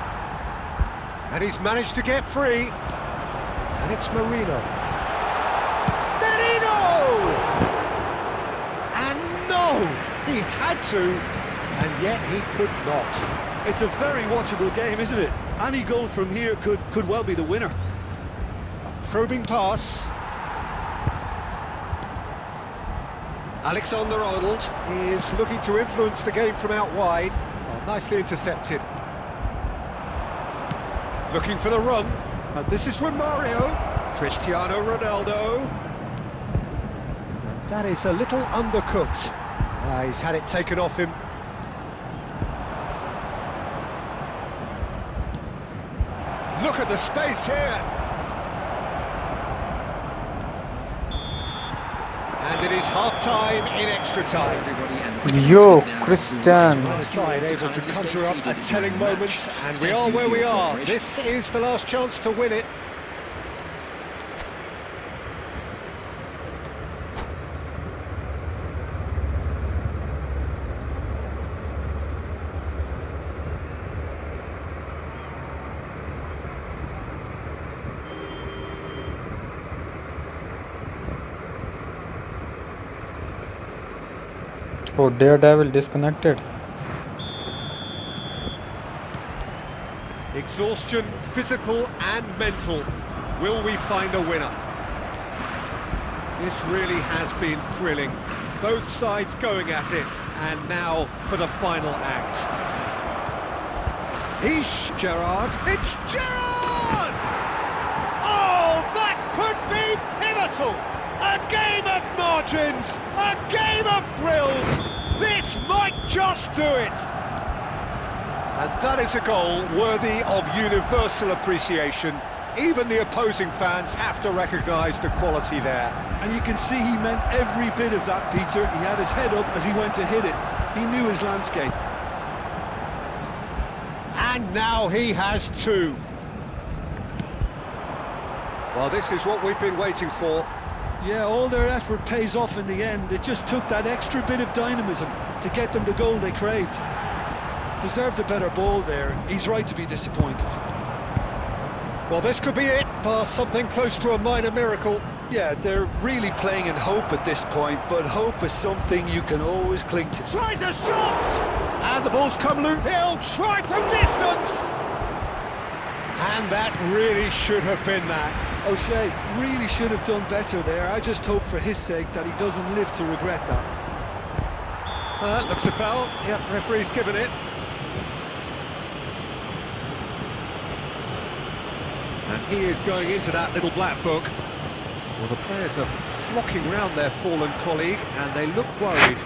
And he's managed to get free. And it's Merino. Merino! And no! He had to, and yet he could not. It's a very watchable game, isn't it? Any goal from here could well be the winner. A probing pass. Alexander-Arnold is looking to influence the game from out wide. Oh, nicely intercepted. Looking for the run. This is Romario. Cristiano Ronaldo. And that is a little undercooked. He's had it taken off him. Look at the space here. And it is half-time in extra time. Yo, Christian. One side able to conjure up a telling moment, and we are where we are. This is the last chance to win it. Oh, Daredevil disconnected. Exhaustion, physical and mental. Will we find a winner? This really has been thrilling. Both sides going at it, and now for the final act. He's Gerrard. It's Gerrard! Oh, that could be pivotal! A game of margins! A game of thrills! This might just do it! And that is a goal worthy of universal appreciation. Even the opposing fans have to recognise the quality there. And you can see he meant every bit of that, Peter. He had his head up as he went to hit it. He knew his landscape. And now he has two. Well, this is what we've been waiting for. Yeah, all their effort pays off in the end. It just took that extra bit of dynamism to get them the goal they craved. Deserved a better ball there. He's right to be disappointed. Well, this could be it, bar something close to a minor miracle. Yeah, they're really playing in hope at this point, but hope is something you can always cling to. Tries a shot! And the ball's come loose. He'll try from distance! And that really should have been that. O'Shea really should have done better there. I just hope for his sake that he doesn't live to regret that. Looks a foul. Yep, referee's given it. And he is going into that little black book. Well, the players are flocking round their fallen colleague, and they look worried.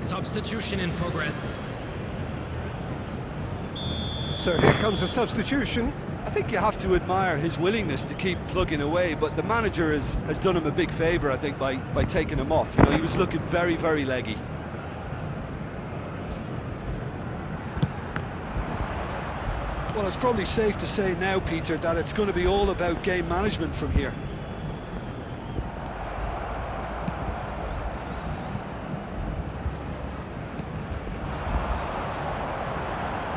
Substitution in progress. So here comes a substitution. I think you have to admire his willingness to keep plugging away, but the manager has done him a big favour, I think, by taking him off. You know, he was looking very, very leggy. Well, it's probably safe to say now, Peter, that it's going to be all about game management from here.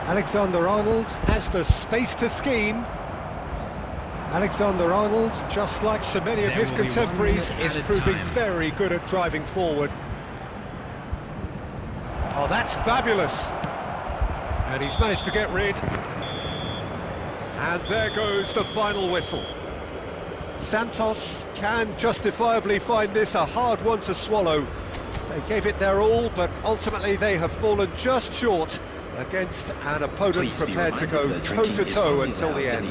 Alexander-Arnold has the space to scheme. Alexander-Arnold, just like so many of his contemporaries, is proving very good at driving forward. Oh, that's fabulous. And he's managed to get rid. And there goes the final whistle. Santos can justifiably find this a hard one to swallow. They gave it their all, but ultimately they have fallen just short against an opponent prepared to go toe-to-toe until the end.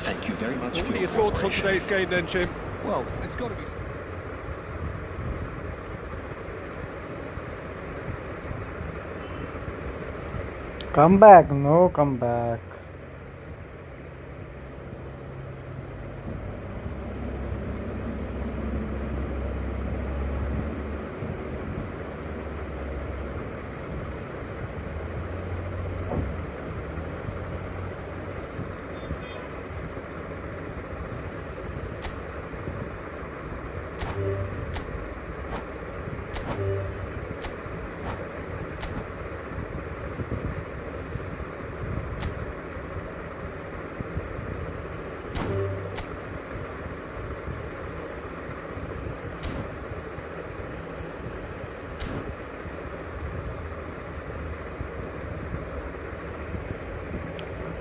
Thank you very much. What are your thoughts on today's game then, Jim? Well, it's got to be... Come back, no come back.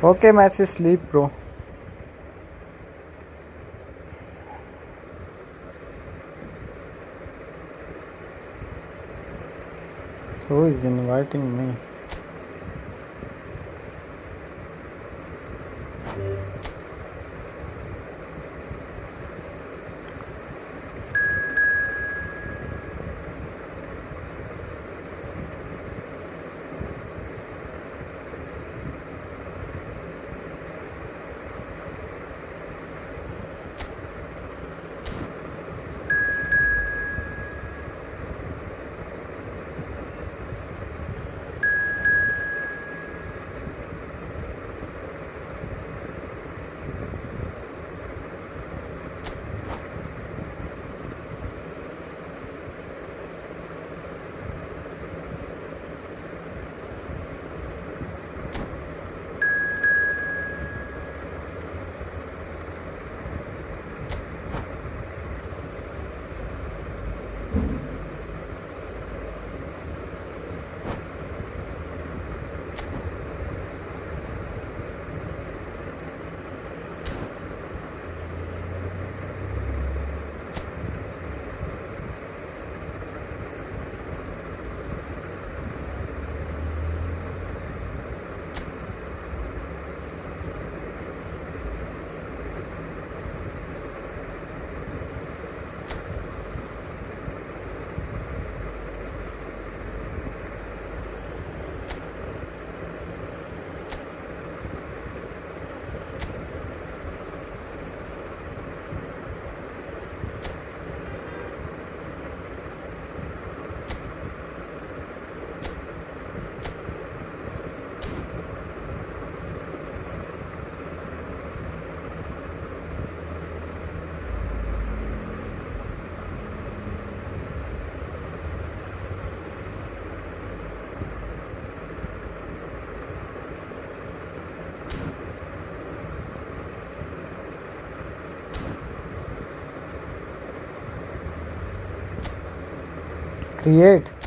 Okay, Messi, sleep, bro. Who is inviting me? Create.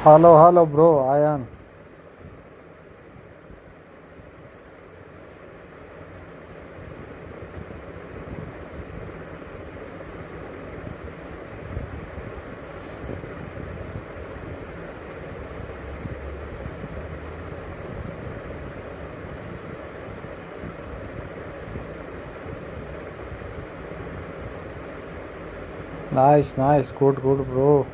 Hello, bro. Ayan. Nice. Good, bro.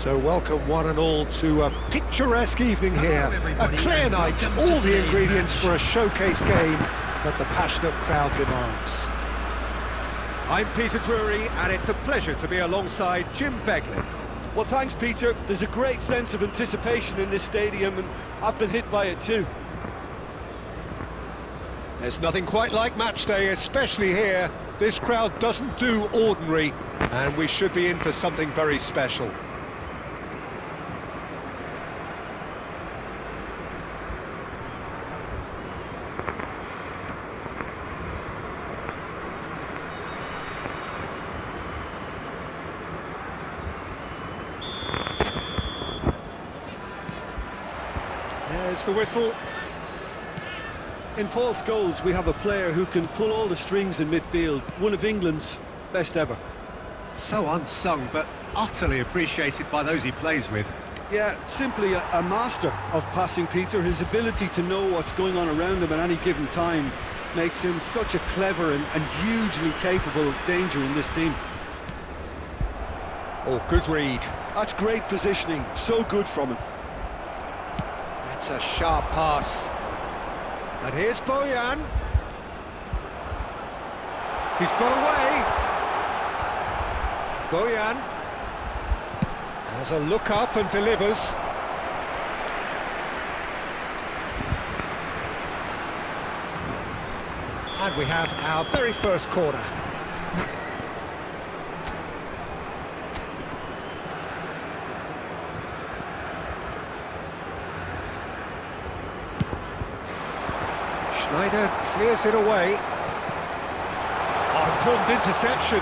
So welcome one and all to a picturesque evening here. A clear night, all the ingredients for a showcase game that the passionate crowd demands. I'm Peter Drury, and it's a pleasure to be alongside Jim Beglin. Well, thanks, Peter. There's a great sense of anticipation in this stadium, and I've been hit by it too. There's nothing quite like match day, especially here. This crowd doesn't do ordinary, and we should be in for something very special. There's the whistle. In Paul Scholes, we have a player who can pull all the strings in midfield, one of England's best ever. So unsung, but utterly appreciated by those he plays with. Yeah, simply a master of passing, Peter. His ability to know what's going on around him at any given time makes him such a clever and hugely capable danger in this team. Oh, good read. That's great positioning, so good from him. That's a sharp pass. And here's Bojan. He's got away. Bojan has a look up and delivers. And we have our very first corner. Schneider clears it away. Oh, important interception.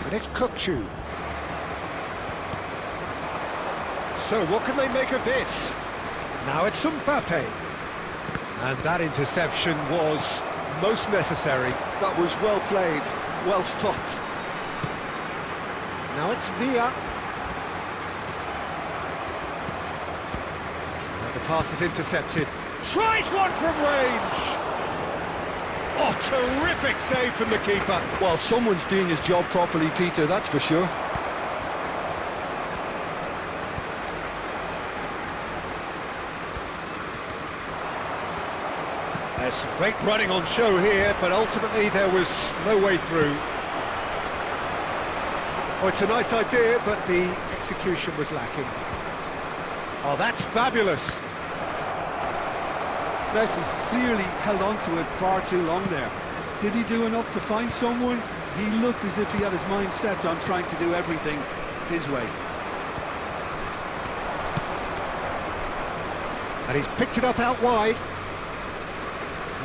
And it's Kukçu. So what can they make of this? Now it's Mbappe. And that interception was most necessary. That was well played, well stopped. Now it's Villa. The pass is intercepted. Tries one from range! Oh, terrific save from the keeper. Well, someone's doing his job properly, Peter, that's for sure. There's some great running on show here, but ultimately there was no way through. Oh, it's a nice idea, but the execution was lacking. Oh, that's fabulous. Messi clearly held on to it far too long there. Did he do enough to find someone? He looked as if he had his mind set on trying to do everything his way. And he's picked it up out wide.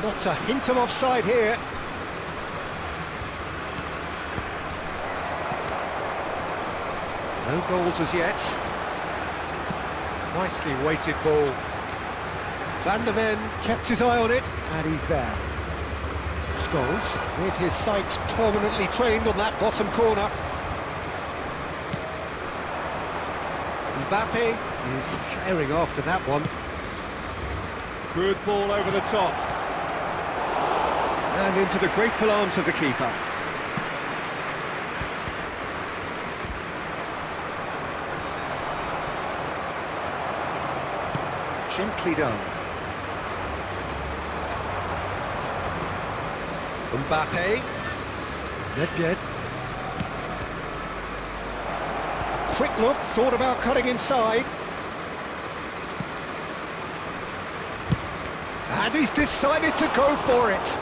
Not a hint of offside here. No goals as yet. Nicely weighted ball. Van der Ven kept his eye on it, and he's there. Scholes, with his sights permanently trained on that bottom corner. Mbappe is herring after that one. Good ball over the top. And into the grateful arms of the keeper. Gently done. Mbappe. Nedved. Quick look, thought about cutting inside. And he's decided to go for it.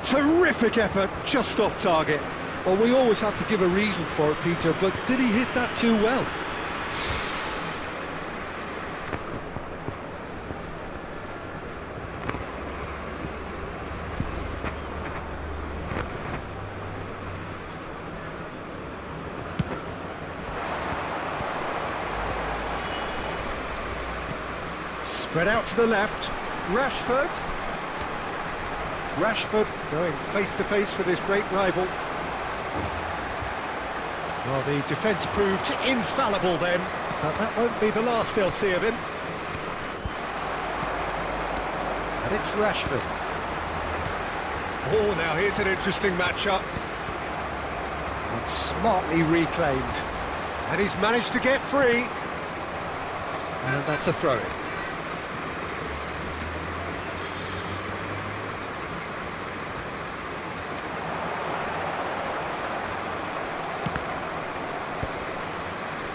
Terrific effort, just off target. Well, we always have to give a reason for it, Peter, but did he hit that too well? Spread out to the left. Rashford. Rashford going face-to-face with his great rival. Well, the defence proved infallible then, but that won't be the last they'll see of him. And it's Rashford. Oh, now here's an interesting matchup. Smartly reclaimed. And he's managed to get free. And that's a throw-in.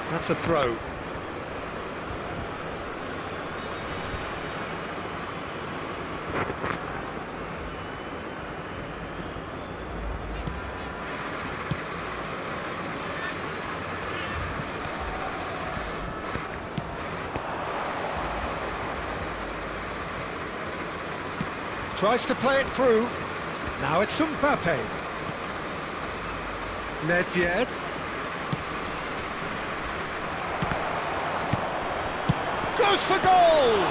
That's a throw. Tries to play it through. Now it's Mbappe. Nedved. Goes for goal!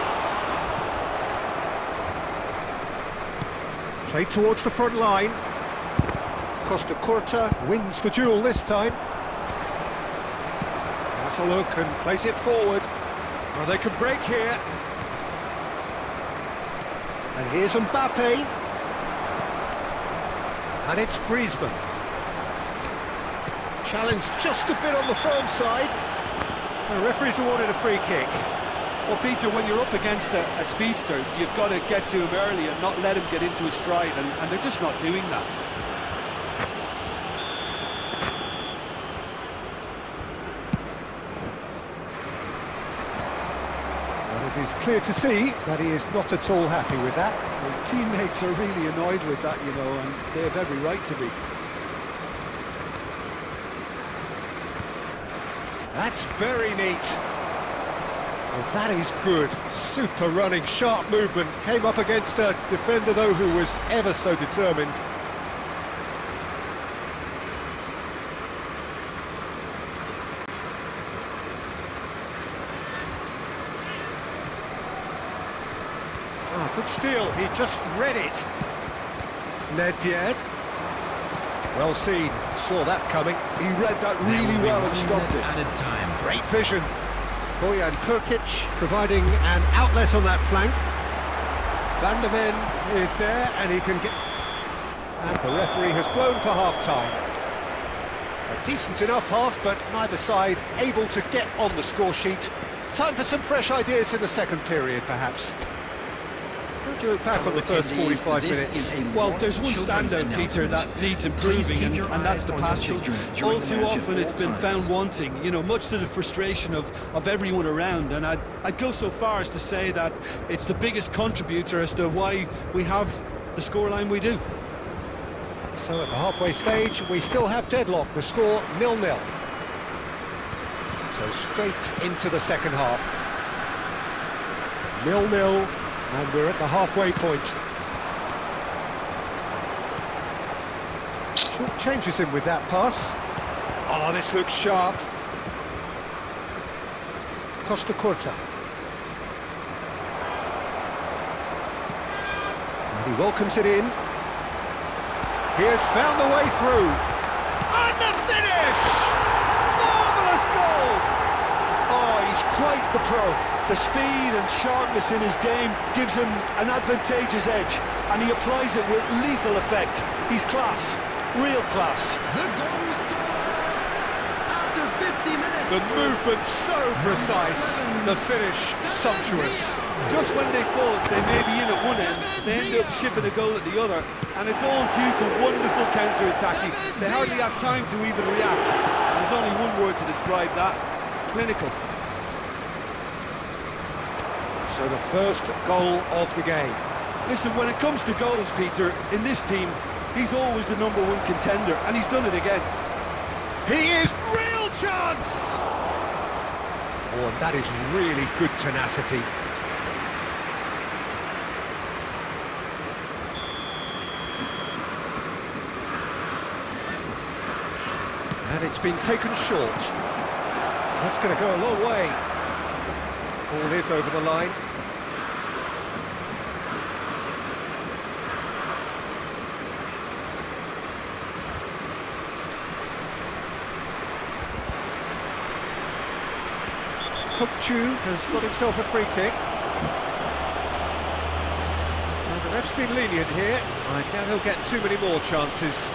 Played towards the front line. Costa Curta wins the duel this time. Has a look and plays it forward. Well, they can break here. And here's Mbappe. And it's Griezmann. Challenged just a bit on the firm side. The referee's awarded a free kick. Well, Peter, when you're up against a speedster, you've got to get to him early and not let him get into his stride, and they're just not doing that. Well, it is clear to see that he is not at all happy with that. His teammates are really annoyed with that, you know, and they have every right to be. That's very neat. Well, that is good. Super running, sharp movement. Came up against a defender, though, who was ever so determined. Ah, good steal. He just read it. Nedved. Well seen. Saw that coming. He read that really well and stopped it. Added time. Great vision. Bojan Kurkic providing an outlet on that flank. Van der Ven is there and he can get... And the referee has blown for half-time. A decent enough half, but neither side able to get on the score sheet. Time for some fresh ideas in the second period, perhaps. How do you look back on the first 45 minutes? Well, there's one standout, Peter, that needs improving, and that's the passing. All too often it's been found wanting, you know, much to the frustration of everyone around, and I'd go so far as to say that it's the biggest contributor as to why we have the scoreline we do. So at the halfway stage, we still have deadlock, the score 0-0. So straight into the second half. 0-0. And we're at the halfway point. Short changes him with that pass. Oh, this looks sharp. Costa Curta. And he welcomes it in. He has found the way through. And the finish! Marvellous goal! Oh, he's quite the pro. The speed and sharpness in his game gives him an advantageous edge, and he applies it with lethal effect. He's class, real class. The goal scorer after 50 minutes. The movement so precise, the finish sumptuous. Just when they thought they may be in at one end, they end up shipping a goal at the other, and it's all due to wonderful counter-attacking. They hardly have time to even react. And there's only one word to describe that: clinical. So the first goal of the game. Listen, when it comes to goals, Peter, in this team, he's always the #1 contender, and he's done it again. He is real chance! Oh, and that is really good tenacity. And it's been taken short. That's going to go a long way. Ball is over the line. Kokchu has got himself a free kick. Now the ref's been lenient here. I doubt he'll get too many more chances.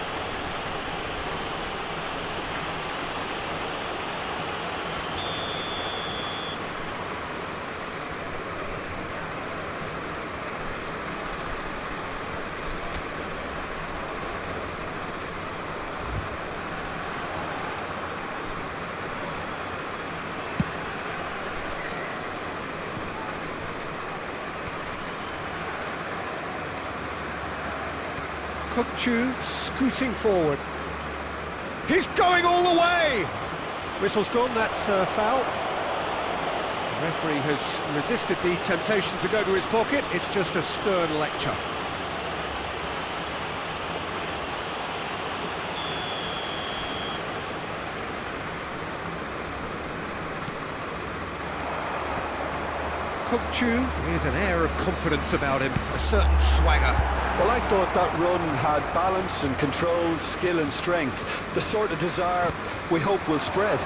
Kukchu scooting forward. He's going all the way! Whistle's gone, that's foul. The referee has resisted the temptation to go to his pocket. It's just a stern lecture. Kukchu with an air of confidence about him, a certain swagger. Well, I thought that run had balance and control, skill and strength, the sort of desire we hope will spread.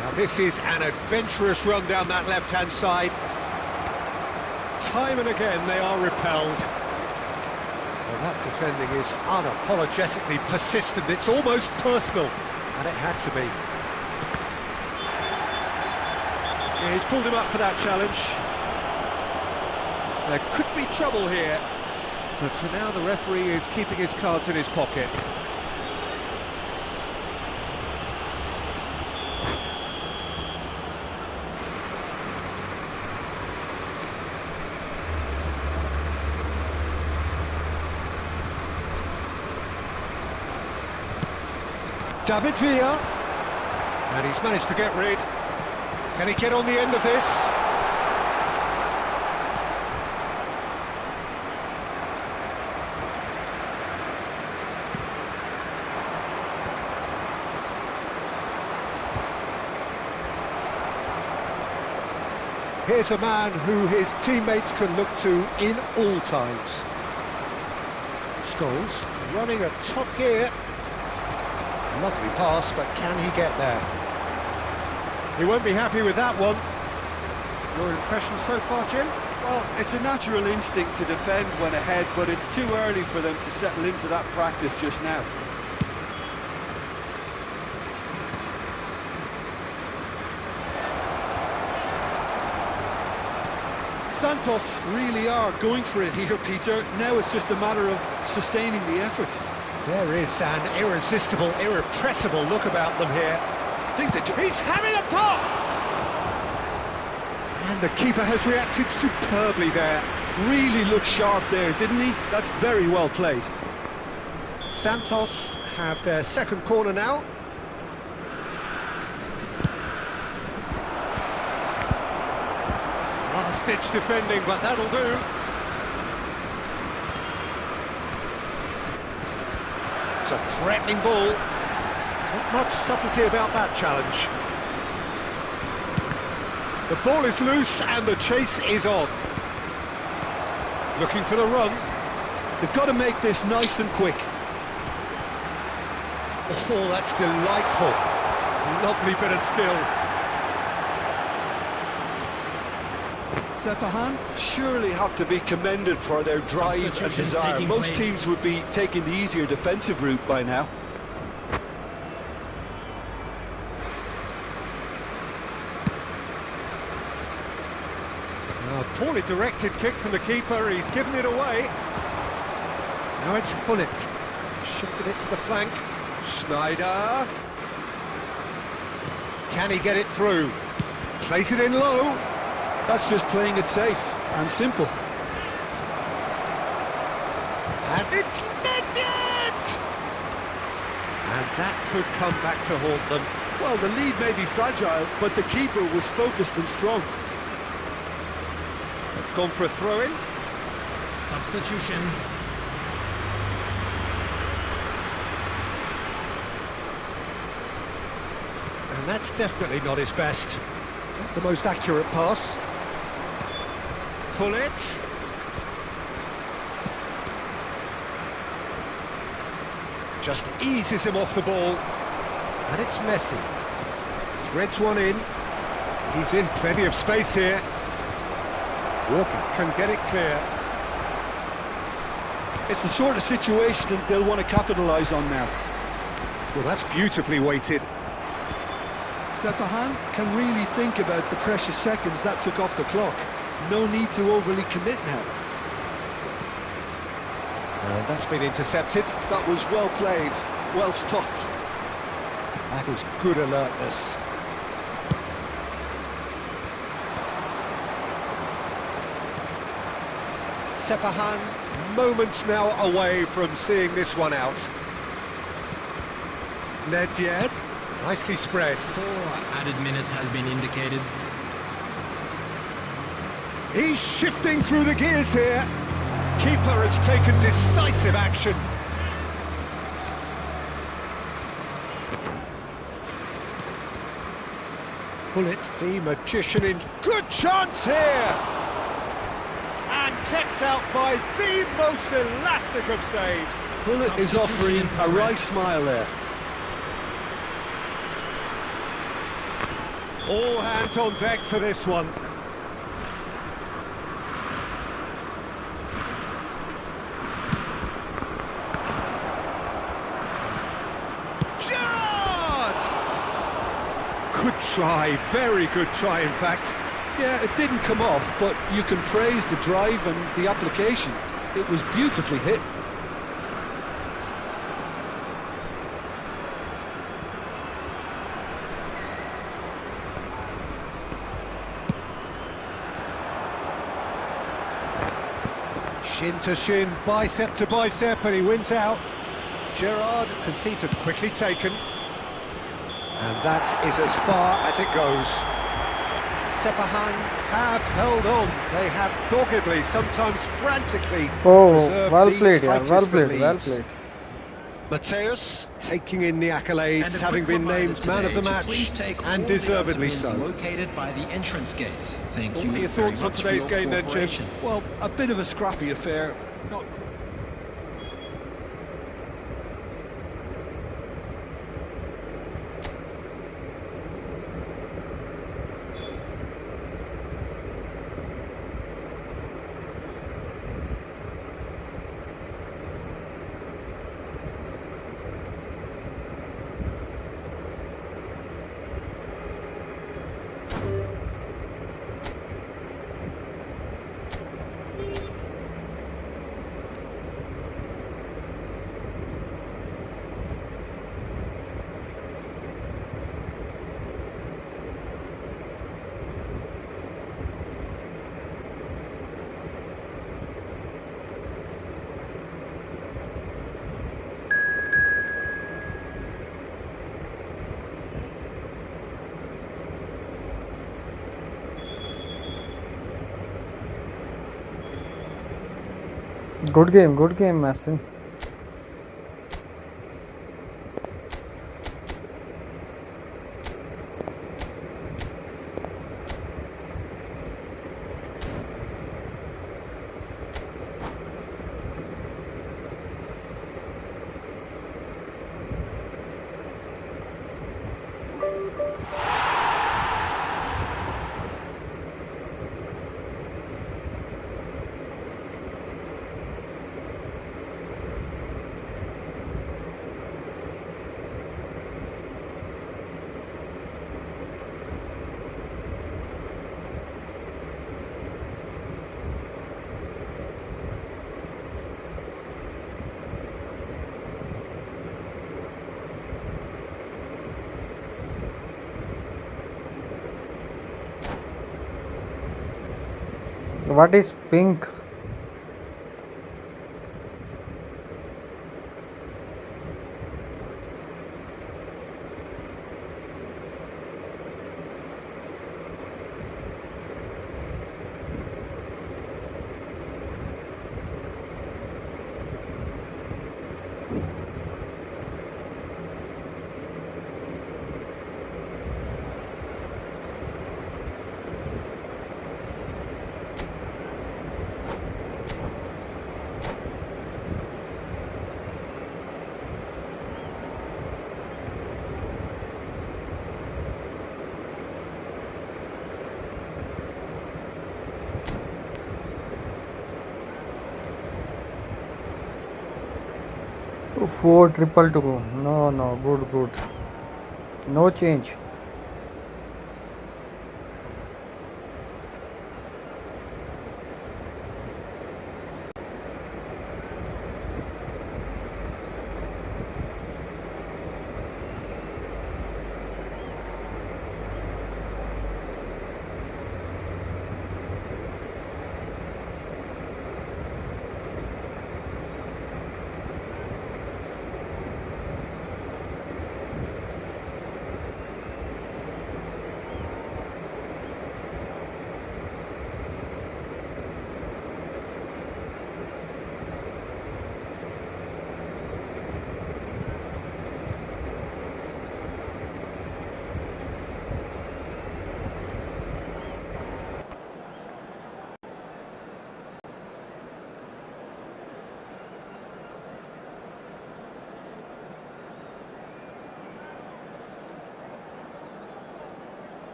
Now this is an adventurous run down that left-hand side. Time and again they are repelled. Well, that defending is unapologetically persistent, it's almost personal, and it had to be. Yeah, he's pulled him up for that challenge. There could be trouble here, but for now the referee is keeping his cards in his pocket. David Villa, and he's managed to get rid. Can he get on the end of this? Here's a man who his teammates can look to in all times. Scholes running at top gear. Lovely pass, but can he get there? He won't be happy with that one. Your impression so far, Jim? Well, it's a natural instinct to defend when ahead, but it's too early for them to settle into that practice just now. Santos really are going for it here, Peter. Now it's just a matter of sustaining the effort. There is an irresistible, irrepressible look about them here. I think that he's having a pop! And the keeper has reacted superbly there. Really looked sharp there, didn't he? That's very well played. Santos have their second corner now. Last-ditch defending, but that'll do. It's a threatening ball. Not much subtlety about that challenge. The ball is loose and the chase is on. Looking for the run. They've got to make this nice and quick. Oh, that's delightful. Lovely bit of skill. Sepahan surely have to be commended for their drive and desire. Most teams would be taking the easier defensive route by now. Poorly directed kick from the keeper, he's given it away. Now it's Hullet. Shifted it to the flank. Schneider. Can he get it through? Place it in low. That's just playing it safe and simple. And it's net! And that could come back to haunt them. Well, the lead may be fragile, but the keeper was focused and strong. It's gone for a throw-in. Substitution. And that's definitely not his best. Not the most accurate pass. Hullet. Just eases him off the ball. And it's Messi. Threads one in. He's in plenty of space here. Walker can get it clear. It's the sort of situation that they'll want to capitalise on now. Well, that's beautifully weighted. Sepahan can really think about the precious seconds that took off the clock. No need to overly commit now. And that's been intercepted. That was well played, well stopped. That was good alertness. Sepahan, moments now away from seeing this one out. Nedved, nicely spread. 4 added minutes has been indicated. He's shifting through the gears here. Keeper has taken decisive action. Bullet, the magician in good chance here. And kept out by the most elastic of saves. Bullet is offering a right smile there. All hands on deck for this one. Good try, very good try in fact. Yeah, it didn't come off, but you can praise the drive and the application. It was beautifully hit. Shin to shin, bicep to bicep, and he wins out. Gerrard concedes have quickly taken. And that is as far as it goes. Sepahan have held on. They have doggedly, sometimes frantically, preserved well the played, yeah, tightest well of played, well leads. played. Mateus taking in the And accolades, a having quick been reminder named man of the today to match, please take all and the deservedly items so. located by the entrance gates. Thank What you are your very thoughts on much for today's your game then, Jim? cooperation. Well, a bit of a scrappy affair. Not Good game, Messi. What is pink? Four triple to go. No, good. No change.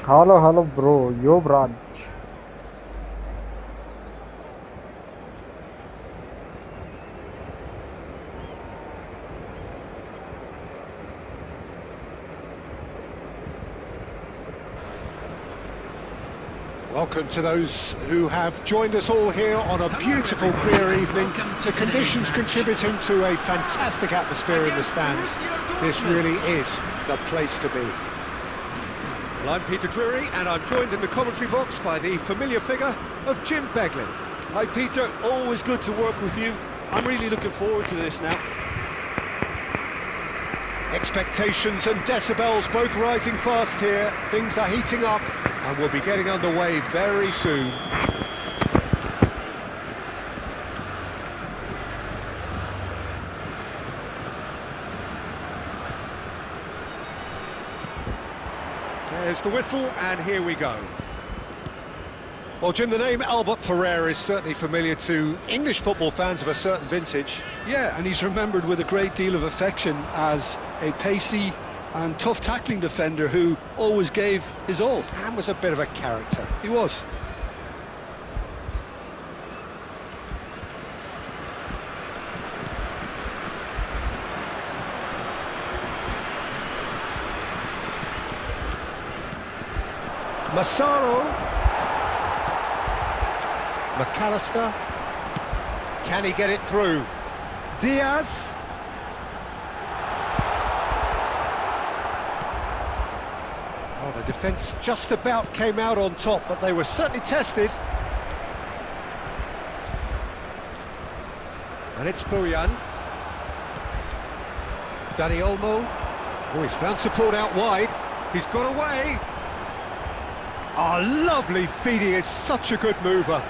Hello, bro. Yo, Braj. Welcome to those who have joined us all here on a beautiful, clear evening. The conditions contributing to a fantastic atmosphere in the stands. This really is the place to be. Well, I'm Peter Drury, and I'm joined in the commentary box by the familiar figure of Jim Beglin. Hi Peter, always good to work with you. I'm really looking forward to this now. Expectations and decibels both rising fast here. Things are heating up, and we'll be getting underway very soon. There's the whistle, and here we go. Well, Jim, the name Albert Ferrer is certainly familiar to English football fans of a certain vintage. Yeah, and he's remembered with a great deal of affection as a pacey and tough tackling defender who always gave his all. And was a bit of a character. He was. Massaro. McAllister. Can he get it through? Diaz. Oh, the defence just about came out on top, but they were certainly tested. And it's Bojan. Dani Olmo. Oh, he's found support out wide. He's got away. Oh, lovely feed. He is such a good mover.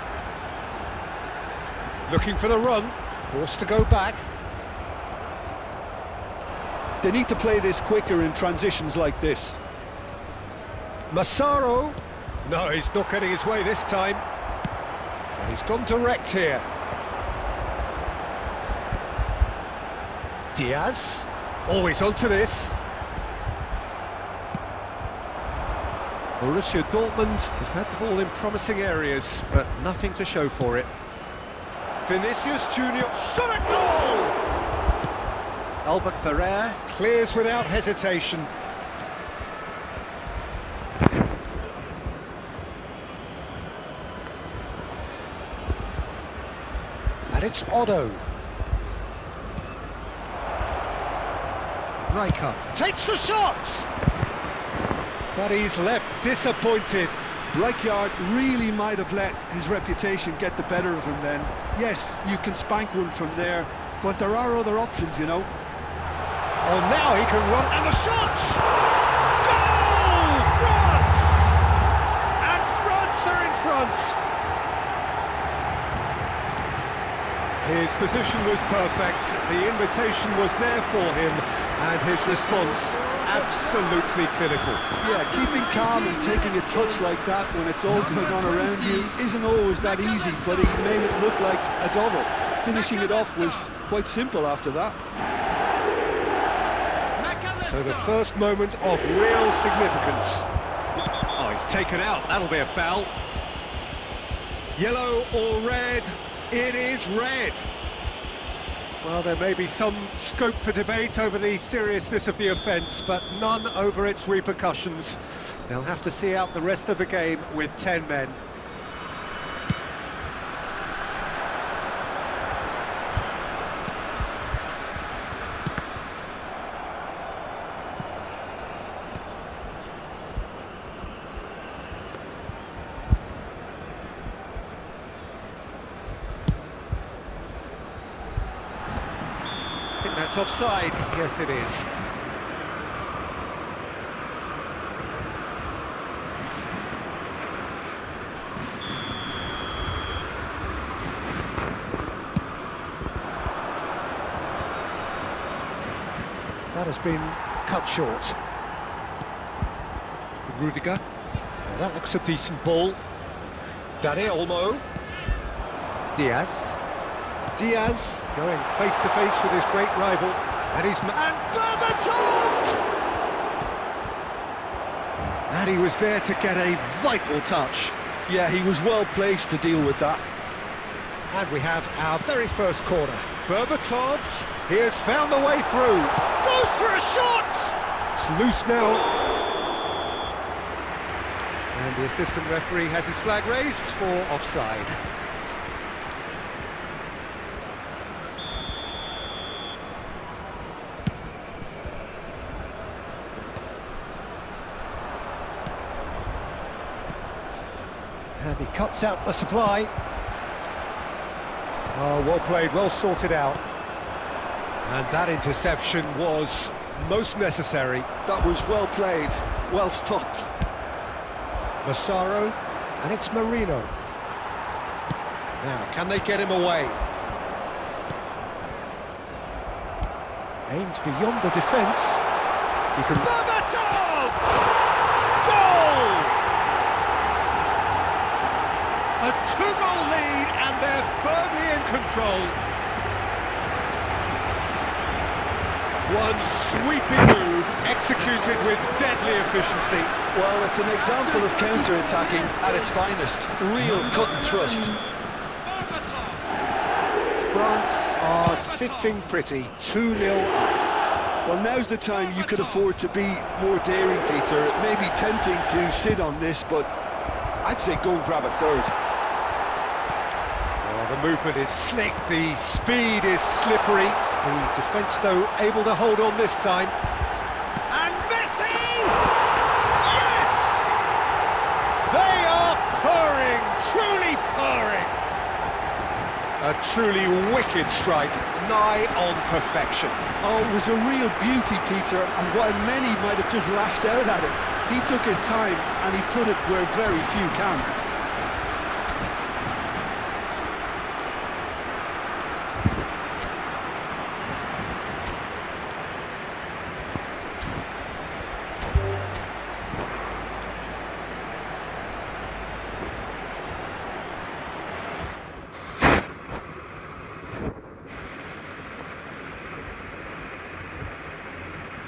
Looking for the run. Forced to go back. They need to play this quicker in transitions like this. Massaro. No, he's not getting his way this time. And he's gone direct here. Diaz. Always onto this. Borussia Dortmund have had the ball in promising areas, but nothing to show for it. Vinicius Junior, shot a goal! Albert Ferrer clears without hesitation. And it's Otto. Rijkaard takes the shot! But he's left disappointed. Rijkaard really might have let his reputation get the better of him then. Yes, you can spank one from there, but there are other options, you know. Oh, now he can run, and the shot! Goal! France! And France are in front! His position was perfect, the invitation was there for him, and his response absolutely clinical. Yeah, keeping calm and taking a touch like that when it's all going on around you isn't always that easy, but he made it look like a double. Finishing it off was quite simple after that. So the first moment of real significance. Oh, he's taken out, that'll be a foul. Yellow or red? It is red. Well, there may be some scope for debate over the seriousness of the offence, but none over its repercussions. They'll have to see out the rest of the game with 10 men. I think that's offside. Yes, it is. That has been cut short. Rudiger. Now that looks a decent ball. Dani Olmo. Diaz. Diaz going face-to-face with his great rival. And he's... And Berbatov! And he was there to get a vital touch. Yeah, he was well placed to deal with that. And we have our very first corner. Berbatov, he has found the way through. Goes for a shot! It's loose now. And the assistant referee has his flag raised for offside. And he cuts out the supply. Oh, well played, well sorted out. And that interception was most necessary. That was well played, well stopped. Massaro, and it's Marino. Now, can they get him away? Aimed beyond the defence. He can... Berbatov! Goal! A two-goal lead, and they're firmly in control. One sweeping move, executed with deadly efficiency. Well, it's an example of counter-attacking at its finest. Real cut and thrust. France are sitting pretty, 2-0 up. Well, now's the time you could afford to be more daring, Peter. It may be tempting to sit on this, but I'd say go and grab a third. Well, the movement is slick, the speed is slippery. The defence, though, able to hold on this time. And Messi! Yes! They are purring, truly purring. A truly wicked strike, nigh on perfection. Oh, it was a real beauty, Peter, and while many might have just lashed out at it, he took his time and he put it where very few can.